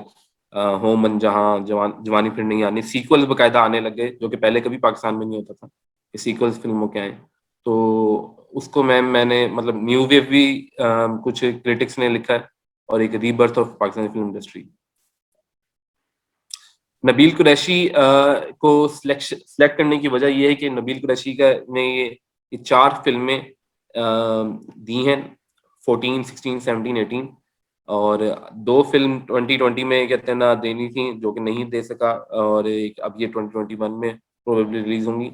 होम अनजहां, जवानी फिर नहीं आनी, सीक्वल्स बकायदा आने लग गए, जो कि पहले कभी पाकिस्तान में नहीं होता था कि सीक्वल्स फिल्मों के आए। तो उसको मैंने मतलब न्यू वेव भी कुछ क्रिटिक्स ने लिखा है, और एक rebirth of Pakistani film industry. Nabeel Qureshi को सिलेक्ट करने की वजह यह है कि नबील कुरैशी का ने ये 4 फिल्में दी हैं, 14, 16, 17, 18, और 2 फिल्म 2020 में कहते हैं ना देनी थी, जो कि नहीं दे सका, और एक अब ये 2021 में प्रोबेबली रिलीज होंगी।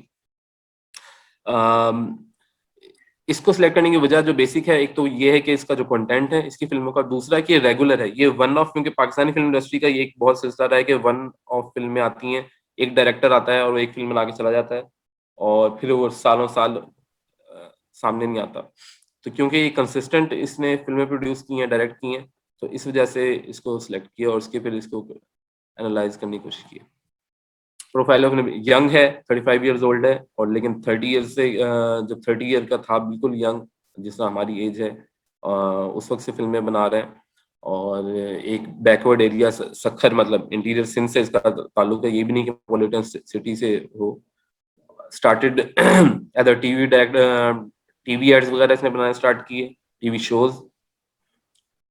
इसको सिलेक्ट करने की वजह जो बेसिक है, एक तो ये है कि इसका जो कंटेंट है इसकी फिल्मों का, दूसरा है कि ये रेगुलर है, ये वन ऑफ, क्योंकि पाकिस्तानी फिल्म इंडस्ट्री का ये एक बहुत सिलसिला रहा है कि वन ऑफ फिल्में आती हैं, एक डायरेक्टर आता है और वो एक फिल्म बना के चला जाता है, और फिर वो सालों साल सामने नहीं आता। तो क्योंकि ये कंसिस्टेंट इसने फिल्में प्रोड्यूस की हैं, डायरेक्ट की हैं, तो इस वजह से इसको सिलेक्ट किया, और उसके फिर इसको एनालाइज करने की कोशिश की। प्रोफाइल ऑफ यंग है, 35 इयर्स ओल्ड है, और लेकिन 30 ईयर्स से जब 30 ईयर का था, बिल्कुल यंग, जिस तरह हमारी एज है, उस वक्त से फिल्में बना रहे हैं, और एक बैकवर्ड एरिया सखर, मतलब इंटीरियर सिंध से इसका ताल्लुक है, ये भी नहीं कि पॉलिटन सिटी से हो। Started as a TV director, TV ads वगैरह इसने बनाना स्टार्ट किए, टीवी शोज।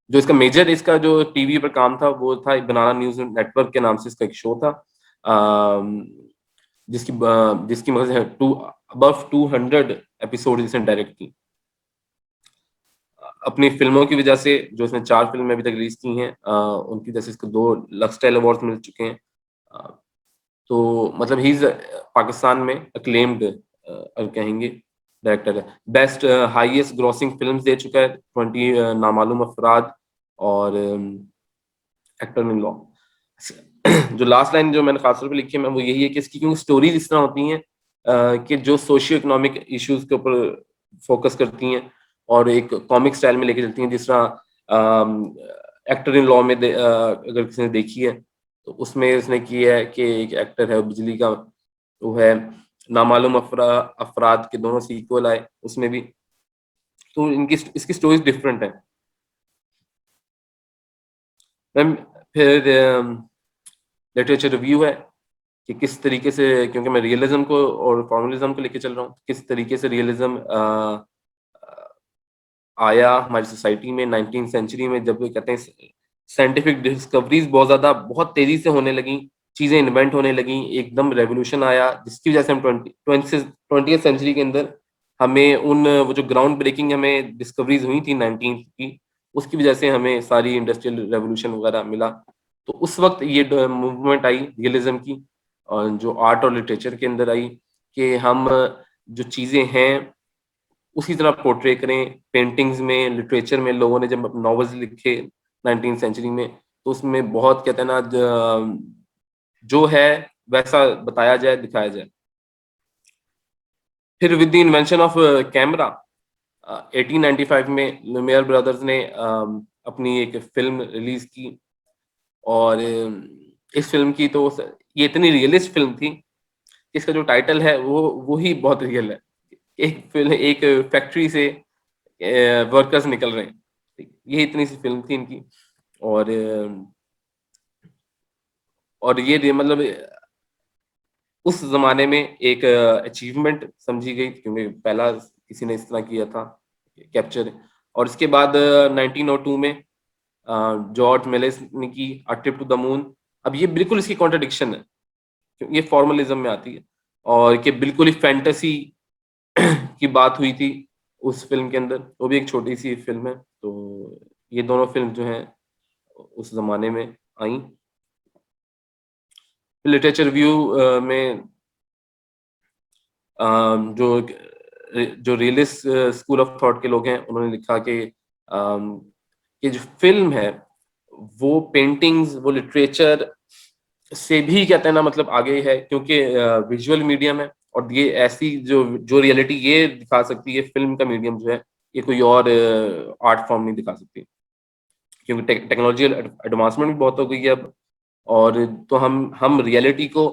जो इसका मेजर, इसका जो टीवी पर काम था वो था बनाना न्यूज नेटवर्क के नाम से इसका एक शो था, जिसकी मकसद है अबव 200 एपिसोड इसने डायरेक्ट की। अपनी फिल्मों की वजह से, जो इसने 4 फिल्में अभी तक रिलीज की हैं, उनकी वजह से इसको 2 लक्स स्टाइल अवार्ड मिल चुके हैं। तो मतलब ही पाकिस्तान में अक्लेम्ड कहेंगे डायरेक्टर है। बेस्ट हाईएस्ट ग्रॉसिंग फिल्म्स दे चुका है, 20 नामालूम अफराद और एक्टर इन लॉ। जो लास्ट लाइन जो मैंने खासतौर पे लिखी है वो यही है कि इसकी क्योंकि स्टोरीज इस तरह होती हैं कि जो सोशियो इकोनॉमिक इश्यूज के ऊपर फोकस करती हैं, और एक कॉमिक स्टाइल में लेके चलती हैं, जिस तरह एक्टर इन लॉ में अगर किसी ने देखी है तो उसमें उसने किया है कि एक एक्टर है बिजली का, वो है, नामालूम अफराद के दोनों सीक्वल आए उसमें भी, तो इसकी स्टोरीज डिफरेंट है। मैम फिर लिटरेचर रिव्यू है कि किस तरीके से, क्योंकि मैं रियलिज्म को और फॉर्मलिज्म को लेके चल रहा हूँ, किस तरीके से रियलिज्म आया हमारी सोसाइटी में 19th सेंचुरी में, जब कहते हैं साइंटिफिक डिस्कवरीज बहुत ज्यादा बहुत तेजी से होने लगी, चीजें इन्वेंट होने लगी, एकदम रेवोल्यूशन आया, जिसकी वजह से हम 20th सेंचुरी के अंदर हमें वो जो ग्राउंड ब्रेकिंग हमें डिस्कवरीज हुई थी 19th की, उसकी वजह से हमें सारी इंडस्ट्रियल रेवोल्यूशन वगैरह मिला। तो उस वक्त ये मूवमेंट आई रियलिज्म की, और जो आर्ट और लिटरेचर के अंदर आई, कि हम जो चीजें हैं उसी तरह पोर्ट्रे करें। पेंटिंग्स में, लिटरेचर में, लोगों ने जब नॉवेल्स लिखे 19th सेंचुरी में, तो उसमें बहुत कहते हैं ना जो है वैसा बताया जाए, दिखाया जाए। फिर with the invention of camera 1895 में लुमियर ब्रदर्स ने अपनी एक फिल्म रिलीज की, और इस फिल्म की तो ये इतनी रियलिस्ट फिल्म थी, इसका जो टाइटल है वो ही बहुत रियल है। एक फैक्ट्री से वर्कर्स निकल रहे हैं, ये इतनी सी फिल्म थी इनकी, और ये मतलब उस जमाने में एक अचीवमेंट समझी गई, क्योंकि पहला किसी ने इस तरह किया था कैप्चर। और इसके बाद 1902 में जॉर्ज मेलिस ने की a trip to the moon. अब ये बिल्कुल इसकी कॉन्ट्रडिक्शन है, क्योंकि ये फॉर्मलिज्म में आती है, और कि बिल्कुल ही फैंटेसी की बात हुई थी उस फिल्म के अंदर, वो भी एक छोटी सी फिल्म है। तो ये दोनों फिल्म जो हैं उस जमाने में आई। लिटरेचर व्यू में जो जो रियलिस्ट स्कूल ऑफ थॉट के लोग हैं, उन्होंने लिखा कि ये जो फिल्म है वो पेंटिंग्स, वो लिटरेचर से भी कहते हैं ना, मतलब आगे है, क्योंकि विजुअल मीडियम है, और ये ऐसी जो जो रियलिटी ये दिखा सकती है फिल्म का मीडियम जो है, ये कोई और आर्ट फॉर्म नहीं दिखा सकती, क्योंकि टेक्नोलॉजिकल एडवांसमेंट भी बहुत हो गई है अब। और तो हम रियलिटी को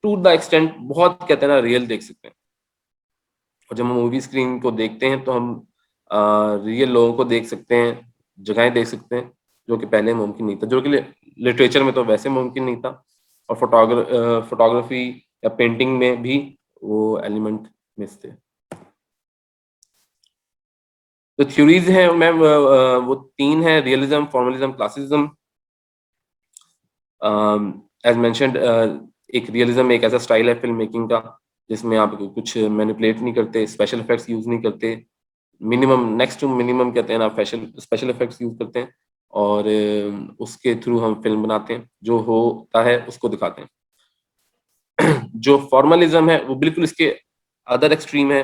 टू द एक्सटेंट बहुत कहते हैं ना रियल देख सकते हैं, और जब हम मूवी स्क्रीन को देखते हैं तो हम रियल लोगों को देख सकते हैं, जगहें देख सकते हैं, जो कि पहले मुमकिन नहीं था, जो कि लिटरेचर में तो वैसे मुमकिन नहीं था, और फोटोग्राफी या पेंटिंग में भी वो एलिमेंट मिस थे। तो थ्योरीज हैं मैम, वो 3 हैं: realism, formalism, classicism. As mentioned, एक रियलिज्म एक ऐसा स्टाइल है फिल्म मेकिंग का जिसमें आप कुछ मैनिपुलेट नहीं करते, स्पेशल इफेक्ट्स यूज नहीं करते, मिनिमम नेक्स्ट टू मिनिमम कहते हैं ना, स्पेशल इफेक्ट्स यूज करते हैं, और उसके थ्रू हम फिल्म बनाते हैं, जो होता है उसको दिखाते हैं। जो फॉर्मलिज्म है वो बिल्कुल इसके अदर एक्सट्रीम है,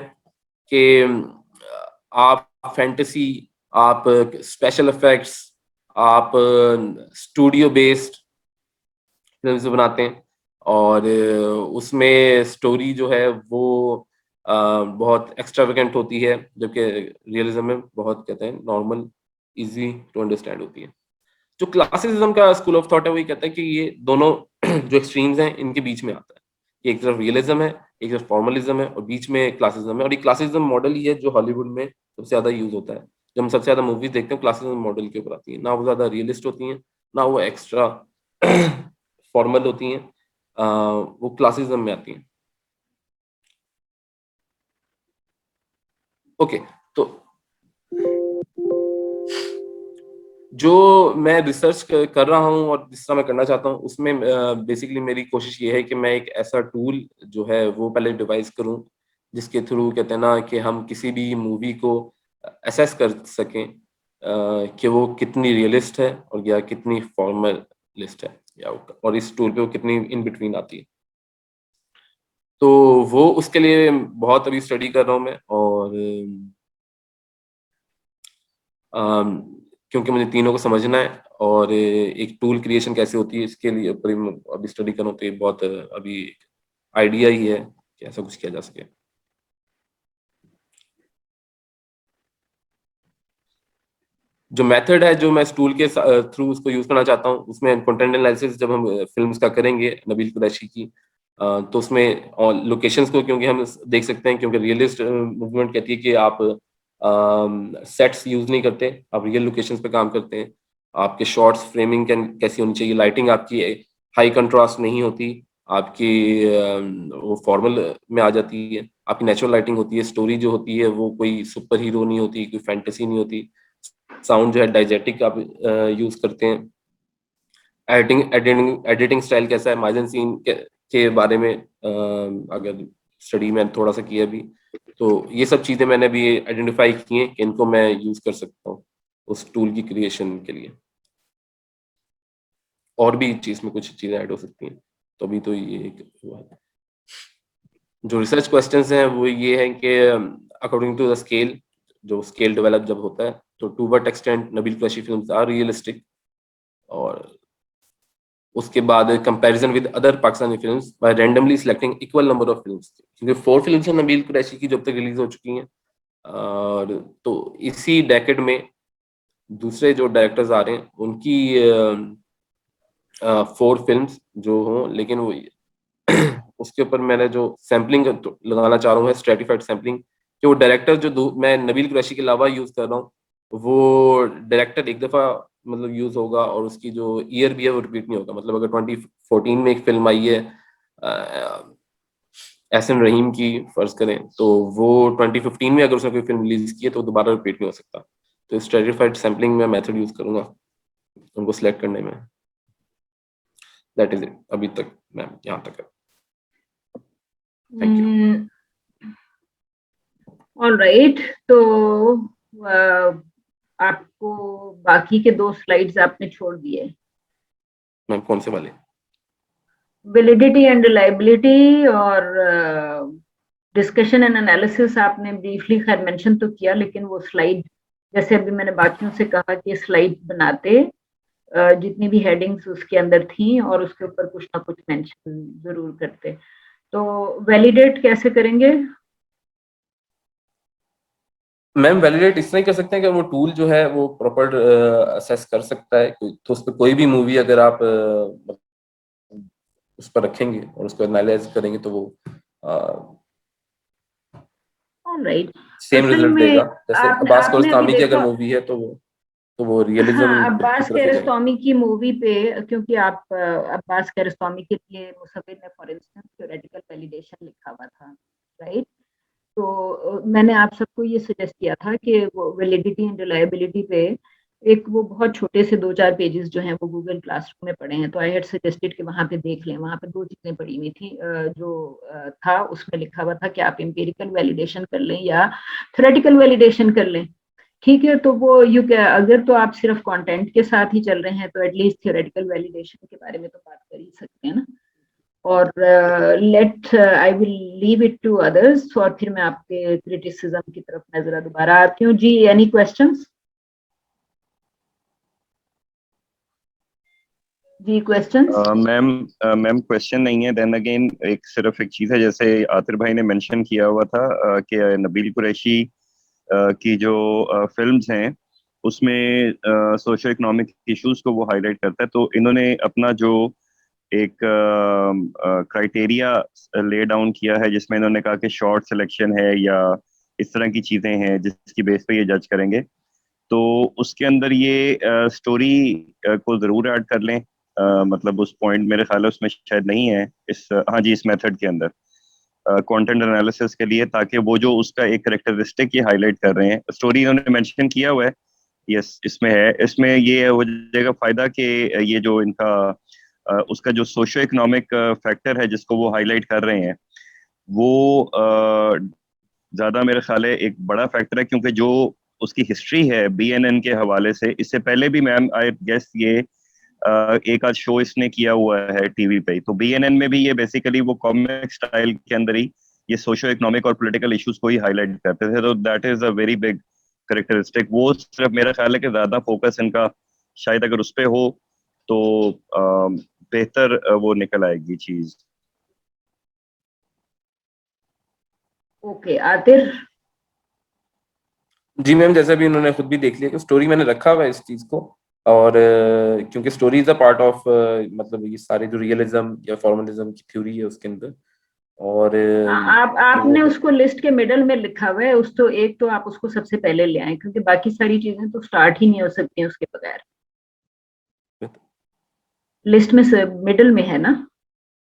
कि आप फैंटेसी, आप स्पेशल इफेक्ट्स, आप स्टूडियो बेस्ड फिल्म बनाते हैं, और उसमें स्टोरी जो है वो बहुत एक्स्ट्रावेगेंट होती है, जबकि रियलिज्म में बहुत कहते हैं नॉर्मल, इजी टू अंडरस्टैंड होती है। जो क्लासिज्म का स्कूल ऑफ थॉट है वही कहता है कि ये दोनों जो एक्सट्रीम्स हैं इनके बीच में आता है, कि एक तरफ रियलिज्म है, एक तरफ फॉर्मलिज्म है, और बीच में क्लासिज्म है, और ये क्लासिज्म मॉडल ही है जो हॉलीवुड में सबसे ज्यादा यूज होता है। जब हम सबसे ज्यादा मूवीज देखते हैं क्लासिज्म मॉडल के ऊपर आती है, ना वो ज्यादा रियलिस्ट होती हैं, ना वो एक्स्ट्रा फॉर्मल होती हैं, वो क्लासिज्म में आती हैं। ओके, तो जो मैं रिसर्च कर रहा हूँ और जिस तरह मैं करना चाहता हूँ उसमें बेसिकली मेरी कोशिश ये है कि मैं एक ऐसा टूल जो है वो पहले डिवाइस करूँ, जिसके थ्रू कहते हैं ना कि हम किसी भी मूवी को असेस कर सकें कि वो कितनी रियलिस्ट है और या कितनी फॉर्मलिस्ट है, या और इस टूल पे वो कितनी इन बिटवीन आती है। तो वो उसके लिए बहुत अभी स्टडी कर रहा हूँ मैं, और क्योंकि मुझे तीनों को समझना है, और एक टूल क्रिएशन कैसे होती है इसके लिए अभी स्टडी करूँ, तो ये बहुत अभी आइडिया ही है कि ऐसा कुछ किया जा सके। जो मेथड है जो मैं इस टूल के थ्रू उसको यूज करना चाहता हूँ, उसमें कंटेंट एनालिसिस जब हम फिल्म्स का करेंगे नबील कुरैशी की, तो उसमें लोकेशंस को क्योंकि हम देख सकते हैं, क्योंकि रियलिस्ट मूवमेंट कहती है कि आप सेट्स यूज नहीं करते, आप रियल लोकेशंस पे काम करते हैं। आपके शॉट्स फ्रेमिंग कैसी होनी चाहिए, लाइटिंग आपकी हाई कंट्रास्ट नहीं होती, आपकी वो फॉर्मल में आ जाती है, आपकी नेचुरल लाइटिंग होती है, स्टोरी जो होती है वो कोई सुपर हीरो नहीं होती, कोई फैंटेसी नहीं होती, साउंड जो है डाइजेटिक आप यूज करते हैं। एडिटिंग स्टाइल कैसा है, माइजन सीन के बारे में अगर स्टडी में थोड़ा सा किया भी, तो ये सब चीजें मैंने भी आइडेंटिफाई की हैं कि इनको मैं यूज कर सकता हूँ उस टूल की क्रिएशन के लिए। और भी चीज में कुछ चीजें ऐड हो सकती हैं, तो अभी तो ये एक हुआ है। जो रिसर्च क्वेश्चंस हैं वो ये हैं कि अकॉर्डिंग टू द स्केल, जो स्केल डेवलप जब होता है, तो to what extent Nabeel Qureshi films are realistic, और उसके बाद comparison with other Pakistani films by randomly selecting equal number of films, क्योंकि 4 फिल्म्स हैं नबील कुरैशी की जो अब तक रिलीज हो चुकी हैं, और तो इसी डेकेड में दूसरे जो डायरेक्टर्स आ रहे हैं उनकी 4 फिल्म्स जो हों, लेकिन वो उसके ऊपर मैंने जो सैम्पलिंग लगाना चाह रहा हूँ है स्ट्रेटिफाइड सैम्पलिंग, कि वो डायरेक्टर जो मैं नबील कुरैशी के अलावा यूज कर रहा हूँ, वो डायरेक्टर एक दफा मतलब यूज होगा, और उसकी जो ईयर भी है वो रिपीट नहीं होगा। मतलब अगर 2014 में एक फिल्म आई है एहसन रहीम की, फर्ज करें, तो वो 2015 में अगर उसने कोई फिल्म रिलीज की है तो दोबारा रिपीट नहीं हो सकता। तो स्ट्रेटिफाइड सैम्पलिंग में मेथड यूज करूंगा उनको सिलेक्ट करने में। दैट इज इट, अभी तक मैम यहाँ तक है। Thank you. ऑल राइट, तो आपको बाकी के 2 स्लाइड्स आपने छोड़ दिए। मैम कौन से वाले? वैलिडिटी एंड रिलायबिलिटी और डिस्कशन एंड एनालिसिस आपने ब्रीफली खैर मेंशन तो किया, लेकिन वो स्लाइड जैसे अभी मैंने बाकियों से कहा कि स्लाइड बनाते जितनी भी हेडिंग्स उसके अंदर थी और उसके ऊपर कुछ ना कुछ मेंशन जरूर करते। तो वैलिडेट कैसे करेंगे? मैम वैलिडेट इस तरह ही कर सकते हैं कि वो टूल जो है वो प्रॉपर असेस कर सकता है, तो उस पर कोई भी मूवी अगर आप उस पर रखेंगे और उसको एनालाइज करेंगे तो वो राइट, सेम रिजल्ट देगा। जैसे अब्बास आपने कियारोस्तामी की अगर मूवी है तो वो रियलिज्म हाँ, की अब्बास तरफ ही जाएगा। कियारोस्तामी की मूवी पे, क्योंकि आप अब्बास कियारोस्तामी के लिए मुसव्विर ने फॉर इंस्टेंस थ्योरेटिकल वैलिडेशन लिखा हुआ था, राइट? तो मैंने आप सबको ये सजेस्ट किया था कि वो वैलिडिटी एंड रिलायबिलिटी पे एक वो बहुत छोटे से 2-4 पेजेस जो हैं वो गूगल क्लासरूम में पढ़े हैं, तो आई हैड सजेस्टेड कि वहाँ पे देख लें। वहाँ पे 2 चीजें पड़ी हुई थी, जो था उसमें लिखा हुआ था कि आप एम्पिरिकल वैलिडेशन कर लें या थ्योरेटिकल वैलिडेशन कर लें, ठीक है? तो वो अगर तो आप सिर्फ कंटेंट के साथ ही चल रहे हैं तो एटलीस्ट थ्योरेटिकल वैलिडेशन के बारे में तो बात कर ही सकते हैं ना। और I will leave it to others, और फिर मैं आपके क्रिटिसिज्म की तरफ मैं जरा दोबारा आती हूँ। जी, एनी क्वेश्चंस? जी क्वेश्चंस? मैम क्वेश्चन नहीं है, देन अगेन सिर्फ एक चीज है, जैसे आतिर भाई ने मेंशन किया हुआ था कि नबील कुरैशी की जो फिल्म्स हैं उसमें सोशो इकोनॉमिक इश्यूज को वो हाईलाइट करता है। तो इन्होंने अपना जो एक क्राइटेरिया ले डाउन किया है जिसमें इन्होंने कहा कि शॉर्ट सिलेक्शन है या इस तरह की चीजें हैं जिसकी बेस पे ये जज करेंगे, तो उसके अंदर ये स्टोरी को जरूर ऐड कर लें। मतलब उस पॉइंट मेरे ख्याल है उसमें शायद नहीं है इस हाँ जी, इस मेथड के अंदर कंटेंट एनालिसिस के लिए, ताकि वो जो उसका एक कैरेक्टरिस्टिक ये हाईलाइट कर रहे हैं, स्टोरी इन्होंने मेंशन किया हुआ है, यस इसमें है, इसमें ये हो जाएगा फायदा कि ये जो इनका उसका जो सोशो इकोनॉमिक फैक्टर है जिसको वो हाईलाइट कर रहे हैं वो ज्यादा मेरे ख्याल है एक बड़ा फैक्टर है, क्योंकि जो उसकी हिस्ट्री है बीएनएन के हवाले से, इससे पहले भी मैम आई गेस ये एक आध शो इसने किया हुआ है टीवी पे, तो बीएनएन में भी ये बेसिकली वो कॉमिक स्टाइल के अंदर ही ये सोशो इकोनॉमिक और पॉलिटिकल इश्यूज को ही हाईलाइट करते थे, तो that is a very big characteristic. वो सिर्फ मेरा ख्याल है कि ज्यादा फोकस इनका शायद अगर उस पर हो तो बेहतर वो निकल आएगी चीज। ओके, आतिर? जी मैम, जैसे भी उन्होंने खुद भी देख लिया कि स्टोरी मैंने रखा हुआ है इस चीज को, और क्योंकि story is a part of मतलब ये सारे जो रियलिज्म या फॉर्मलिज्म की थ्योरी है उसके अंदर, और आपने उसको लिस्ट के मिडल में लिखा हुआ है, उस तो एक तो आप उसको सबसे पहले ले आए, क्योंकि बाकी सारी चीजें तो स्टार्ट ही नहीं हो सकती उसके बगैर। लिस्ट में मिडल में है ना?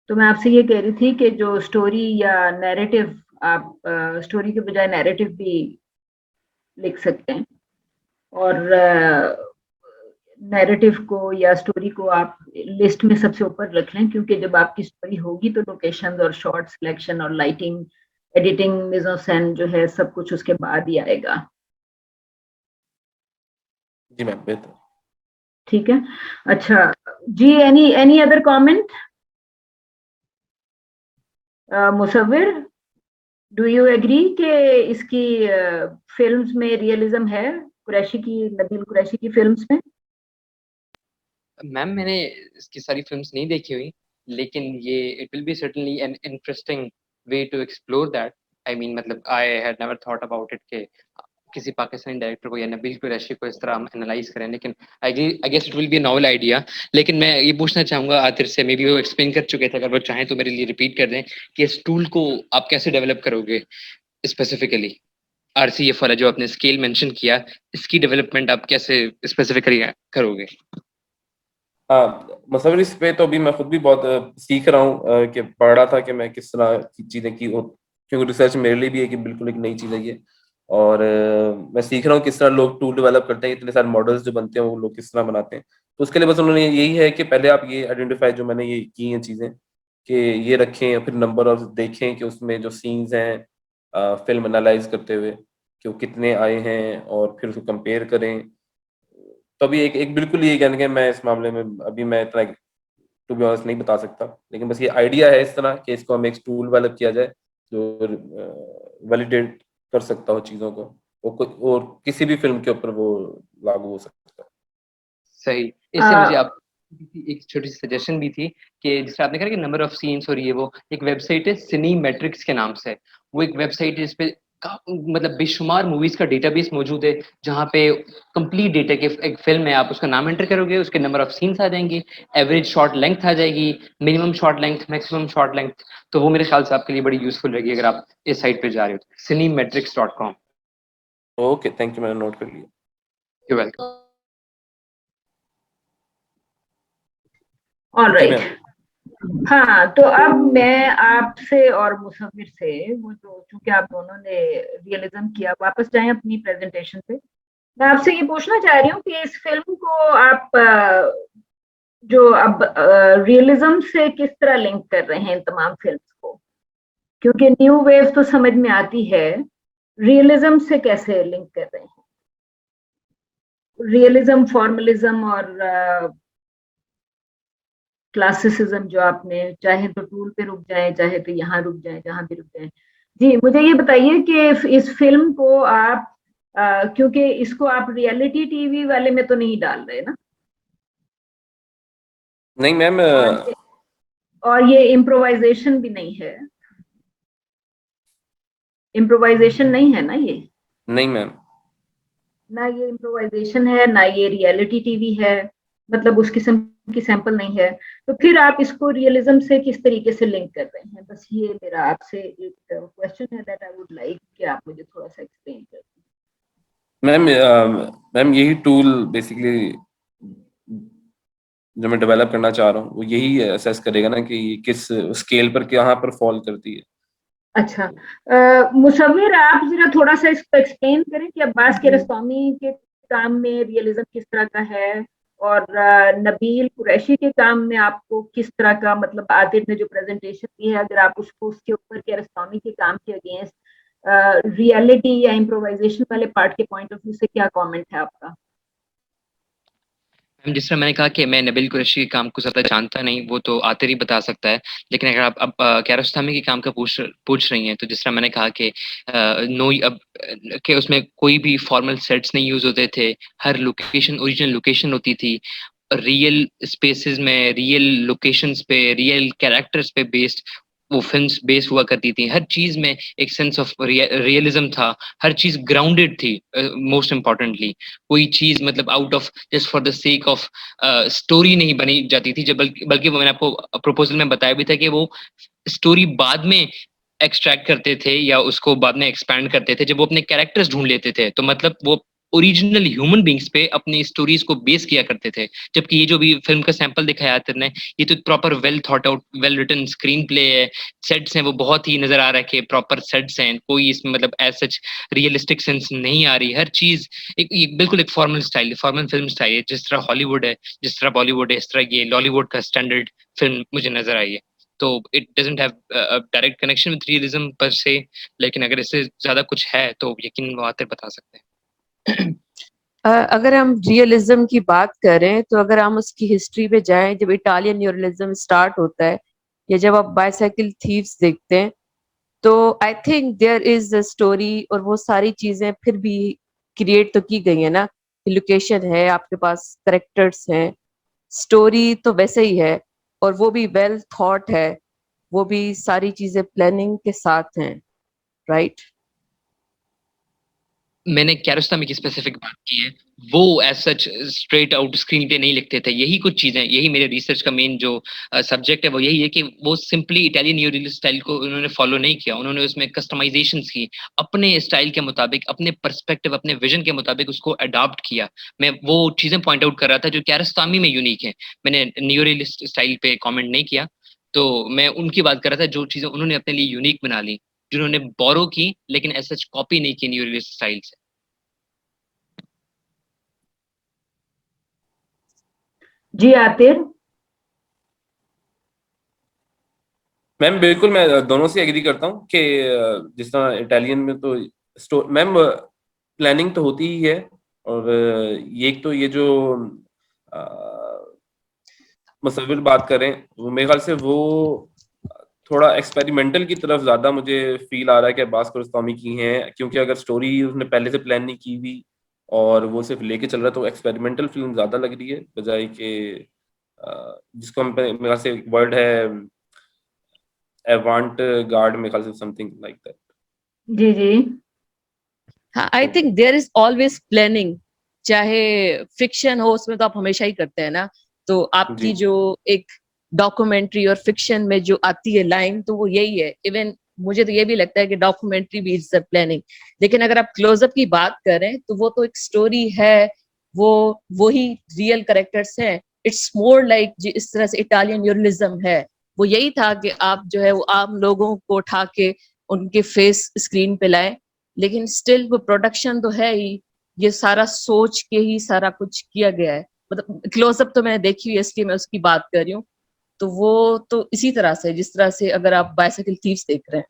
तो मैं आपसे ये कह रही थी कि जो स्टोरी या नैरेटिव, आप स्टोरी के बजाय नैरेटिव भी लिख सकते हैं, और नैरेटिव को या स्टोरी को आप लिस्ट में सबसे ऊपर रख लें, क्योंकि जब आपकी स्टोरी होगी तो लोकेशन और शॉर्ट सिलेक्शन और लाइटिंग, एडिटिंग, मिज़-एन-सीन जो है सब कुछ उसके बाद ही आएगा। जी मैम, बेहतर। ठीक है, अच्छा जी, any other comment? Musavvir, do you agree कि इसकी फिल्म्स में रियलिज्म है, कुरैशी की, नबील कुरैशी की फिल्म्स में? मैम मैंने इसकी सारी फिल्म्स नहीं देखी हुई, लेकिन ये it will be certainly an interesting way to explore that. I mean मतलब I had never thought about it के किसी पाकिस्तानी डायरेक्टर को या नबील कुरैशी को इस तरह हम एनालाइज करें, लेकिन I guess it will be a novel idea. लेकिन मैं ये पूछना चाहूंगा आतिर से, मे बी वो एक्सप्लेन कर चुके थे, अगर वो चाहें तो मेरे लिए रिपीट कर दें कि इस टूल को आप कैसे डेवलप करोगे स्पेसिफिकली। RCF वाला जो आपने स्केल मेंशन किया, इसकी डेवलपमेंट आप कैसे स्पेसिफिकली करोगे? हाँ, मतलब इस पे तो अभी मैं खुद भी बहुत सीख रहा हूँ कि पढ़ रहा था कि मैं किस तरह की चीजें की हो, क्योंकि रिसर्च मेरे लिए भी है कि बिल्कुल एक नई चीज़ है ये, और मैं सीख रहा हूँ किस तरह लोग टूल डेवलप करते हैं, इतने सारे मॉडल्स जो बनते हैं वो लोग किस तरह बनाते हैं। तो उसके लिए बस उन्होंने यही है कि पहले आप ये आइडेंटिफाई, जो मैंने ये की हैं चीजें, कि ये रखें, फिर नंबर ऑफ देखें कि उसमें जो सीन्स हैं फिल्म एनालाइज करते हुए कि वो कितने आए हैं, और फिर उसको कंपेयर करें। तो अभी एक एक बिल्कुल ये कहने के मैं इस मामले में अभी मैं इतना टू बी ऑनेस्ट नहीं बता सकता, लेकिन बस ये आइडिया है इस तरह कि इसको हम एक टूल डेवलप किया जाए जो वैलिडेट कर सकता हो चीजों को, और किसी भी फिल्म के ऊपर वो लागू हो सकता है। सही। इससे मुझे आप एक छोटी सी सजेशन भी थी कि जैसे आपने कहा कि नंबर ऑफ सीन्स और ये वो, एक वेबसाइट है सिनेमैट्रिक्स के नाम से। वो एक वेबसाइट है जिसपे मतलब बेशुमार मूवीज का डेटाबेस मौजूद है, जहाँ पे कंप्लीट डेटा के एक फिल्म है, आप उसका नाम एंटर करोगे, उसके नंबर ऑफ सीन्स आ जाएंगे, एवरेज शॉट लेंथ आ जाएगी, minimum shot length, maximum shot length. तो वो मेरे ख्याल से आपके लिए बड़ी यूजफुल रहेगी अगर आप इस साइट पे जा रहे हो, cinemetrics.com। ओके, थैंक यू, मैंने नोट कर लिया। You welcome. ऑलराइट। हाँ, तो अब मैं आपसे और मुसव्विर से, वो जो चूंकि आप दोनों ने रियलिज्म किया, वापस जाएं अपनी प्रेजेंटेशन पे। मैं आपसे ये पूछना चाह रही हूँ कि इस फिल्म को आप जो अब रियलिज्म से किस तरह लिंक कर रहे हैं इन तमाम फिल्म्स को, क्योंकि न्यू वेव तो समझ में आती है, रियलिज्म से कैसे लिंक कर रहे हैं? रियलिज्म, फॉर्मलिज्म और क्लासिसिज्म, जो आपने चाहे तो टूल पे रुक जाए, चाहे तो यहाँ रुक जाए, जहां भी रुक जाए। जी, मुझे ये बताइए कि इस फिल्म को आप क्योंकि इसको आप रियलिटी टीवी वाले में तो नहीं डाल रहे ना? नहीं मैम, और ये इम्प्रोवाइजेशन भी नहीं है, इम्प्रोवाइजेशन नहीं है ना ये? नहीं मैम, ना ये इम्प्रोवाइजेशन है, ना ये रियलिटी टीवी है, मतलब उस किस्म की सैंपल नहीं है। तो फिर आप इसको रियलिज्म से किस तरीके से लिंक कर रहे हैं? बस ये मेरा आपसे एक क्वेश्चन है दैट आई वुड लाइक कि आप मुझे थोड़ा सा एक्सप्लेन कर दें। मैम यही टूल बेसिकली जो मैं डेवलप करना चाह रहा हूँ वो यही असेस करेगा ना कि किस स्केल पर कहाँ पर फॉल करती है। अच्छा, मुसव्विर, आप जरा थोड़ा सा इसको एक्सप्लेन करें कि अब्बास कियारोस्तामी के काम में रियलिज्म किस तरह का है, और नबील कुरैशी के काम में आपको किस तरह का, मतलब आतिफ ने जो प्रेजेंटेशन दी है, अगर आप उसको उसके ऊपर कियारोस्तामी के काम के अगेंस्ट रियलिटी या इम्प्रोवाइजेशन वाले पार्ट के पॉइंट ऑफ व्यू से क्या कमेंट है आपका? जिस तरह मैंने कहा कि मैं नबील कुरैशी के काम को ज़्यादा जानता नहीं, वो तो आतिर ही बता सकता है। लेकिन अगर आप अब कियारोस्तामी के काम का पूछ रही हैं, तो जिस तरह मैंने कहा कि कि उसमें कोई भी फॉर्मल सेट्स नहीं यूज़ होते थे, हर लोकेशन ओरिजिनल लोकेशन होती थी, रियल स्पेसेस में, रियल लोकेशंस पे, रियल कैरेक्टर्स पे बेस्ड वो फिल्म्स बेस हुआ करती थी। हर चीज़ में एक सेंस ऑफ रियलिज्म था, हर चीज़ ग्राउंडेड थी। मोस्ट इम्पोर्टेंटली कोई चीज़ मतलब out of just for the sake of story नहीं बनी जाती थी, जब बल्कि वो मैंने आपको प्रपोजल में बताया भी था कि वो स्टोरी बाद में एक्सट्रैक्ट करते थे या उसको बाद में एक्सपैंड करते थे जब वो अपने कैरेक्टर्स ढूंढ लेते थे। तो मतलब वो ओरिजिनल ह्यूमन बींग्स पे अपनी स्टोरीज को बेस किया करते थे। जबकि ये जो भी फिल्म का सैंपल दिखाया आतिर ने, ये तो proper well thought out, well written screenplay है, सेट्स हैं वो बहुत ही नजर आ रहा है कि प्रॉपर सेट्स हैं, कोई इसमें मतलब एज सच रियलिस्टिक सेंस नहीं आ रही। हर चीज एक बिल्कुल एक formal style, formal film style है, जिस तरह हॉलीवुड है, जिस तरह बॉलीवुड है, इस तरह ये लॉलीवुड का स्टैंडर्ड फिल्म मुझे नजर आई है। तो it doesn't have direct connection with realism पर से, लेकिन अगर इससे ज्यादा कुछ है तो यकीन वो आतिर बता सकते हैं। अगर हम रियलिज्म की बात करें तो अगर हम उसकी हिस्ट्री पे जाएं, जब इटालियन रियलिज्म स्टार्ट होता है या जब आप बाइसाइकिल थीव्स देखते हैं, तो I think there is a story, और वो सारी चीजें फिर भी क्रिएट तो की गई है ना। लोकेशन है, आपके पास करेक्टर्स हैं, स्टोरी तो वैसे ही है, और वो भी वेल थॉट है, वो भी सारी चीजें प्लानिंग के साथ हैं, राइट? मैंने कियारोस्तामी की स्पेसिफिक बात की है, वो as such straight out screen पे नहीं लिखते थे। यही कुछ चीजें, यही मेरे रिसर्च का मेन जो सब्जेक्ट है वो यही है कि वो सिंपली इटालियन न्यूरियलिस्ट स्टाइल को उन्होंने फॉलो नहीं किया, उन्होंने उसमें कस्टमाइजेशंस की, अपने स्टाइल के मुताबिक, अपने पर्सपेक्टिव, अपने विजन के मुताबिक उसको अडॉप्ट किया। मैं वो चीजें पॉइंट आउट कर रहा था जो कियारोस्तामी में यूनिक है। मैंने न्यूरियलिस्ट स्टाइल पे कॉमेंट नहीं किया, तो मैं उनकी बात कर रहा था जो चीजें उन्होंने अपने लिए यूनिक बना ली, जिन्होंने बोरो की लेकिन एज सच कॉपी नहीं की न्यू रिलीज स्टाइल से। जी आतिर। मैम बिल्कुल मैं दोनों से एग्री करता हूँ कि जिस तरह इटालियन में तो मैम प्लानिंग तो होती ही है, और ये एक तो ये जो मुसव्विर बात करें वो मेरे ख्याल से वो थोड़ा एक्सपेरिमेंटल की तरफ ज्यादा मुझे फील आ रहा है कि अब्बास कियारोस्तामी की हैं, क्योंकि अगर स्टोरी उसने पहले से प्लान नहीं की हुई और वो सिर्फ लेके चल रहा है तो एक्सपेरिमेंटल फिल्म ज्यादा लग रही है, बजाय कि जिसको हम मेरे ख्याल से वर्ड है एवांट गार्ड, मेरे ख्याल से समथिंग लाइक दैट। जी जी। I think there is always planning, चाहे फिक्शन हो उसमें तो आप हमेशा ही करते हैं ना। तो आपकी जी। जो एक डॉक्यूमेंट्री और फिक्शन में जो आती है लाइन, तो वो यही है। इवन मुझे तो ये भी लगता है कि डॉक्यूमेंट्री भी इज प्लानिंग। लेकिन अगर आप क्लोजअप की बात करें तो वो तो एक स्टोरी है, वो ही रियल कैरेक्टर्स हैं। इट्स मोर लाइक इस तरह से इटालियन न्यूरलिज्म है, वो यही था कि आप जो है वो आम लोगों को उठा के उनके फेस स्क्रीन पे लाए, लेकिन स्टिल वो प्रोडक्शन तो है ही, ये सारा सोच के ही सारा कुछ किया गया है। मतलब क्लोजअप तो मैंने देखी हुई है इसलिए मैं उसकी बात कर रही हूँ। तो वो तो इसी तरह से, जिस तरह से अगर आप बाइसाइकिल थीव्स देख रहे हैं।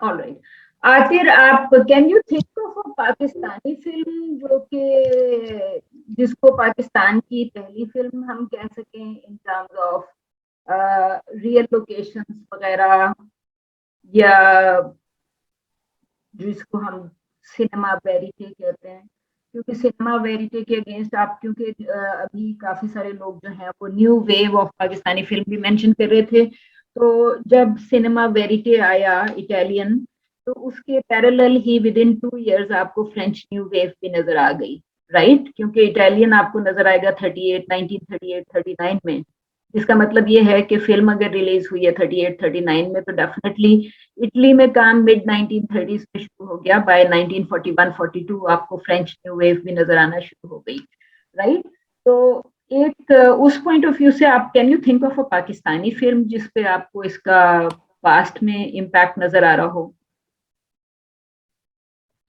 ऑलराइट आतिर, आप can you think of a Pakistani film जो कि जिसको पाकिस्तान की पहली फिल्म हम कह सकें in terms of real locations वगैरह, या जिसको हम सिनेमा वेरिटे कहते हैं? क्योंकि सिनेमा वेरिटे के अगेंस्ट आप, क्योंकि अभी काफी सारे लोग जो हैं वो new wave of Pakistani film भी मेंशन कर रहे थे, तो जब सिनेमा वेरिटे आया इटालियन, तो उसके parallel he with in 2 years आपको फ्रेंच न्यू वेव भी नजर आ गई, राइट? क्योंकि इटालियन आपको नजर आएगा 1938-39 में, इसका मतलब ये है कि फिल्म अगर रिलीज हुई है 38-39 में, तो डेफिनेटली इटली में काम मिड 1930s में शुरू हो गया। बाय 1941-42 आपको फ्रेंच न्यू वेव भी नजर आना शुरू हो गई, राइट? तो एक उस पॉइंट ऑफ व्यू से आप can you think of a Pakistani film जिसपे आपको इसका पास्ट में इम्पैक्ट नजर आ रहा हो?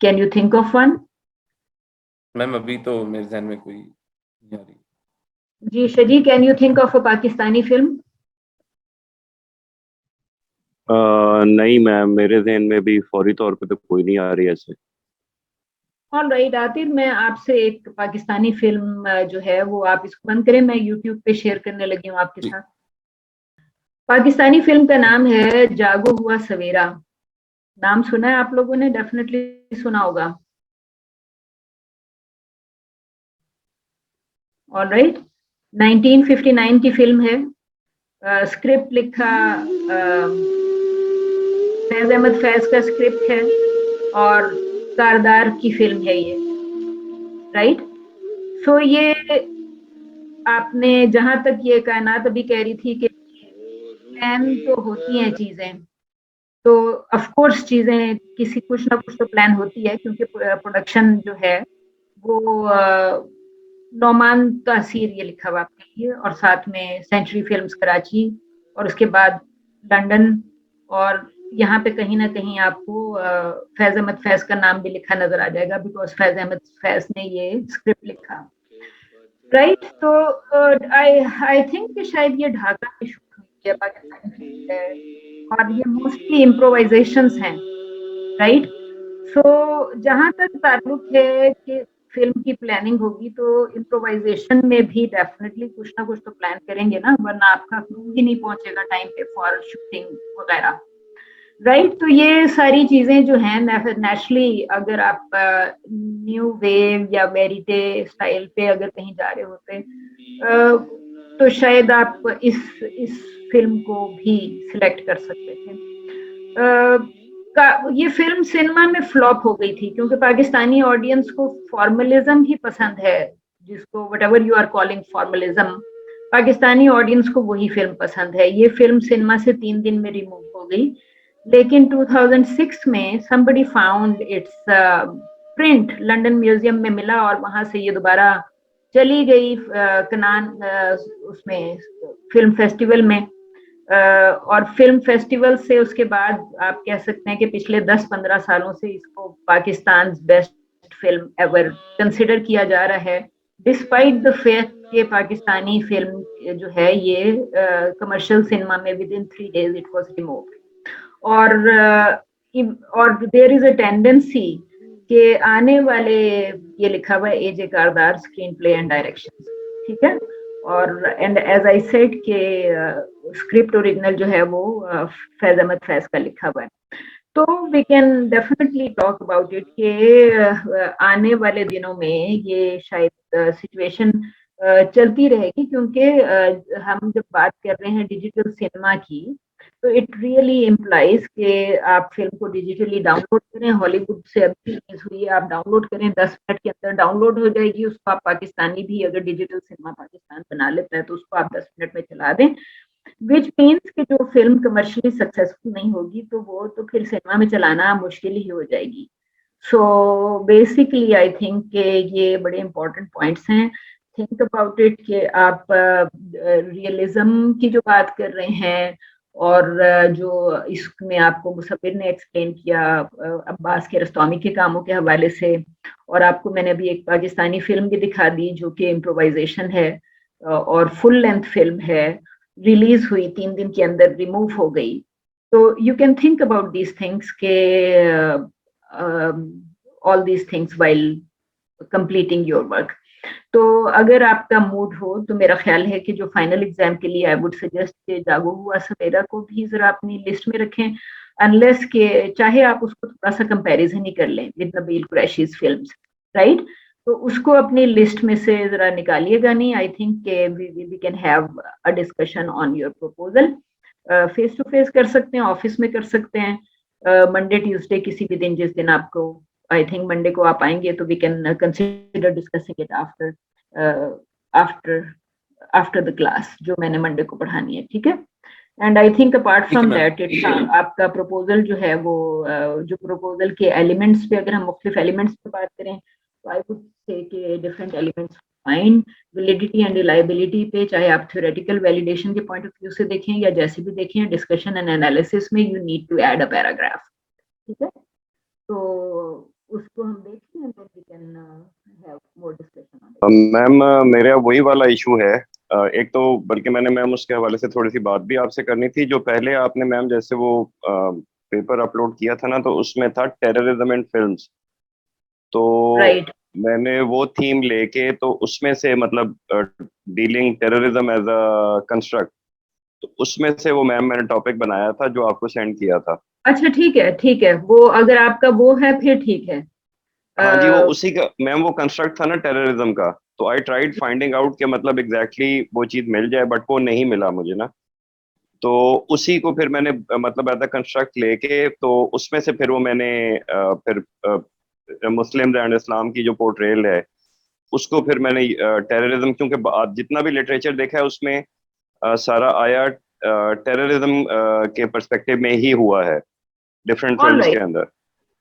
Can you think of one? Ma'am अभी तो मेरे ध्यान में कोई नहीं आ रही। जी Shazi, can you think of a Pakistani film? नहीं मैम, मेरे ज़हन में भी फौरी तौर पे तो कोई नहीं आ रही ऐसे। ऑलराइट आतिर, मैं आपसे एक पाकिस्तानी फिल्म जो है वो, आप इसको बंद करें, मैं यूट्यूब पे शेयर करने लगी हूँ आपके साथ। पाकिस्तानी फिल्म का नाम है जागो हुआ सवेरा। नाम सुना है आप लोगों ने? डेफिनेटली सुना होगा। ऑलराइट, 1959 की फिल्म है। स्क्रिप्ट लिखा फैज अहमद फैज का स्क्रिप्ट है, और कारदार की फिल्म है ये, राइट? सो ये आपने, जहां तक ये कायनात अभी कह रही थी कि प्लान तो होती हैं चीजें, तो ऑफ कोर्स चीजें किसी कुछ ना कुछ तो प्लान होती है, क्योंकि प्रोडक्शन जो है वो नौमान तासीर ये लिखा हुआ आपके लिए, और साथ में सेंचुरी फिल्म्स कराची, और उसके बाद लंदन, और यहाँ पे कहीं ना कहीं आपको फैज अहमद फैज का नाम भी लिखा नजर आ जाएगा, बिकॉज फैज अहमद फैज ने ये स्क्रिप्ट लिखा, राइट? तो आई थिंक शायद ये ढाका में शूट हुई है, पाकिस्तान है, और ये मोस्टली इम्प्रोवाइजेशंस हैं, राइट? सो जहां तक ताल्लुक है कि फिल्म की प्लानिंग होगी, तो इम्प्रोवाइजेशन में भी डेफिनेटली कुछ ना कुछ तो प्लान करेंगे ना, वरना आपका क्रू ही नहीं पहुंचेगा टाइम पे फॉर शूटिंग वगैरह, राइट? तो ये सारी चीजें जो हैं नेचुरली, अगर आप न्यू वेव या वेरिटे स्टाइल पे अगर कहीं जा रहे होते, तो शायद आप इस फिल्म को भी सिलेक्ट कर सकते थे। ये फिल्म सिनेमा में फ्लॉप हो गई थी, क्योंकि पाकिस्तानी ऑडियंस को फॉर्मलिज्म ही पसंद है, जिसको whatever you are calling formalism, Pakistani audience को वही फिल्म पसंद है। ये फिल्म सिनेमा से 3 दिन में रिमूव हो गई, लेकिन 2006 में somebody found its print London museum में मिला, और वहां से ये दोबारा चली गई कनान उसमें फिल्म फेस्टिवल में। और फिल्म फेस्टिवल से उसके बाद आप कह सकते हैं कि पिछले 10-15 सालों से इसको Pakistan best film ever consider किया जा रहा है, डिस्पाइट द फैक्ट कि पाकिस्तानी फिल्म जो है ये कमर्शियल सिनेमा में with in 3 days it was removed. और देयर इज अ टेंडेंसी कि आने वाले, ये लिखा हुआ है एजे कारदार स्क्रीन प्ले एंड डायरेक्शन, ठीक है, और एंड एज आई सेड के स्क्रिप्ट ओरिजिनल जो है वो फैज अहमद फैज का लिखा हुआ है। तो we can definitely talk about it कि आने वाले दिनों में ये शायद सिचुएशन चलती रहेगी, क्योंकि हम जब बात कर रहे हैं डिजिटल सिनेमा की, तो इट रियली इम्प्लाइज कि आप फिल्म को डिजिटली डाउनलोड करें, हॉलीवुड से अभी रिलीज हुई है, आप डाउनलोड करें, 10 मिनट के अंदर डाउनलोड हो जाएगी, उसको आप पाकिस्तानी भी अगर डिजिटल सिनेमा पाकिस्तान बना लेता है तो उसको आप 10 मिनट में चला दें, विच मीन्स कि जो फिल्म कमर्शियली सक्सेसफुल नहीं होगी तो वो तो फिर सिनेमा में चलाना मुश्किल ही हो जाएगी। सो बेसिकली आई थिंक कि ये बड़े इंपॉर्टेंट पॉइंट्स हैं। थिंक अबाउट इट कि आप रियलिज्म की जो बात कर रहे हैं और जो इसमें आपको मुसव्विर ने एक्सप्लेन किया अब्बास कियारोस्तामी के कामों के हवाले से, और आपको मैंने अभी एक पाकिस्तानी फिल्म भी दिखा दी जो कि इम्प्रोवाइजेशन है और फुल लेंथ फिल्म है, रिलीज हुई 3 दिन के अंदर रिमूव हो गई। तो you can think about these things के all these things while completing your work. तो अगर आपका मूड हो तो मेरा ख्याल है कि जो फाइनल एग्जाम के लिए आई वुड सजेस्ट कि जागो हुआ सवेरा को भी जरा अपनी लिस्ट में रखें, अनलेस के चाहे आप उसको थोड़ा सा कंपैरिजन ही कर लें with Nabeel Qureshi's films, right, तो उसको अपनी लिस्ट में से जरा निकालिएगा नहीं। I think we can have a discussion on your proposal, face to face कर सकते हैं, ऑफिस में कर सकते हैं, मंडे ट्यूसडे किसी भी दिन, जिस दिन आपको, आई थिंक मंडे को आप आएंगे तो we can consider discussing it after the class जो मैंने मंडे को पढ़ानी है, ठीक है। And I think apart from that it आपका प्रपोजल जो है वो जो प्रपोजल के एलिमेंट्स पे, अगर हम मुख्तलिफ एलिमेंट्स पे बात करें तो आई वुड से कि different elements fine, validity and reliability पे, चाहे आप थ्योरेटिकल वैलिडेशन के पॉइंट ऑफ व्यू से देखें या जैसे भी देखें, डिस्कशन एंड एनालिसिस में you need to add a paragraph, ठीक है। तो उसको हम देखें and then we can have more discussion. Ma'am मेरा वही वाला इशू है, एक तो बल्कि मैंने मैम उसके हवाले से थोड़ी सी बात भी आपसे करनी थी। जो पहले आपने मैम जैसे वो पेपर अपलोड किया था ना, तो उसमें था टेररिज्म एंड फिल्म्स, तो राइट, मैंने वो थीम लेके तो उसमें से मतलब dealing terrorism as a construct, तो उसमें से वो मैम मैंने टॉपिक बनाया था जो आपको सेंड किया था। अच्छा ठीक है, वो अगर आपका वो है फिर ठीक है। हाँ जी, वो उसी का मैम वो कंस्ट्रक्ट था ना टेररिज्म का, तो आई ट्राइड फाइंडिंग आउट कि मतलब एग्जैक्टली वो चीज मिल जाए, बट वो नहीं मिला मुझे ना, तो उसी को फिर मैंने मतलब एज अ कंस्ट्रक्ट लेके तो उसमें से फिर वो मैंने फिर मुस्लिम एंड इस्लाम की जो पोर्ट्रेल है उसको फिर मैंने टेररिज्म, क्योंकि जितना भी लिटरेचर देखा है उसमें सारा आया टेररिज्म के पर्सपेक्टिव में ही हुआ है डिफरेंट फिल्म्स के अंदर।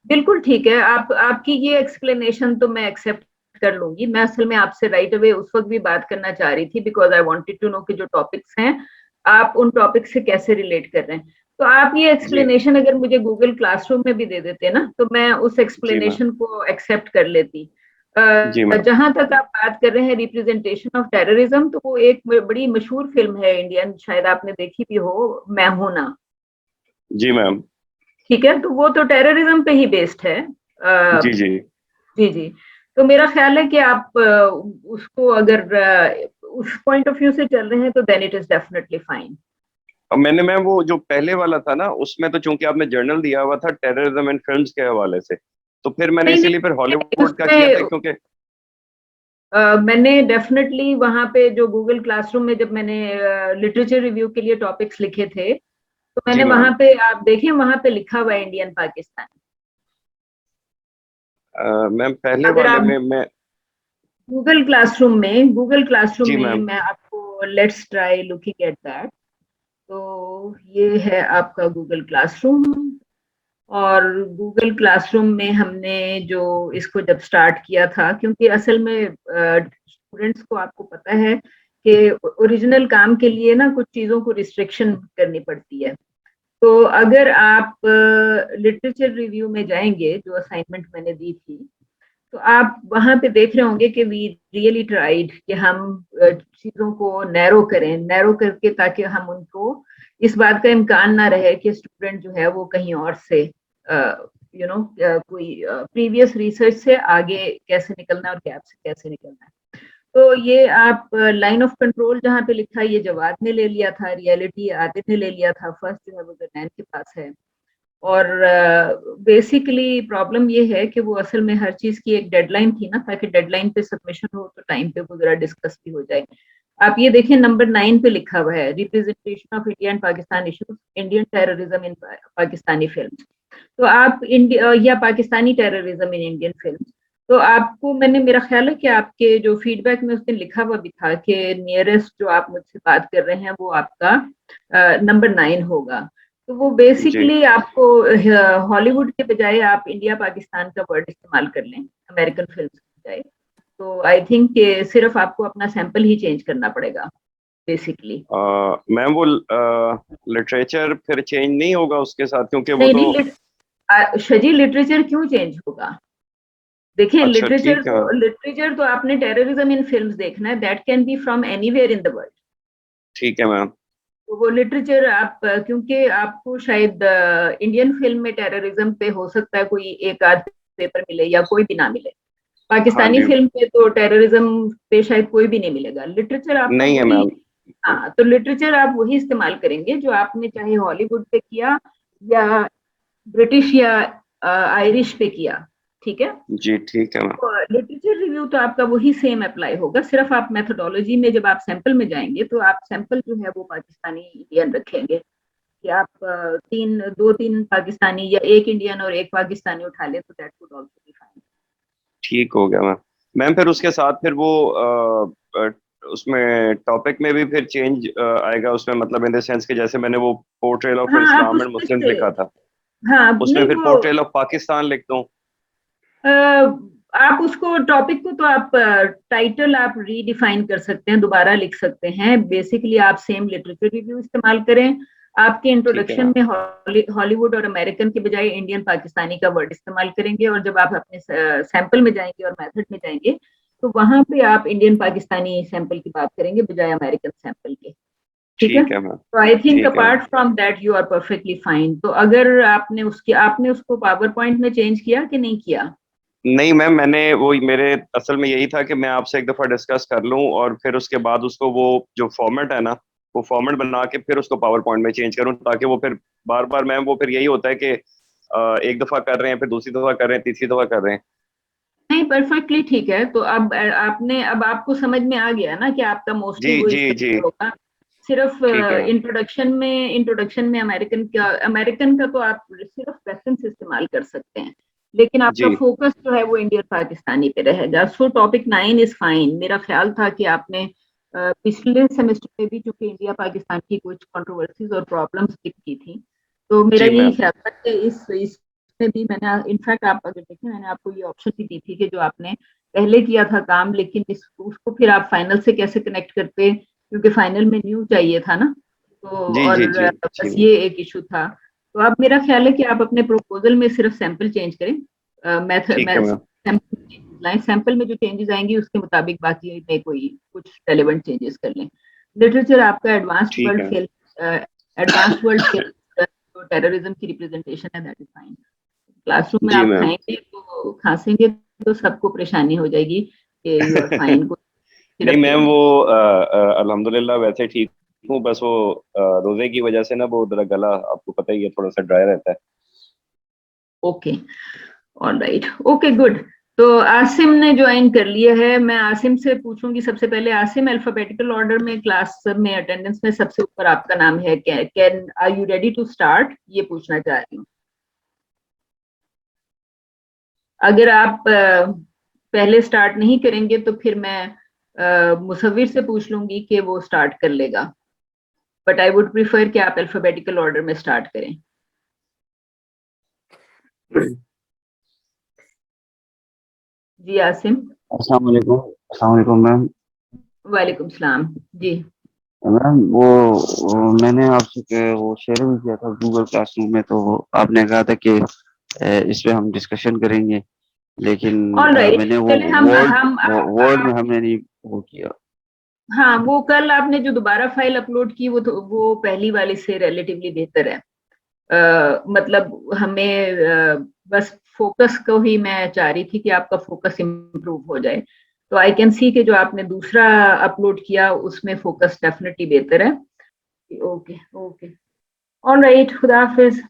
बिल्कुल ठीक है, आपकी ये एक्सप्लेनेशन तो मैं एक्सेप्ट कर लूंगी। मैं असल में आपसे राइट अवे उस वक्त भी बात करना चाह रही थी, because I wanted to know कि जो टॉपिक्स हैं आप उन टॉपिक से कैसे रिलेट कर रहे हैं। तो आप ये एक्सप्लेनेशन अगर मुझे गूगल क्लासरूम में भी दे देते ना, तो मैं उस एक्सप्लेनेशन को एक्सेप्ट कर लेती। जहां तक आप बात कर रहे हैं रिप्रेजेंटेशन ऑफ टेररिज्म, तो वो एक बड़ी मशहूर फिल्म है इंडियन, शायद आपने देखी भी हो, मैं हूं ना। जी मैम। ठीक है, तो वो तो टेररिज्म पे ही बेस्ड है। जी जी जी जी, तो मेरा ख्याल है कि आप उसको अगर उस पॉइंट ऑफ व्यू से चल रहे हैं तो then it is definitely fine. अब मैंने मैम वो जो पहले वाला था ना, उसमें तो चूंकि आपने जर्नल दिया हुआ था टेररिज्म एंड फिल्म्स के हवाले से, तो फिर मैंने इसीलिए फिर हॉलीवुड का किया था, क्योंकि मैंने डेफिनेटली वहां पे जो गूगल क्लासरूम में जब मैंने लिटरेचर रिव्यू के लिए टॉपिक्स लिखे थे, तो मैंने वहां पे, आप देखें वहां पे लिखा हुआ है इंडियन पाकिस्तान। मैम पहले वाले में मैं गूगल क्लासरूम में मैं आपको, let's try looking at that. तो ये है आपका गूगल क्लासरूम, और गूगल क्लासरूम में हमने जो इसको जब स्टार्ट किया था, क्योंकि असल में स्टूडेंट्स को आपको पता है कि ओरिजिनल काम के लिए ना कुछ चीजों को रिस्ट्रिक्शन करनी पड़ती है। तो अगर आप लिटरेचर रिव्यू में जाएंगे, जो असाइनमेंट मैंने दी थी, तो आप वहां पे देख रहे होंगे कि वी रियली ट्राइड कि हम चीजों को नैरो करके, ताकि हम उनको इस बात का इम्कान ना रहे कि स्टूडेंट जो है वो कहीं और से कोई प्रीवियस रिसर्च से आगे कैसे निकलना है और गैप से कैसे निकलना है। तो ये आप लाइन ऑफ कंट्रोल जहाँ पे लिखा है, ये जवाद ने ले लिया था, रियलिटी आदित्य ने ले लिया था, फर्स्ट जो है वो जरनैन के पास है। और बेसिकली प्रॉब्लम ये है कि वो असल में हर चीज की एक डेडलाइन थी ना, ताकि डेडलाइन पे सबमिशन हो तो टाइम पे वो जरा डिस्कस भी हो जाए। आप ये देखें, नंबर 9 पे लिखा हुआ है representation of India and Pakistan issues, Indian terrorism in Pakistani film. तो आप इंडिया या Pakistani terrorism in Indian film, तो आपको मैंने, मेरा ख्याल है कि आपके जो फीडबैक में उस दिन लिखा हुआ भी था कि नियरेस्ट जो आप मुझसे बात कर रहे हैं वो आपका नंबर 9 होगा। तो वो बेसिकली आपको हॉलीवुड के बजाय आप इंडिया पाकिस्तान का वर्ड इस्तेमाल कर लें अमेरिकन फिल्म के बजाय। तो आई थिंक कि सिर्फ आपको अपना सैंपल ही चेंज करना पड़ेगा बेसिकली। मैम वो लिटरेचर फिर चेंज नहीं होगा उसके साथ, क्योंकि वो तो शजी लिटरेचर क्यों चेंज होगा? देखिए, अच्छा, लिटरेचर तो आपने टेररिज्म इन फिल्म्स देखना है, that can be from anywhere in the world. ठीक है मैम। तो वो लिटरेचर आप, क्योंकि आपको शायद इंडियन फिल्म में टेररिज्म पे हो सकता है कोई एक आध पेपर मिले या कोई भी ना मिले, पाकिस्तानी फिल्म पे तो टेररिज्म पे शायद कोई भी नहीं मिलेगा। लिटरेचर आप नहीं है मैम। हाँ, तो लिटरेचर आप वही इस्तेमाल करेंगे जो आपने चाहे हॉलीवुड पे किया या ब्रिटिश या आयरिश पे किया। ठीक है जी, ठीक है मैम। तो लिटरेचर रिव्यू तो आपका वही सेम अप्लाई होगा, सिर्फ आप मेथोडोलॉजी में जब आप सैंपल में जाएंगे तो आप सैंपल जो है वो पाकिस्तानी इंडियन रखेंगे कि आप दो तीन पाकिस्तानी या एक इंडियन और एक पाकिस्तानी उठा लें, तो that would also be fine. ठीक हो गया मैम। मैम फिर उसके साथ फिर वो उसमें टॉपिक में भी फिर चेंज आएगा उसमें, मतलब इन द सेंस कि जैसे मैंने वो portrayal of Islam and Muslim लिखा था, उसमें फिर पोर्ट्रेल ऑफ पाकिस्तान लिख दूं? आप उसको टॉपिक को तो आप टाइटल आप रीडिफाइन कर सकते हैं, दोबारा लिख सकते हैं। बेसिकली आप सेम लिटरेचर रिव्यू इस्तेमाल करें। आपके इंट्रोडक्शन में हॉलीवुड और अमेरिकन के बजाय इंडियन पाकिस्तानी का वर्ड इस्तेमाल करेंगे, और जब आप अपने सैंपल में जाएंगे और मेथड में जाएंगे तो वहां पे आप इंडियन पाकिस्तानी सैंपल की बात करेंगे बजाय अमेरिकन सैंपल के। ठीक है, तो I think apart from that you are perfectly fine. तो अगर आपने उसको पावर पॉइंट में चेंज किया कि नहीं किया? नहीं मैम, मैंने वो, मेरे असल में यही था कि मैं आपसे एक दफा डिस्कस कर लूं और फिर उसके बाद उसको वो जो फॉर्मेट है ना, वो फॉर्मेट बना के फिर उसको पावर पॉइंट में चेंज करूं, ताकि वो फिर बार बार मैम वो फिर यही होता है कि एक दफा कर रहे हैं, फिर दूसरी दफा कर रहे हैं, तीसरी दफा कर रहे हैं। नहीं, परफेक्टली ठीक है। तो अब आपको समझ में आ गया ना कि आपका मोस्टली वो इस्तेमाल होगा। सिर्फ इंट्रोडक्शन में अमेरिकन का तो आप सिर्फ रेफरेंस इस्तेमाल कर सकते हैं, लेकिन आपका फोकस जो है वो इंडियन पाकिस्तानी पे रहेगा। सो टॉपिक 9 इज फाइन। मेरा ख्याल था कि आपने पिछले सेमेस्टर में भी चूंकि इंडिया पाकिस्तान की कुछ कंट्रोवर्सीज और प्रॉब्लम्स दिखी थी, तो मेरा यही ख्याल था कि इसमें भी मैंने, इनफैक्ट आप अगर देखें, मैंने आपको ये ऑप्शन भी दी थी कि जो आपने पहले किया था काम, लेकिन उसको फिर आप फाइनल से कैसे कनेक्ट करते, क्योंकि फाइनल में न्यू चाहिए था ना, तो और बस ये एक इशू था। तो अब मेरा ख्याल है कि आप अपने प्रोपोजल में सिर्फ सैंपल चेंज करें, सैंपल में जो चेंजेस आएंगी उसके मुताबिक बाकी में कुछ रेलेवेंट चेंजेस कर लें। लिटरेचर आपका एडवांस्ड वर्ल्ड जो टेररिज्म की रिप्रेजेंटेशन है, दैट इज फाइन। क्लासरूम में आप खाएंगे तो खांसेंगे तो सबको परेशानी हो जाएगी कि यू आर फाइन। नहीं मैम, वो अल्हम्दुलिल्लाह वैसे ठीक हूँ, बस वो रोजे की वजह से ना वो गला आपको पता ही है थोड़ा सा ड्राई रहता है। Okay, alright, okay, good. तो आसिम ने ज्वाइन कर लिया है। मैं आसिम से पूछूंगी सबसे पहले। आसिम, अल्फाबेटिकल ऑर्डर में क्लास में अटेंडेंस में सबसे ऊपर आपका नाम है। Can are you ready to start, ये पूछना चाह रही हूँ। अगर आप पहले स्टार्ट नहीं करेंगे तो फिर मैं मुसव्विर से पूछ लूंगी कि वो स्टार्ट कर लेगा, बट आई वुड प्रिफर कि आप अल्फाबेटिकल ऑर्डर में स्टार्ट करें। जी आसिम। अस्सलाम वालेकुम। अस्सलाम वालेकुम मैम। वालेकुम सलाम जी। मैम वो मैंने आपसे वो शेयर भी किया था गूगल क्लासरूम में, तो आपने कहा था कि इस पे हम डिस्कशन करेंगे, लेकिन ऑल राइट, मैंने वो चले हम वर्ड में हमने नहीं वो किया। हाँ, वो कल आपने जो दोबारा फाइल अपलोड की वो पहली वाली से रिलेटिवली बेहतर है। मतलब हमें बस फोकस को ही मैं चाह रही थी कि आपका फोकस इम्प्रूव हो जाए। तो आई कैन सी कि जो आपने दूसरा अपलोड किया उसमें फोकस डेफिनेटली बेहतर है। ओके ओके, ऑल राइट, खुदा हाफिज।